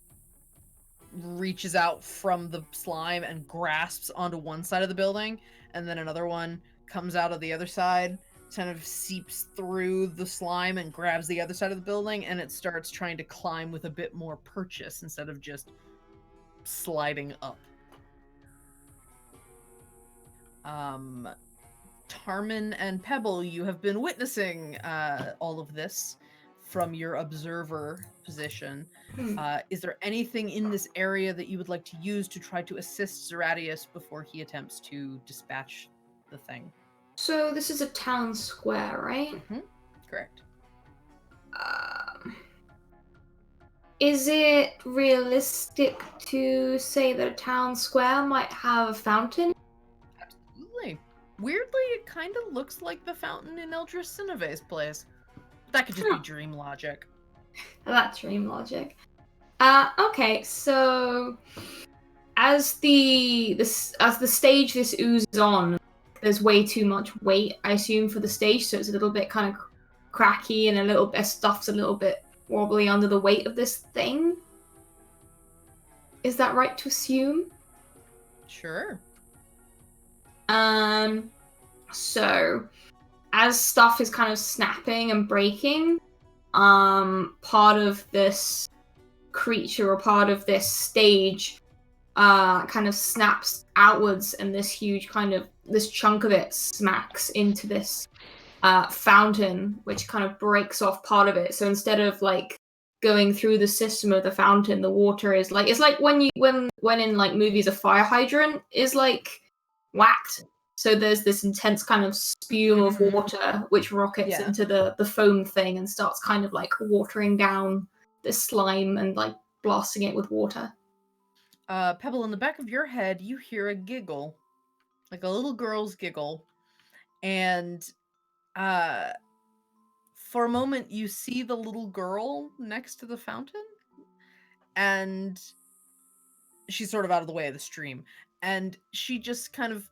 Speaker 1: reaches out from the slime and grasps onto one side of the building, and then another one comes out of the other side, kind of seeps through the slime and grabs the other side of the building, and it starts trying to climb with a bit more purchase instead of just sliding up. Tarmin and Pebble, you have been witnessing all of this from your observer position. Is there anything in this area that you would like to use to try to assist Zeratius before he attempts to dispatch the thing?
Speaker 2: So this is a town square, right?
Speaker 1: Mm-hmm. Correct.
Speaker 2: Is it realistic to say that a town square might have a fountain?
Speaker 1: Absolutely. Weirdly, it kind of looks like the fountain in Eldris Sineve's place. That could just be
Speaker 2: Huh.
Speaker 1: dream logic.
Speaker 2: That's dream logic. Okay, so as the stage this oozes on, there's way too much weight, I assume, for the stage, so it's a little bit kind of cracky and a little bit stuff's a little bit wobbly under the weight of this thing. Is that right to assume?
Speaker 1: Sure.
Speaker 2: So as stuff is kind of snapping and breaking, part of this creature or part of this stage kind of snaps outwards, and this huge this chunk of it smacks into this fountain, which kind of breaks off part of it. So instead of like going through the system of the fountain, the water is like, it's like when in like movies a fire hydrant is like whacked. So there's this intense kind of spume of water which rockets into the foam thing and starts kind of like watering down this slime and like blasting it with water.
Speaker 1: Pebble, in the back of your head, you hear a giggle, like a little girl's giggle, and for a moment you see the little girl next to the fountain, and she's sort of out of the way of the stream, and she just kind of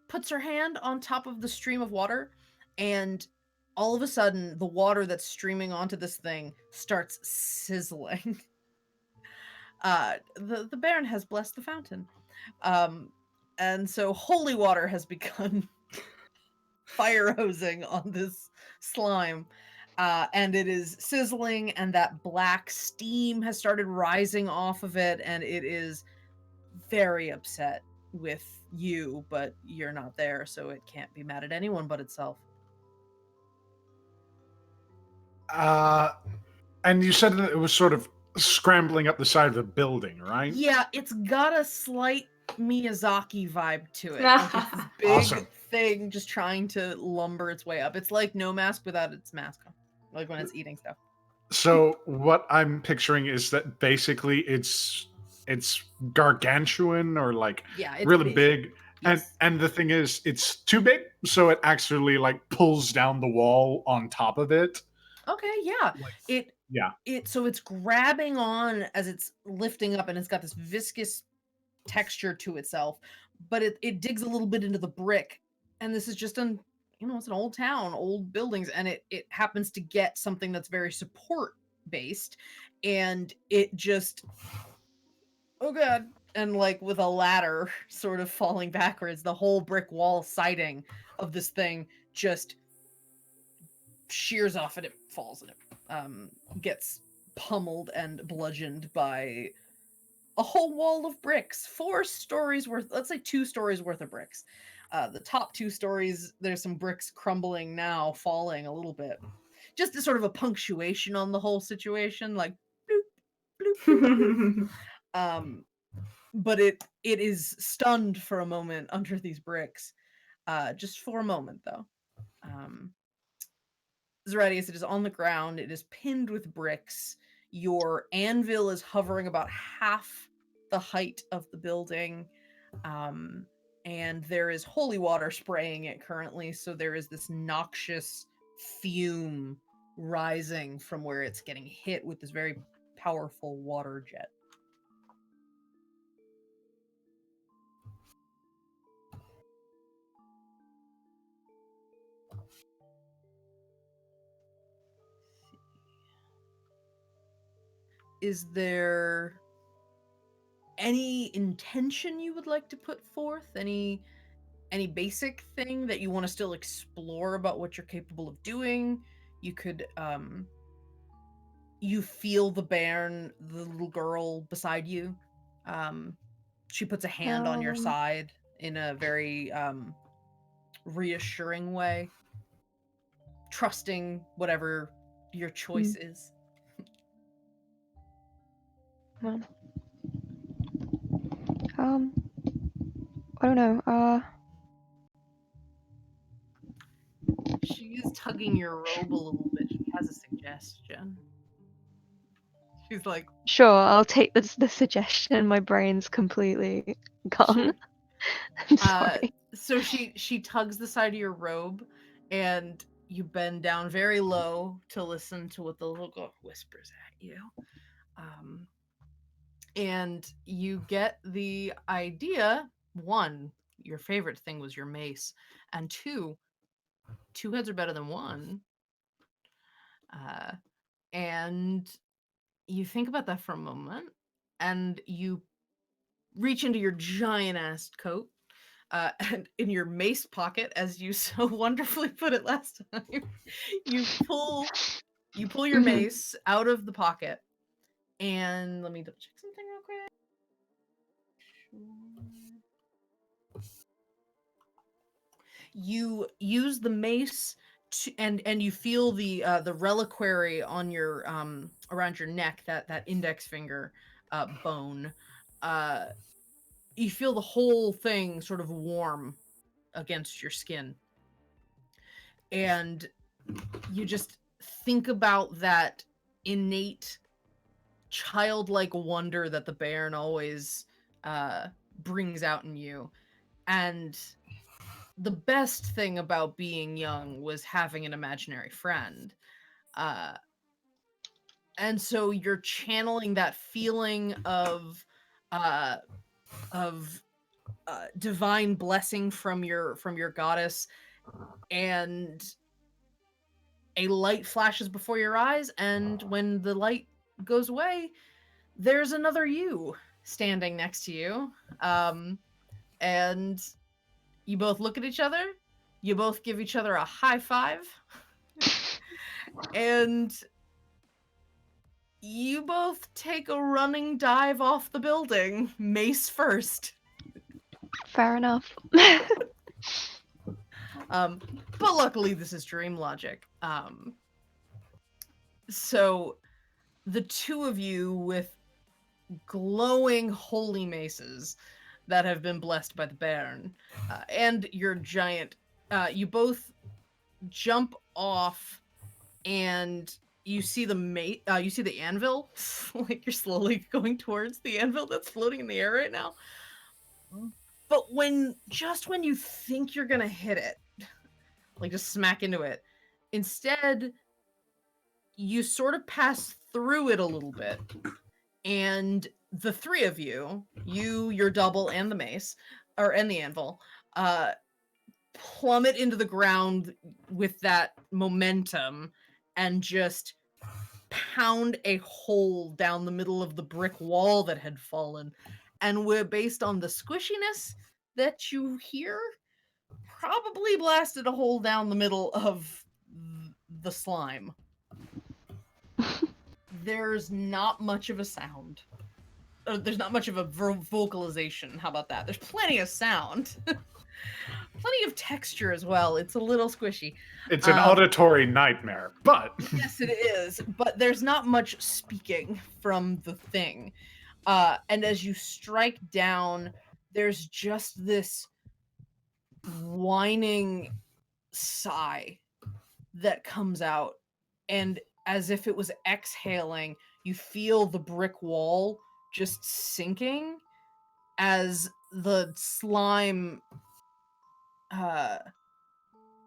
Speaker 1: puts her hand on top of the stream of water, and all of a sudden the water that's streaming onto this thing starts sizzling. The Baron has blessed the fountain. And so holy water has begun fire hosing on this slime. And it is sizzling, and that black steam has started rising off of it, and it is very upset with you, but you're not there, so it can't be mad at anyone but itself.
Speaker 3: And you said that it was sort of scrambling up the side of the building, right?
Speaker 1: Yeah, it's got a slight Miyazaki vibe to it. Like it's this big
Speaker 3: Awesome.
Speaker 1: thing just trying to lumber its way up. It's like No Mask without its mask on, like when it's eating stuff.
Speaker 3: So what I'm picturing is that basically it's gargantuan or like
Speaker 1: Yeah, it's
Speaker 3: really big.
Speaker 1: Yes.
Speaker 3: And the thing is, it's too big, so it actually like pulls down the wall on top of it.
Speaker 1: Okay, yeah.
Speaker 3: Like,
Speaker 1: So it's grabbing on as it's lifting up, and it's got this viscous texture to itself, but it digs a little bit into the brick, and this is just it's an old town, old buildings, and it happens to get something that's very support based, and it just, oh god, and like with a ladder sort of falling backwards, the whole brick wall siding of this thing just shears off, and it falls, and it gets pummeled and bludgeoned by a whole wall of bricks. 4 stories worth, let's say 2 stories worth of bricks. The top 2 stories, there's some bricks crumbling now, falling a little bit. Just as sort of a punctuation on the whole situation, like bloop, bloop, bloop, bloop. But it is stunned for a moment under these bricks. Just for a moment, though. Zeratius, it is on the ground. It is pinned with bricks. Your anvil is hovering about half the height of the building. And there is holy water spraying it currently. So there is this noxious fume rising from where it's getting hit with this very powerful water jet. Is there any intention you would like to put forth? Any basic thing that you want to still explore about what you're capable of doing? You could you feel the bairn, the little girl beside you. She puts a hand on your side in a very reassuring way, trusting whatever your choice is.
Speaker 4: Well, I don't know.
Speaker 1: She is tugging your robe a little bit. She has a suggestion. She's like,
Speaker 4: Sure, I'll take the suggestion. My brain's completely gone. I'm sorry.
Speaker 1: so she tugs the side of your robe, and you bend down very low to listen to what the little girl whispers at you. And you get the idea, one, your favorite thing was your mace, and two heads are better than one. And you think about that for a moment, and you reach into your giant ass coat, and in your mace pocket, as you so wonderfully put it last time, you pull your mace out of the pocket, and let me double check something real quick. You use the mace to, and you feel the reliquary on your around your neck, that index finger bone. You feel the whole thing sort of warm against your skin, and you just think about that innate childlike wonder that the Baron always brings out in you. And the best thing about being young was having an imaginary friend. And so you're channeling that feeling of divine blessing from your goddess, and a light flashes before your eyes, and when the light goes away, there's another you standing next to you. And you both look at each other, you both give each other a high five, and you both take a running dive off the building, mace first.
Speaker 4: Fair enough.
Speaker 1: But luckily this is dream logic. So the two of you with glowing holy maces that have been blessed by the Baron, and your giant, you both jump off, and you see the you see the anvil. Like, you're slowly going towards the anvil that's floating in the air right now. But when you think you're gonna hit it, like just smack into it, instead you sort of pass through it a little bit, and the three of you, your double, and the mace, and the anvil, plummet into the ground with that momentum, and just pound a hole down the middle of the brick wall that had fallen. And we're, based on the squishiness that you hear, probably blasted a hole down the middle of the slime. There's not much of a sound. There's not much of a vocalization. How about that? There's plenty of sound. Plenty of texture as well. It's a little squishy.
Speaker 3: It's an auditory nightmare, but...
Speaker 1: Yes, it is. But there's not much speaking from the thing. And as you strike down, there's just this whining sigh that comes out. And as if it was exhaling, you feel the brick wall just sinking as the slime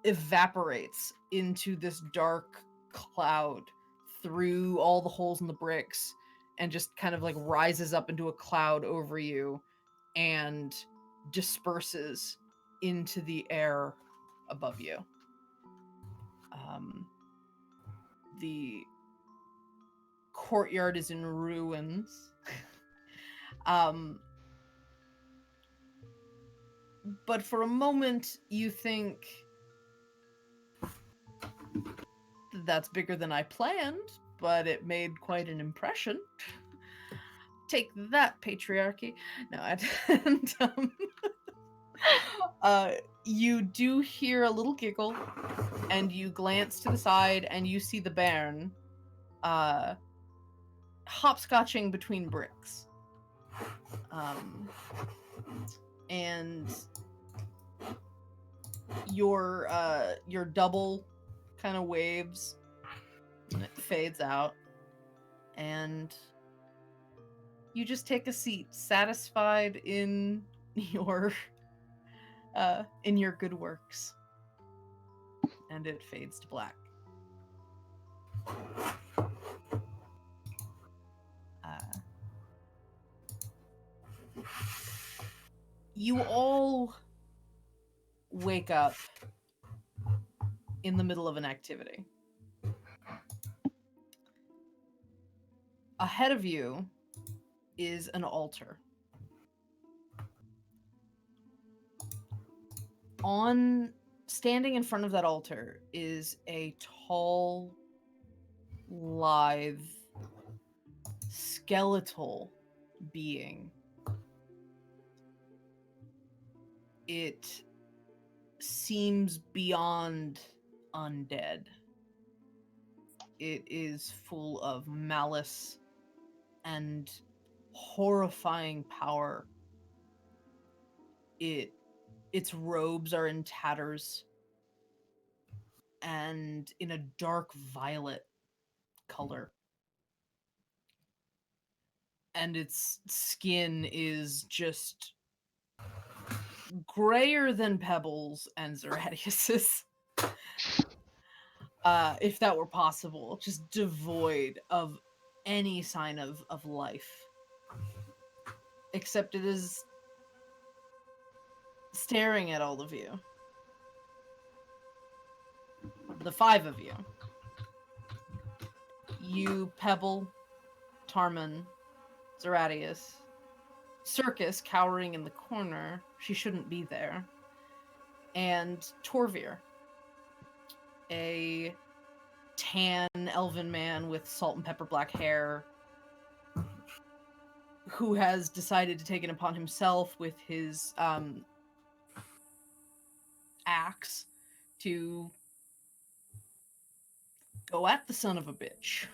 Speaker 1: evaporates into this dark cloud through all the holes in the bricks, and just kind of like rises up into a cloud over you and disperses into the air above you. The courtyard is in ruins. But for a moment, you think, that's bigger than I planned, but it made quite an impression. Take that, patriarchy. No, and you do hear a little giggle, and you glance to the side, and you see the Baron hopscotching between bricks. And your double kind of waves, and it fades out, and you just take a seat, satisfied in your good works, and it fades to black. You all wake up in the middle of an activity. Ahead of you is an altar. Standing in front of that altar is a tall, lithe, skeletal being. It seems beyond undead. It is full of malice and horrifying power. Its robes are in tatters and in a dark violet color. And its skin is just grayer than Pebbles and Zeratius's. If that were possible, just devoid of any sign of life. Except it is staring at all of you. The 5 of you. You, Pebble, Tarman, Zeratius, Circus cowering in the corner. She shouldn't be there. And Torvir, a tan elven man with salt and pepper black hair, who has decided to take it upon himself with his axe to go at the son of a bitch.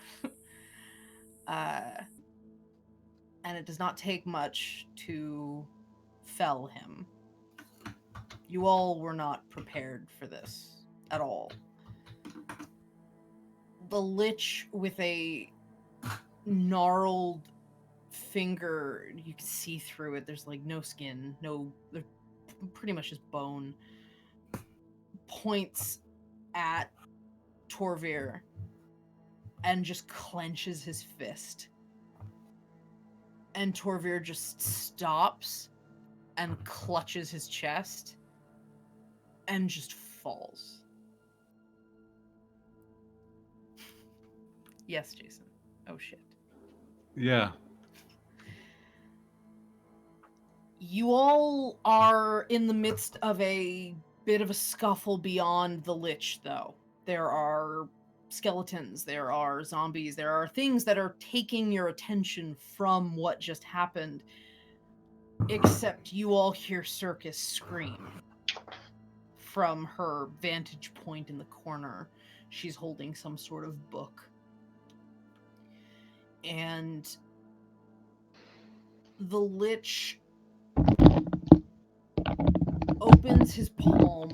Speaker 1: And it does not take much to fell him. You all were not prepared for this at all. The lich with a gnarled finger, you can see through it. There's like no skin, they're pretty much just bone. Points at Torvir and just clenches his fist. And Torvir just stops and clutches his chest and just falls. Yes, Jason. Oh, shit.
Speaker 3: Yeah.
Speaker 1: You all are in the midst of a bit of a scuffle beyond the lich, though. There are skeletons, there are zombies, there are things that are taking your attention from what just happened. Except you all hear Circus scream from her vantage point in the corner. She's holding some sort of book. And the lich opens his palm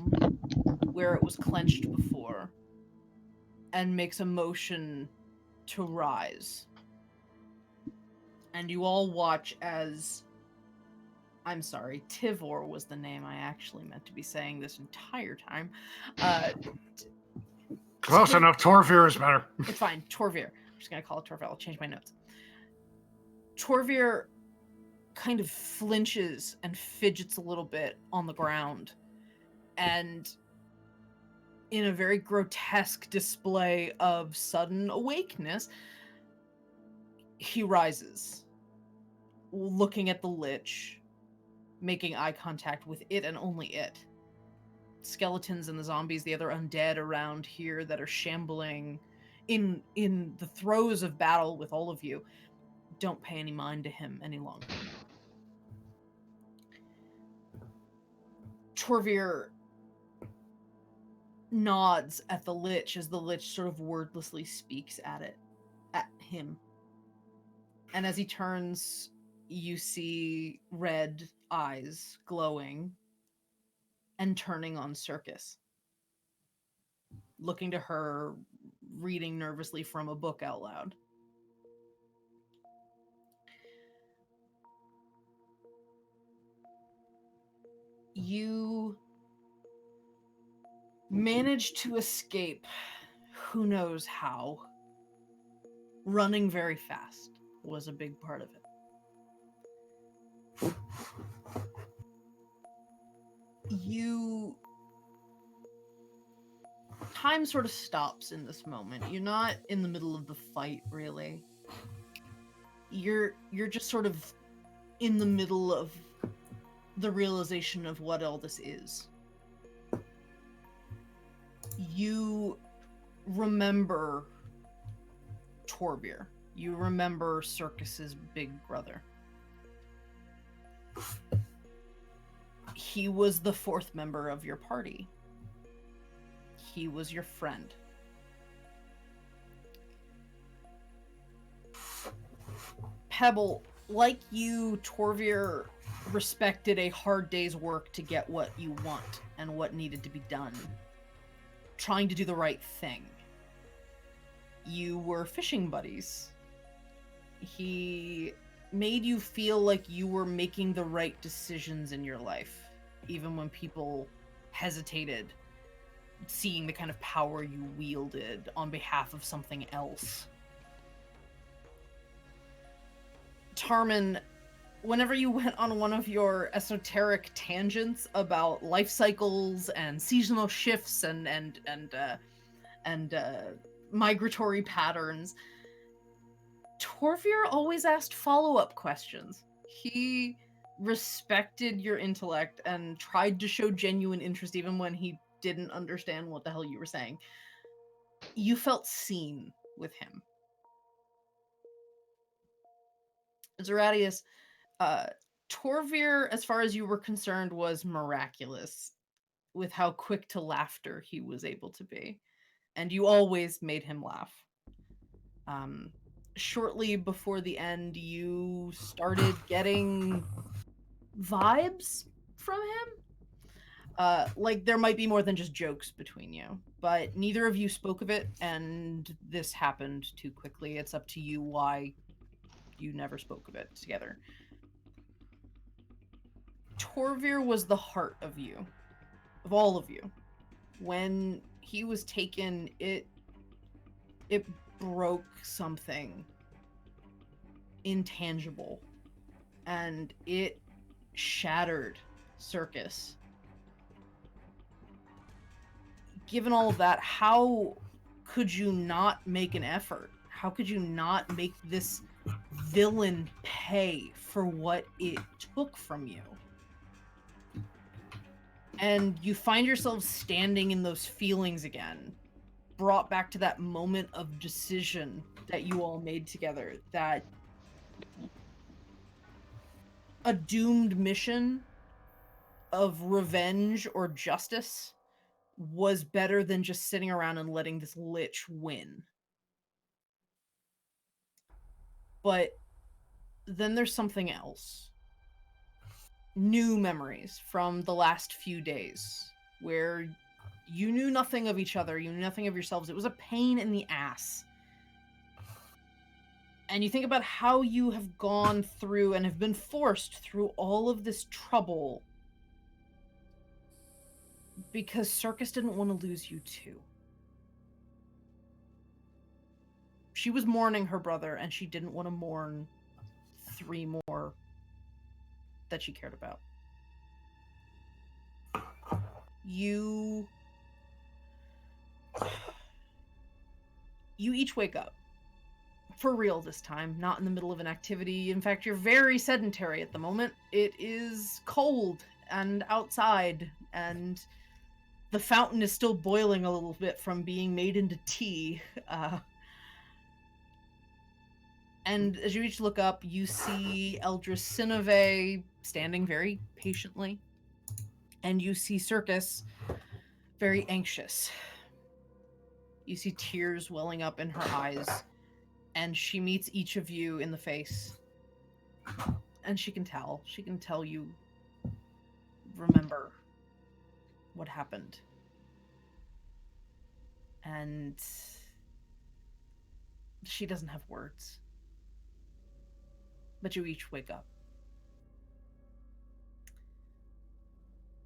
Speaker 1: where it was clenched before and makes a motion to rise. And you all watch as... I'm sorry, Tivor was the name I actually meant to be saying this entire time.
Speaker 3: Close enough. Torvir is better.
Speaker 1: It's fine. Torvir. I'm just going to call it Torvir. I'll change my notes. Torvir kind of flinches and fidgets a little bit on the ground. And in a very grotesque display of sudden awakeness, he rises, looking at the lich, making eye contact with it and only it. Skeletons and the zombies, the other undead around here that are shambling in the throes of battle with all of you, don't pay any mind to him any longer. Torvir nods at the lich as the lich sort of wordlessly speaks at him. And as he turns, you see red eyes glowing and turning on Circus. looking to her, reading nervously from a book out loud. You managed to escape, who knows how. Running very fast was a big part of it. Time sort of stops in this moment. You're not in the middle of the fight, really. You're just sort of in the middle of the realization of what all this is. You remember Torbjörn. You remember Circus's big brother. He was the fourth member of your party. He was your friend. Pebble, like you, Torbjörn respected a hard day's work to get what you want and what needed to be done. Trying to do the right thing. You were fishing buddies. He made you feel like you were making the right decisions in your life, even when people hesitated, seeing the kind of power you wielded on behalf of something else. Tarman, whenever you went on one of your esoteric tangents about life cycles and seasonal shifts and migratory patterns, Torbjörn always asked follow-up questions. He respected your intellect and tried to show genuine interest even when he didn't understand what the hell you were saying. You felt seen with him. Zeratius, Torbjörn, as far as you were concerned, was miraculous with how quick to laughter he was able to be. And you always made him laugh. Shortly before the end, you started getting vibes from him. Like there might be more than just jokes between you, but neither of you spoke of it, and this happened too quickly. It's up to you why you never spoke of it together. Torbjörn was the heart of you, of all of you. When he was taken, it broke something intangible, and it shattered Circus. Given all of that, how could you not make an effort? How could you not make this villain pay for what it took from you? And you find yourself standing in those feelings again, brought back to that moment of decision that you all made together, that a doomed mission of revenge or justice was better than just sitting around and letting this lich win. But then there's something else. New memories from the last few days where you knew nothing of each other, you knew nothing of yourselves. It was a pain in the ass. And you think about how you have gone through and have been forced through all of this trouble because Circus didn't want to lose you too. She was mourning her brother, and she didn't want to mourn 3 more that she cared about. You each wake up. For real this time, not in the middle of an activity. In fact, you're very sedentary at the moment. It is cold and outside, and the fountain is still boiling a little bit from being made into tea. And as you each look up, you see Eldris Sinove standing very patiently. And you see Circus very anxious. You see tears welling up in her eyes. And she meets each of you in the face. And she can tell. She can tell you remember what happened. And she doesn't have words. But you each wake up.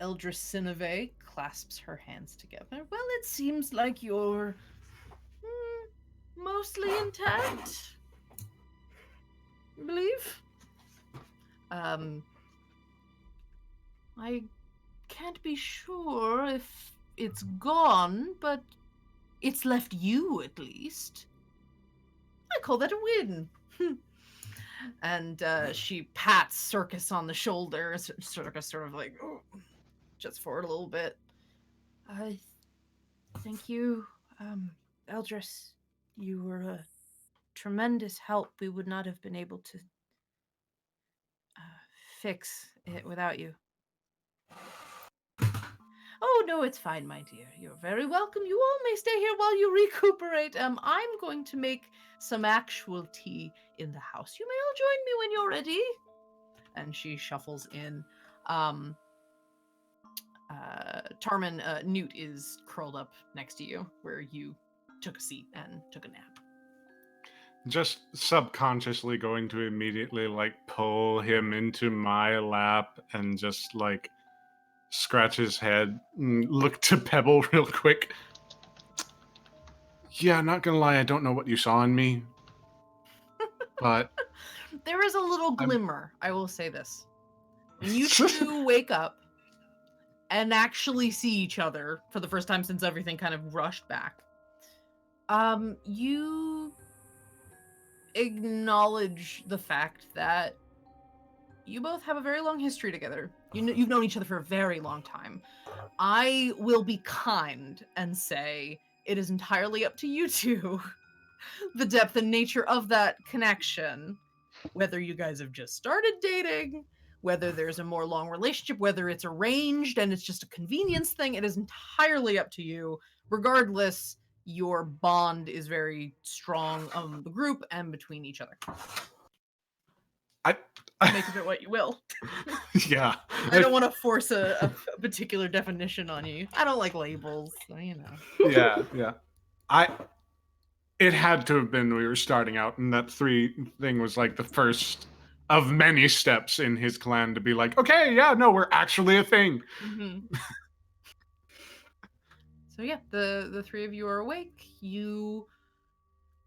Speaker 1: Eldris Sinave clasps her hands together. Well, it seems like you're mostly intact, I believe. I can't be sure if it's gone, but it's left you at least. I call that a win. And she pats Circus on the shoulder. Circus sort of like just forward a little bit. Thank you, Eldris. You were a tremendous help. We would not have been able to fix it without you. Oh, no, it's fine, my dear. You're very welcome. You all may stay here while you recuperate. I'm going to make some actual tea in the house. You may all join me when you're ready. And she shuffles in. Tarman, Newt is curled up next to you, where you took a seat and took a nap.
Speaker 3: Just subconsciously going to immediately like pull him into my lap and just like scratch his head and look to Pebble real quick. Yeah, not gonna lie, I don't know what you saw in me, but
Speaker 1: there is a little glimmer. I will say this: when you two wake up and actually see each other for the first time since everything kind of rushed back, you acknowledge the fact that you both have a very long history together. You've known each other for a very long time. I will be kind and say it is entirely up to you two the depth and nature of that connection. Whether you guys have just started dating, whether there's a more long relationship, whether it's arranged and it's just a convenience thing, it is entirely up to you. Regardless, your bond is very strong among the group and between each other. Make of it what you will.
Speaker 3: Yeah.
Speaker 1: I don't want to force a particular definition on you. I don't like labels, so, you know.
Speaker 3: Yeah. It had to have been we were starting out, and that 3 thing was like the first of many steps in his clan to be like, okay, yeah, no, we're actually a thing.
Speaker 1: Mm-hmm. So yeah, the 3 of you are awake. You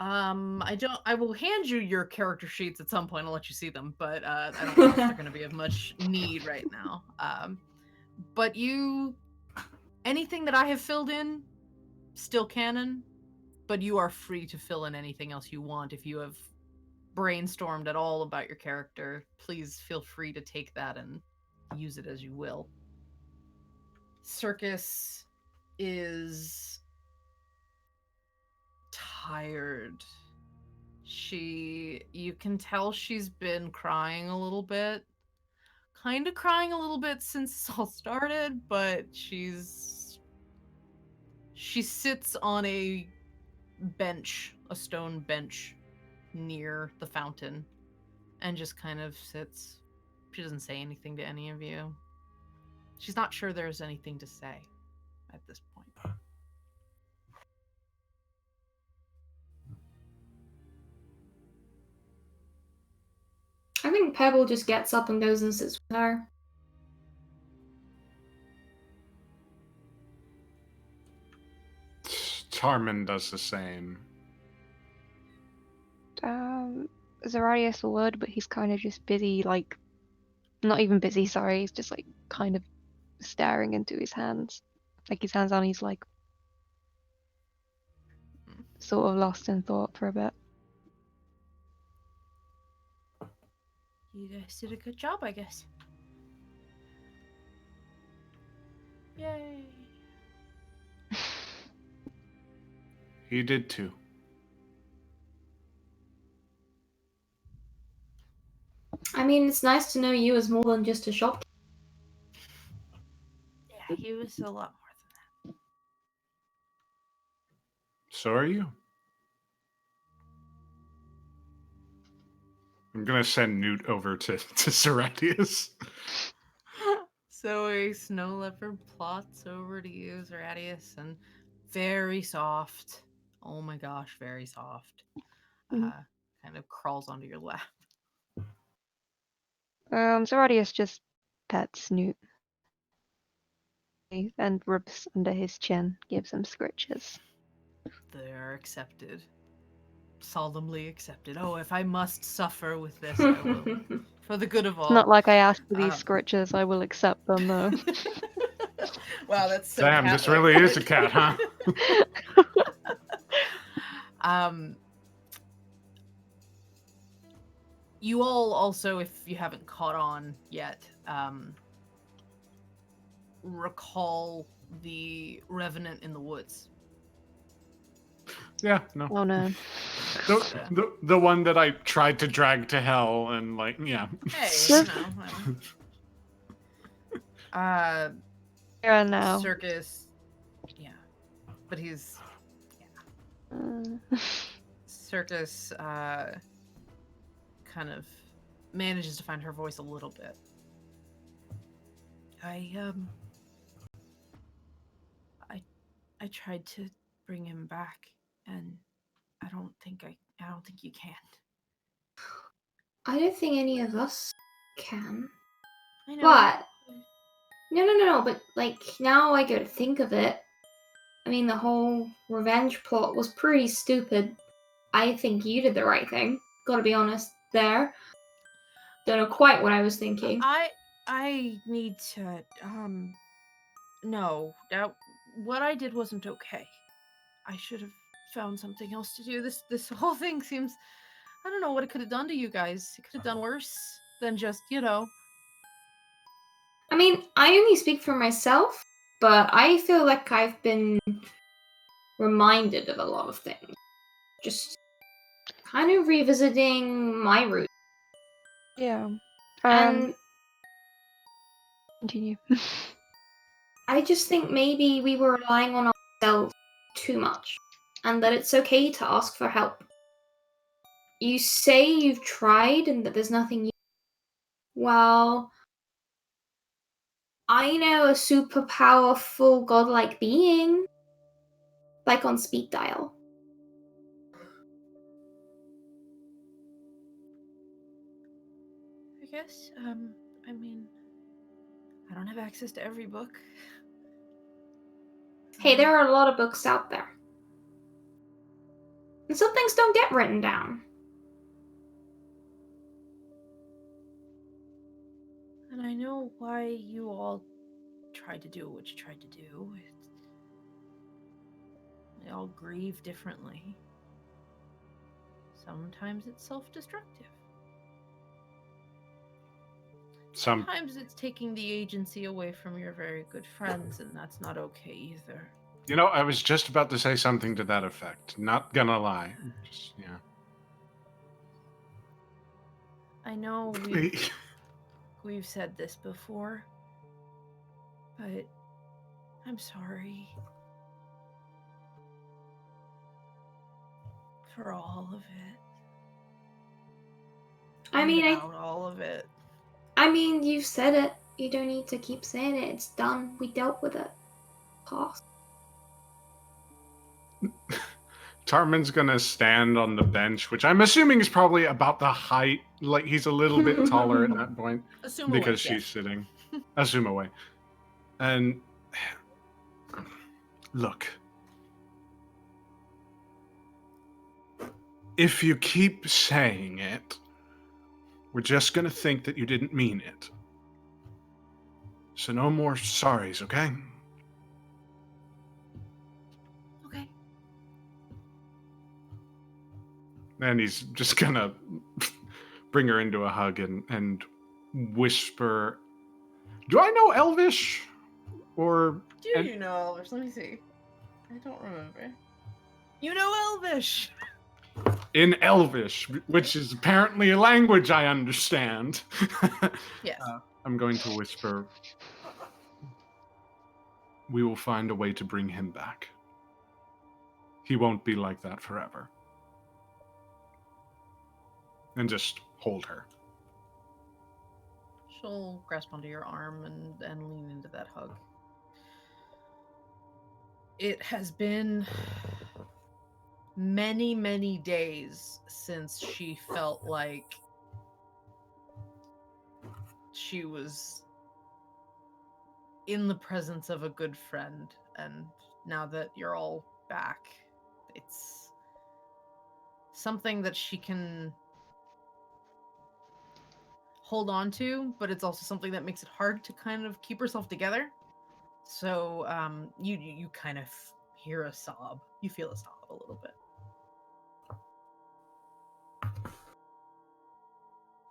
Speaker 1: I will hand you your character sheets at some point. I'll let you see them, but I don't know if they're going to be of much need right now. But anything that I have filled in, still canon, but you are free to fill in anything else you want. If you have brainstormed at all about your character, please feel free to take that and use it as you will. Circus is tired. You can tell she's been crying a little bit. Kind of crying a little bit since this all started, but she sits on a bench, a stone bench near the fountain, and just kind of sits. She doesn't say anything to any of you. She's not sure there's anything to say at this point.
Speaker 2: I think Pebble just gets up and goes and sits with her.
Speaker 3: Tarman does the same.
Speaker 4: Zeradius would, but he's kind of just busy, like, not even busy, sorry, he's just like kind of staring into his hands. Like his hands on, he's like sort of lost in thought for a bit.
Speaker 1: You guys did a good job, I guess. Yay.
Speaker 3: He did too.
Speaker 2: I mean, it's nice to know you as more than just a shop.
Speaker 1: Yeah, he was a lot more than that.
Speaker 3: So are you. I'm gonna send Newt over to Zeradius.
Speaker 1: So a snow leopard plots over to you, Zeradius, and very soft. Oh my gosh, very soft.
Speaker 4: Mhm.
Speaker 1: Kind of crawls onto your lap.
Speaker 4: Zeradius just pets Snoot and rubs under his chin, gives him scritches.
Speaker 1: They are accepted. Solemnly accepted. Oh, if I must suffer with this, I will. For the good of all.
Speaker 4: It's not like I asked for these
Speaker 1: Um,
Speaker 4: scritches, I will accept them though.
Speaker 1: Wow, that's so
Speaker 3: Damn, this
Speaker 1: cat-like.
Speaker 3: really is a cat, huh?
Speaker 1: You all also, if you haven't caught on yet, recall the revenant in the woods.
Speaker 3: Yeah, no.
Speaker 4: Oh no.
Speaker 3: The one that I tried to drag to hell and like, yeah.
Speaker 1: Hey, you know.
Speaker 4: Here and now.
Speaker 1: Circus. Yeah. But he's Circus kind of manages to find her voice a little bit. I tried to bring him back, and I don't think you can.
Speaker 2: I don't think any of us can.
Speaker 1: I know.
Speaker 2: But no. But like now, I go to think of it. I mean, the whole revenge plot was pretty stupid. I think you did the right thing. Gotta be honest there. Don't know quite what I was thinking.
Speaker 1: I need to no. That what I did wasn't okay. I should have found something else to do. This whole thing seems I don't know what it could have done to you guys. It could have done worse than just,
Speaker 2: I mean, I only speak for myself, but I feel like I've been reminded of a lot of things. Just kind of revisiting my roots.
Speaker 4: Yeah.
Speaker 2: And
Speaker 4: Continue.
Speaker 2: I just think maybe we were relying on ourselves too much, and that it's okay to ask for help. You say you've tried and that there's nothing you. Well, I know a super powerful godlike being, like on speed dial.
Speaker 1: I guess, I mean, I don't have access to every book.
Speaker 2: Hey, there are a lot of books out there. And some things don't get written down.
Speaker 1: And I know why you all tried to do what you tried to do. We all grieve differently. Sometimes it's self-destructive. Sometimes it's taking the agency away from your very good friends, and that's not okay either.
Speaker 3: You know, I was just about to say something to that effect. Not gonna lie. Just, yeah.
Speaker 1: I know we've said this before, but I'm sorry for all of it.
Speaker 2: I mean,
Speaker 1: about all of it.
Speaker 2: I mean, you've said it. You don't need to keep saying it. It's done. We dealt with it. Pause.
Speaker 3: Tarman's gonna stand on the bench, which I'm assuming is probably about the height. Like he's a little bit taller at that point
Speaker 1: Assume
Speaker 3: because
Speaker 1: away,
Speaker 3: she's sitting. Assume away. And look, if you keep saying it, we're just gonna think that you didn't mean it. So no more sorries, okay?
Speaker 1: Okay.
Speaker 3: And he's just gonna bring her into a hug and whisper, "Do I know Elvish?" Or
Speaker 1: Do you know Elvish? Let me see. I don't remember. You know Elvish!
Speaker 3: in Elvish, which is apparently a language I understand.
Speaker 1: Yes.
Speaker 3: I'm going to whisper, "We will find a way to bring him back. He won't be like that forever." And just hold her.
Speaker 1: She'll grasp onto your arm and lean into that hug. It has been many, many days since she felt like she was in the presence of a good friend, and now that you're all back, it's something that she can hold on to, but it's also something that makes it hard to kind of keep herself together. So you kind of hear a sob. You feel a sob a little bit.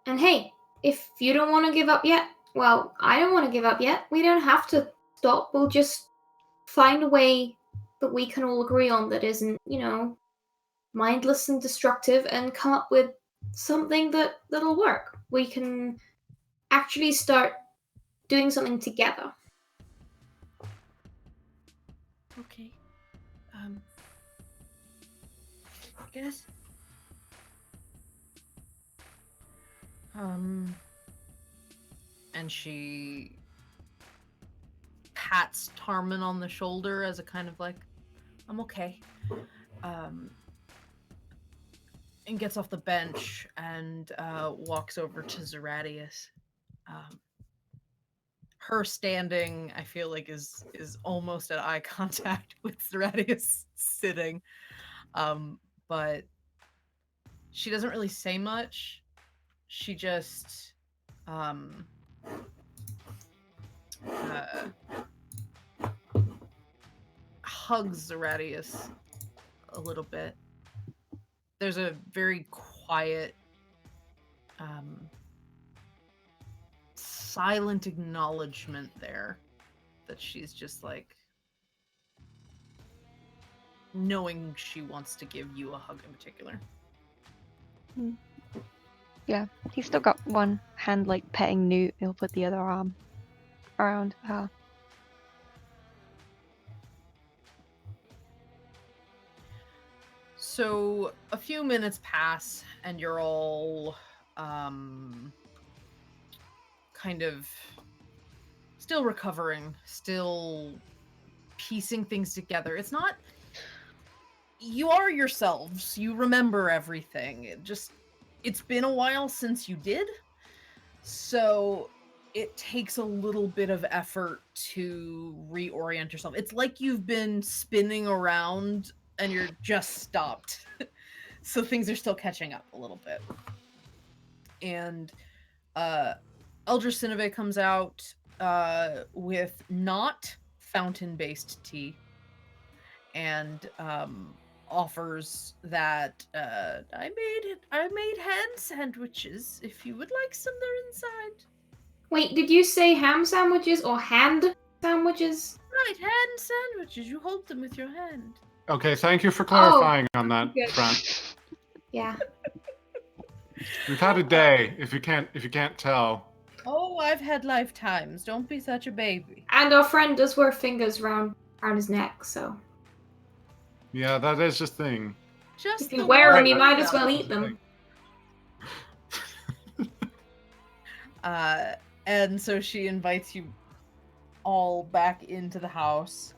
Speaker 2: And hey, if you don't want to give up yet, well, I don't want to give up yet. We don't have to stop. We'll just find a way that we can all agree on that isn't, mindless and destructive, and come up with something that'll work. We can actually start doing something together.
Speaker 1: Okay. Yes. And she pats Tarman on the shoulder as a kind of like, I'm okay. And gets off the bench and walks over to Zeratius. Her standing, I feel like, is almost at eye contact with Zeratius sitting. But she doesn't really say much. She just hugs Zeratius a little bit. There's a very quiet, silent acknowledgement there that she's just like knowing she wants to give you a hug in particular.
Speaker 4: Yeah, he's still got one hand like petting Newt. He'll put the other arm around her.
Speaker 1: So a few minutes pass and you're all kind of still recovering, still piecing things together. It's not, you are yourselves. You remember everything. It's been a while since you did. So it takes a little bit of effort to reorient yourself. It's like you've been spinning around and you're just stopped. So things are still catching up a little bit. And Eldra Sinove comes out with not fountain-based tea and offers that I made hand sandwiches if you would like some. They're inside.
Speaker 2: Wait, did you say ham sandwiches or hand sandwiches?
Speaker 1: Right, hand sandwiches. You hold them with your hand.
Speaker 3: Okay, thank you for clarifying on that
Speaker 2: good.
Speaker 3: front.
Speaker 2: Yeah.
Speaker 3: We've had a day. If you can't tell.
Speaker 1: Oh, I've had lifetimes. Don't be such a baby.
Speaker 2: And our friend does wear fingers around his neck, so
Speaker 3: Yeah, that is a thing.
Speaker 1: Just
Speaker 2: if you
Speaker 1: the
Speaker 2: wear them,
Speaker 1: one
Speaker 2: you might as
Speaker 1: though.
Speaker 2: well eat them.
Speaker 1: And so she invites you all back into the house.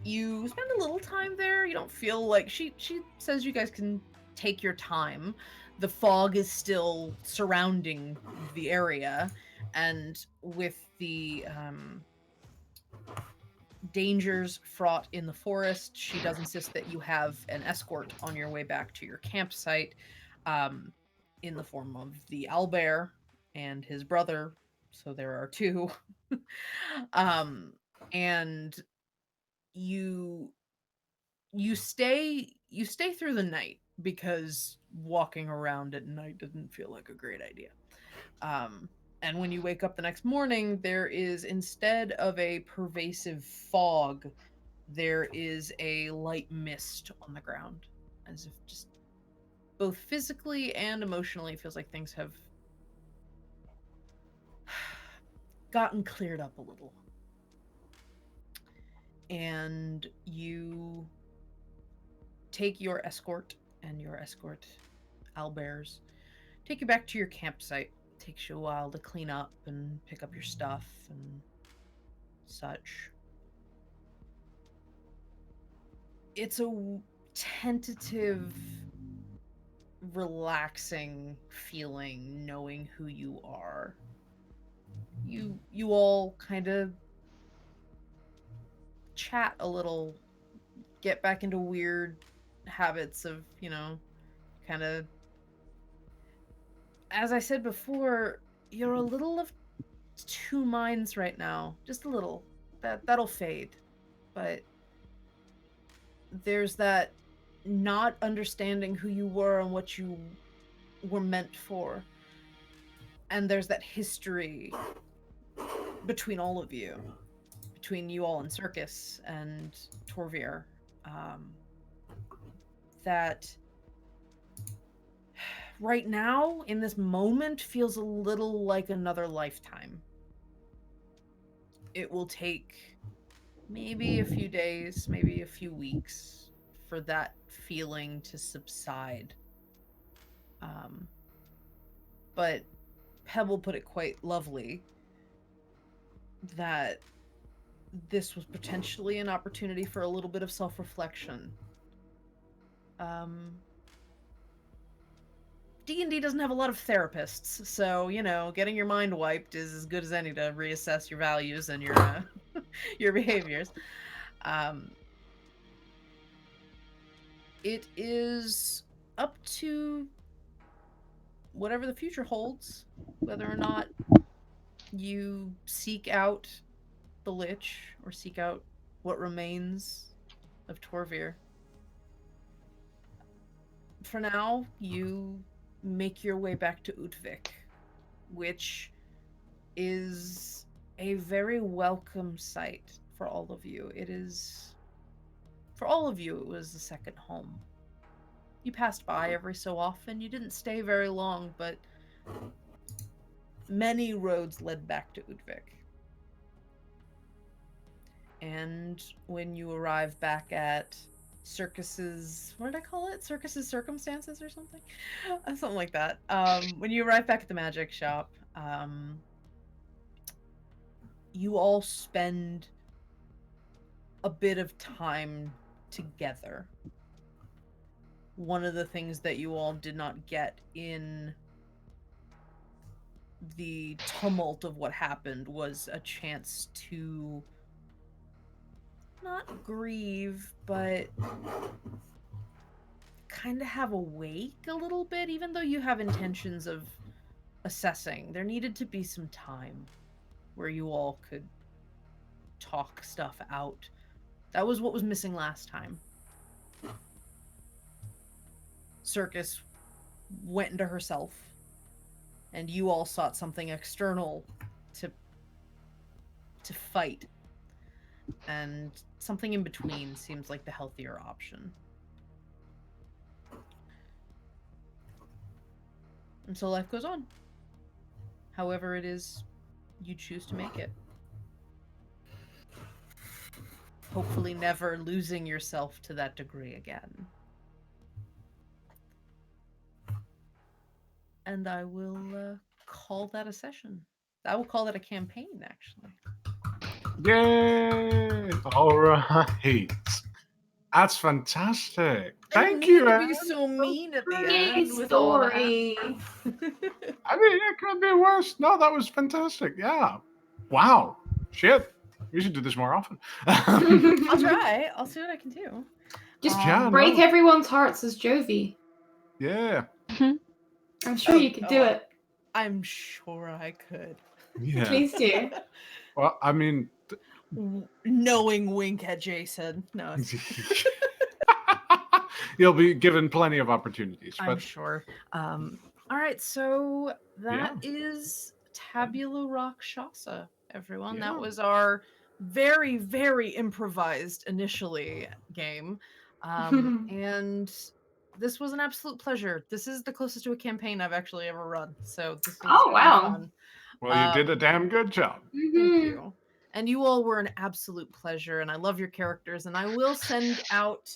Speaker 1: You spend a little time there. You don't feel like she says you guys can take your time. The fog is still surrounding the area, and with the dangers fraught in the forest, she does insist that you have an escort on your way back to your campsite, in the form of the owlbear and his brother. So there are two. And you stay through the night because walking around at night doesn't feel like a great idea. And when you wake up the next morning, there is, instead of a pervasive fog, there is a light mist on the ground, as if just both physically and emotionally it feels like things have gotten cleared up a little. And you take your escort and your escort owlbears, take you back to your campsite. It takes you a while to clean up and pick up your stuff and such. it's a tentative, relaxing feeling knowing who you are. You all kind of chat a little, get back into weird habits of, kind of, as I said before, you're a little of two minds right now. Just a little. That'll fade. But there's that not understanding who you were and what you were meant for. And there's that history between all of you, between you all and Circus and Torvir, that right now, in this moment, feels a little like another lifetime. It will take maybe a few days, maybe a few weeks for that feeling to subside. But Pebble put it quite lovely that this was potentially an opportunity for a little bit of self-reflection. D&D doesn't have a lot of therapists, so, getting your mind wiped is as good as any to reassess your values and your your behaviors. It is up to whatever the future holds, whether or not you seek out the Lich or seek out what remains of Torvir. For now, you make your way back to Utvik, which is a very welcome sight for all of you. For all of you, it was a second home. You passed by every so often. You didn't stay very long, but many roads led back to Utvik. And when you arrive back at Circus's, what did I call it? Circus's Circumstances or something? Something like that. When you arrive back at the magic shop, you all spend a bit of time together. One of the things that you all did not get in the tumult of what happened was a chance to not grieve, but kind of have a wake a little bit, even though you have intentions of assessing. There needed to be some time where you all could talk stuff out. That was what was missing last time. Circus went into herself, and you all sought something external to fight. And something in between seems like the healthier option. And so life goes on. However it is you choose to make it. Hopefully never losing yourself to that degree again. And I will call that a session. I will call that a campaign, actually.
Speaker 3: Yay! All right. That's fantastic. Thank you,
Speaker 1: I
Speaker 3: Anne.
Speaker 1: didn't mean to be so mean at the
Speaker 2: Great
Speaker 1: end with all that.
Speaker 2: story.
Speaker 3: I mean, it could be worse. No, that was fantastic. Yeah. Wow. Shit. We should do this more often.
Speaker 1: I'll try. I'll see what I can do.
Speaker 2: Just
Speaker 3: Yeah,
Speaker 2: break
Speaker 3: no.
Speaker 2: everyone's hearts as Jovi.
Speaker 3: Yeah.
Speaker 2: I'm sure you could do it.
Speaker 1: I'm sure I could.
Speaker 3: Yeah.
Speaker 2: Please do.
Speaker 3: Well, I mean,
Speaker 1: Knowing wink at Jason. No,
Speaker 3: you'll be given plenty of opportunities.
Speaker 1: I'm
Speaker 3: But
Speaker 1: sure. All right, so that is Tabula Rakshasa, everyone.
Speaker 3: Yeah.
Speaker 1: That was our very, very improvised initially game. And this was an absolute pleasure. This is the closest to a campaign I've actually ever run. So this was
Speaker 2: Oh, wow.
Speaker 1: fun.
Speaker 3: well, you did a damn good job.
Speaker 1: Thank you. And you all were an absolute pleasure, and I love your characters. And I will send out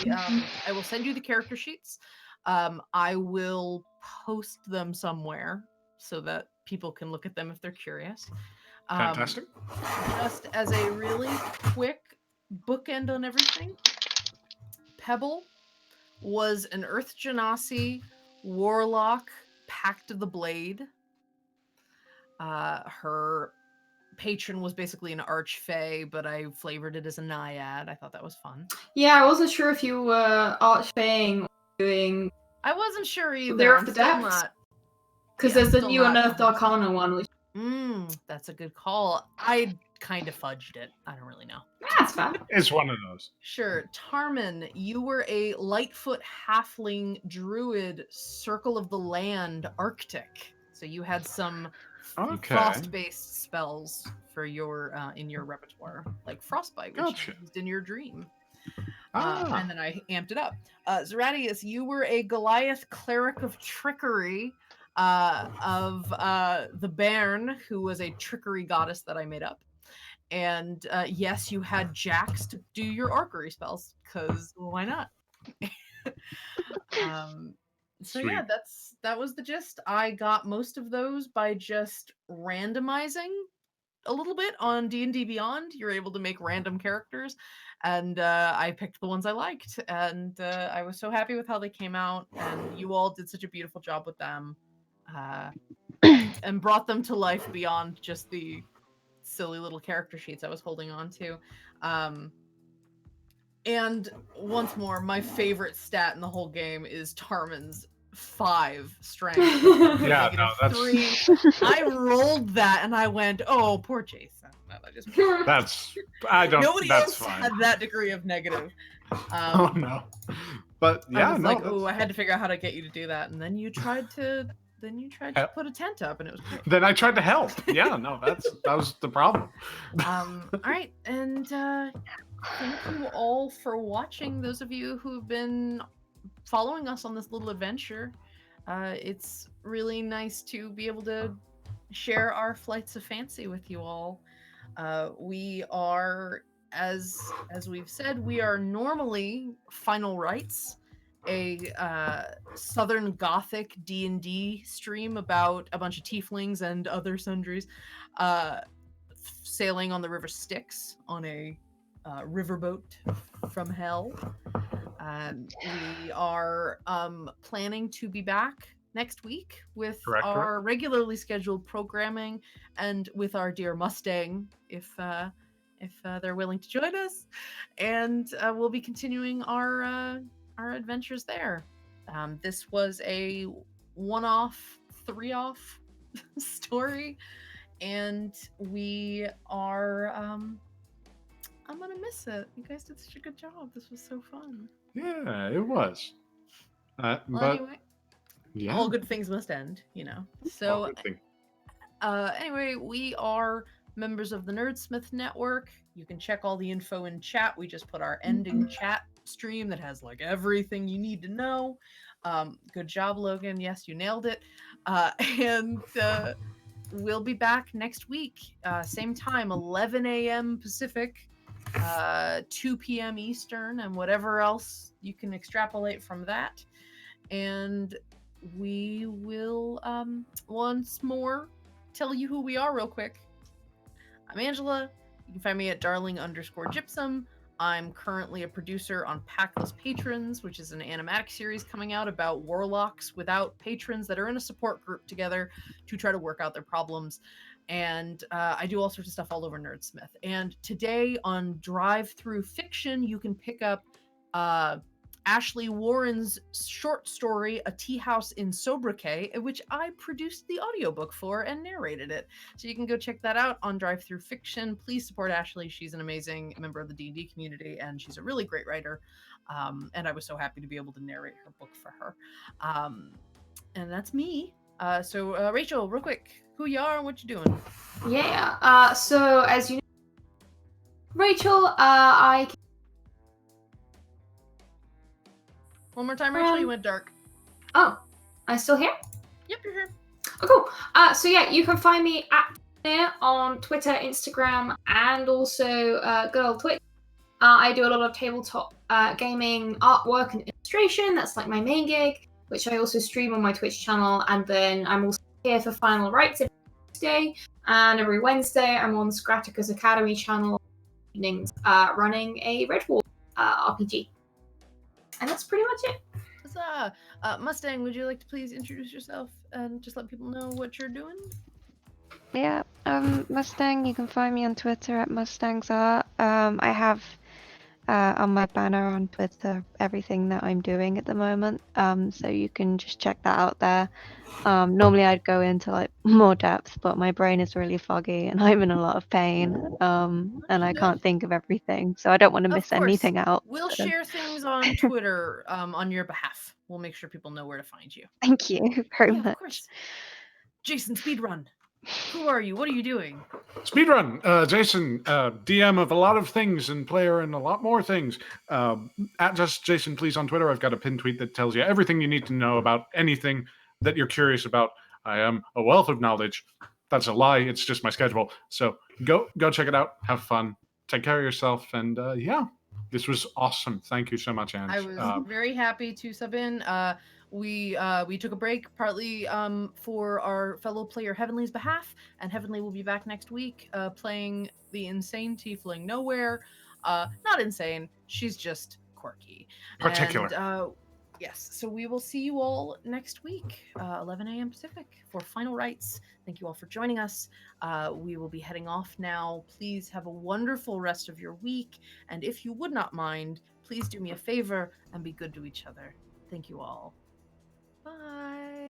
Speaker 1: I will send you the character sheets. I will post them somewhere so that people can look at them if they're curious.
Speaker 3: Fantastic.
Speaker 1: Just as a really quick bookend on everything, Pebble was an Earth Genasi warlock, Pact of the Blade. Her patron was basically an archfey, but I flavored it as a naiad. I thought that was fun.
Speaker 2: Yeah, I wasn't sure if you were archfeying or doing.
Speaker 1: I wasn't sure either.
Speaker 2: They're
Speaker 1: I'm
Speaker 2: off the
Speaker 1: still
Speaker 2: depths.
Speaker 1: not.
Speaker 2: Because
Speaker 1: Yeah,
Speaker 2: there's the
Speaker 1: still
Speaker 2: new
Speaker 1: not
Speaker 2: Unearthed
Speaker 1: 100%.
Speaker 2: Arcana one, which
Speaker 1: That's a good call. I kind of fudged it. I don't really know.
Speaker 2: that's fine.
Speaker 3: It's one of those.
Speaker 1: Sure. Tarman, you were a Lightfoot halfling druid, Circle of the Land, Arctic. So you had some
Speaker 3: Okay.
Speaker 1: frost-based spells for your in your repertoire, like Frostbite, which
Speaker 3: Gotcha.
Speaker 1: you used in your dream.
Speaker 3: Ah.
Speaker 1: And then I amped it up. Zeratius, you were a Goliath cleric of trickery of the Bairn, who was a trickery goddess that I made up. And yes, you had Jax to do your archery spells, because why not? So
Speaker 3: Sweet.
Speaker 1: yeah, that was the gist. I got most of those by just randomizing a little bit on D&D Beyond. You're able to make random characters, and I picked the ones I liked, and I was so happy with how they came out, and you all did such a beautiful job with them, and brought them to life beyond just the silly little character sheets I was holding on to. And once more, my favorite stat in the whole game is Tarman's 5 strength.
Speaker 3: Yeah, no, that's
Speaker 1: 3. I rolled that and I went, oh, poor Jason. I just
Speaker 3: that's I don't.
Speaker 1: nobody
Speaker 3: that's
Speaker 1: else
Speaker 3: fine.
Speaker 1: had that degree of negative.
Speaker 3: Oh no. But
Speaker 1: I
Speaker 3: yeah,
Speaker 1: was
Speaker 3: no.
Speaker 1: like,
Speaker 3: that's-
Speaker 1: oh, I had to figure out how to get you to do that, and then you tried to put a tent up, and it was great.
Speaker 3: Then I tried to help. Yeah, no, that was the problem.
Speaker 1: All right, and thank you all for watching. Those of you who've been following us on this little adventure, it's really nice to be able to share our flights of fancy with you all. We are, as we've said, we are normally Final Rites, a Southern Gothic D&D stream about a bunch of tieflings and other sundries sailing on the River Styx on a riverboat from hell. We are planning to be back next week with our regularly scheduled programming, and with our dear Mustang, if they're willing to join us, and we'll be continuing our adventures there. This was a one-off, 3-off story, and we are I'm gonna miss it. You guys did such a good job. This was so fun.
Speaker 3: Yeah, it was.
Speaker 1: Well,
Speaker 3: but
Speaker 1: anyway,
Speaker 3: yeah,
Speaker 1: all good things must end, you know. So anyway, we are members of the Nerdsmith Network. You can check all the info in chat. We just put our ending chat stream that has like everything you need to know. Good job, Logan. Yes, you nailed it. And we'll be back next week, same time, 11 a.m. Pacific, 2 p.m. Eastern, and whatever else you can extrapolate from that. And we will once more tell you who we are real quick. I'm Angela. You can find me at darling_gypsum. I'm currently a producer on Packless Patrons, which is an animatic series coming out about warlocks without patrons that are in a support group together to try to work out their problems. And I do all sorts of stuff all over Nerdsmith. And today on Drive Through Fiction, you can pick up Ashley Warren's short story, A Tea House in Sobriquet, which I produced the audiobook for and narrated it. So you can go check that out on Drive Through Fiction. Please support Ashley. She's an amazing member of the D&D community, and she's a really great writer. And I was so happy to be able to narrate her book for her. And that's me. So Rachel, real quick, who you are and what you doing?
Speaker 2: Yeah. So as you know, Rachel,
Speaker 1: One more time, Rachel. You went dark.
Speaker 2: Oh, I'm still here?
Speaker 1: Yep, you're here.
Speaker 2: Oh, cool. So yeah, you can find me at here on Twitter, Instagram, and also good old Twitch. I do a lot of tabletop gaming, artwork, and illustration. That's like my main gig, which I also stream on my Twitch channel. And then I'm also here for Final Rites every Tuesday, and every Wednesday I'm on Scratica's Academy channel evenings running a Redwall RPG. And that's pretty much it.
Speaker 1: Huzzah! Mustang, would you like to please introduce yourself and just let people know what you're doing?
Speaker 4: Yeah, Mustang, you can find me on Twitter at MustangsArt. I have on my banner on Twitter everything that I'm doing at the moment. So you can just check that out there. Normally I'd go into like more depth, but my brain is really foggy and I'm in a lot of pain. And I can't think of everything, so I don't want to
Speaker 1: Of
Speaker 4: miss
Speaker 1: course.
Speaker 4: anything out.
Speaker 1: We'll
Speaker 4: So
Speaker 1: share things on Twitter on your behalf. We'll make sure people know where to find you.
Speaker 4: thank you very
Speaker 1: Yeah, of
Speaker 4: much.
Speaker 1: course. Jason, speedrun. Who are you? What are you doing?
Speaker 3: Speedrun, Jason, DM of a lot of things and player in a lot more things. At just Jason, please on Twitter. I've got a pinned tweet that tells you everything you need to know about anything that you're curious about. I am a wealth of knowledge. That's a lie. It's just my schedule. So go check it out. Have fun. Take care of yourself. And yeah, this was awesome. Thank you so much, Ange.
Speaker 1: I was very happy to sub in. We took a break partly for our fellow player Heavenly's behalf, and Heavenly will be back next week playing the insane tiefling Nowhere. Not insane, she's just quirky.
Speaker 3: Particular.
Speaker 1: And yes, so we will see you all next week, 11 a.m. Pacific, for Final Rites. Thank you all for joining us. We will be heading off now. Please have a wonderful rest of your week, and if you would not mind, please do me a favor and be good to each other. Thank you all. Bye.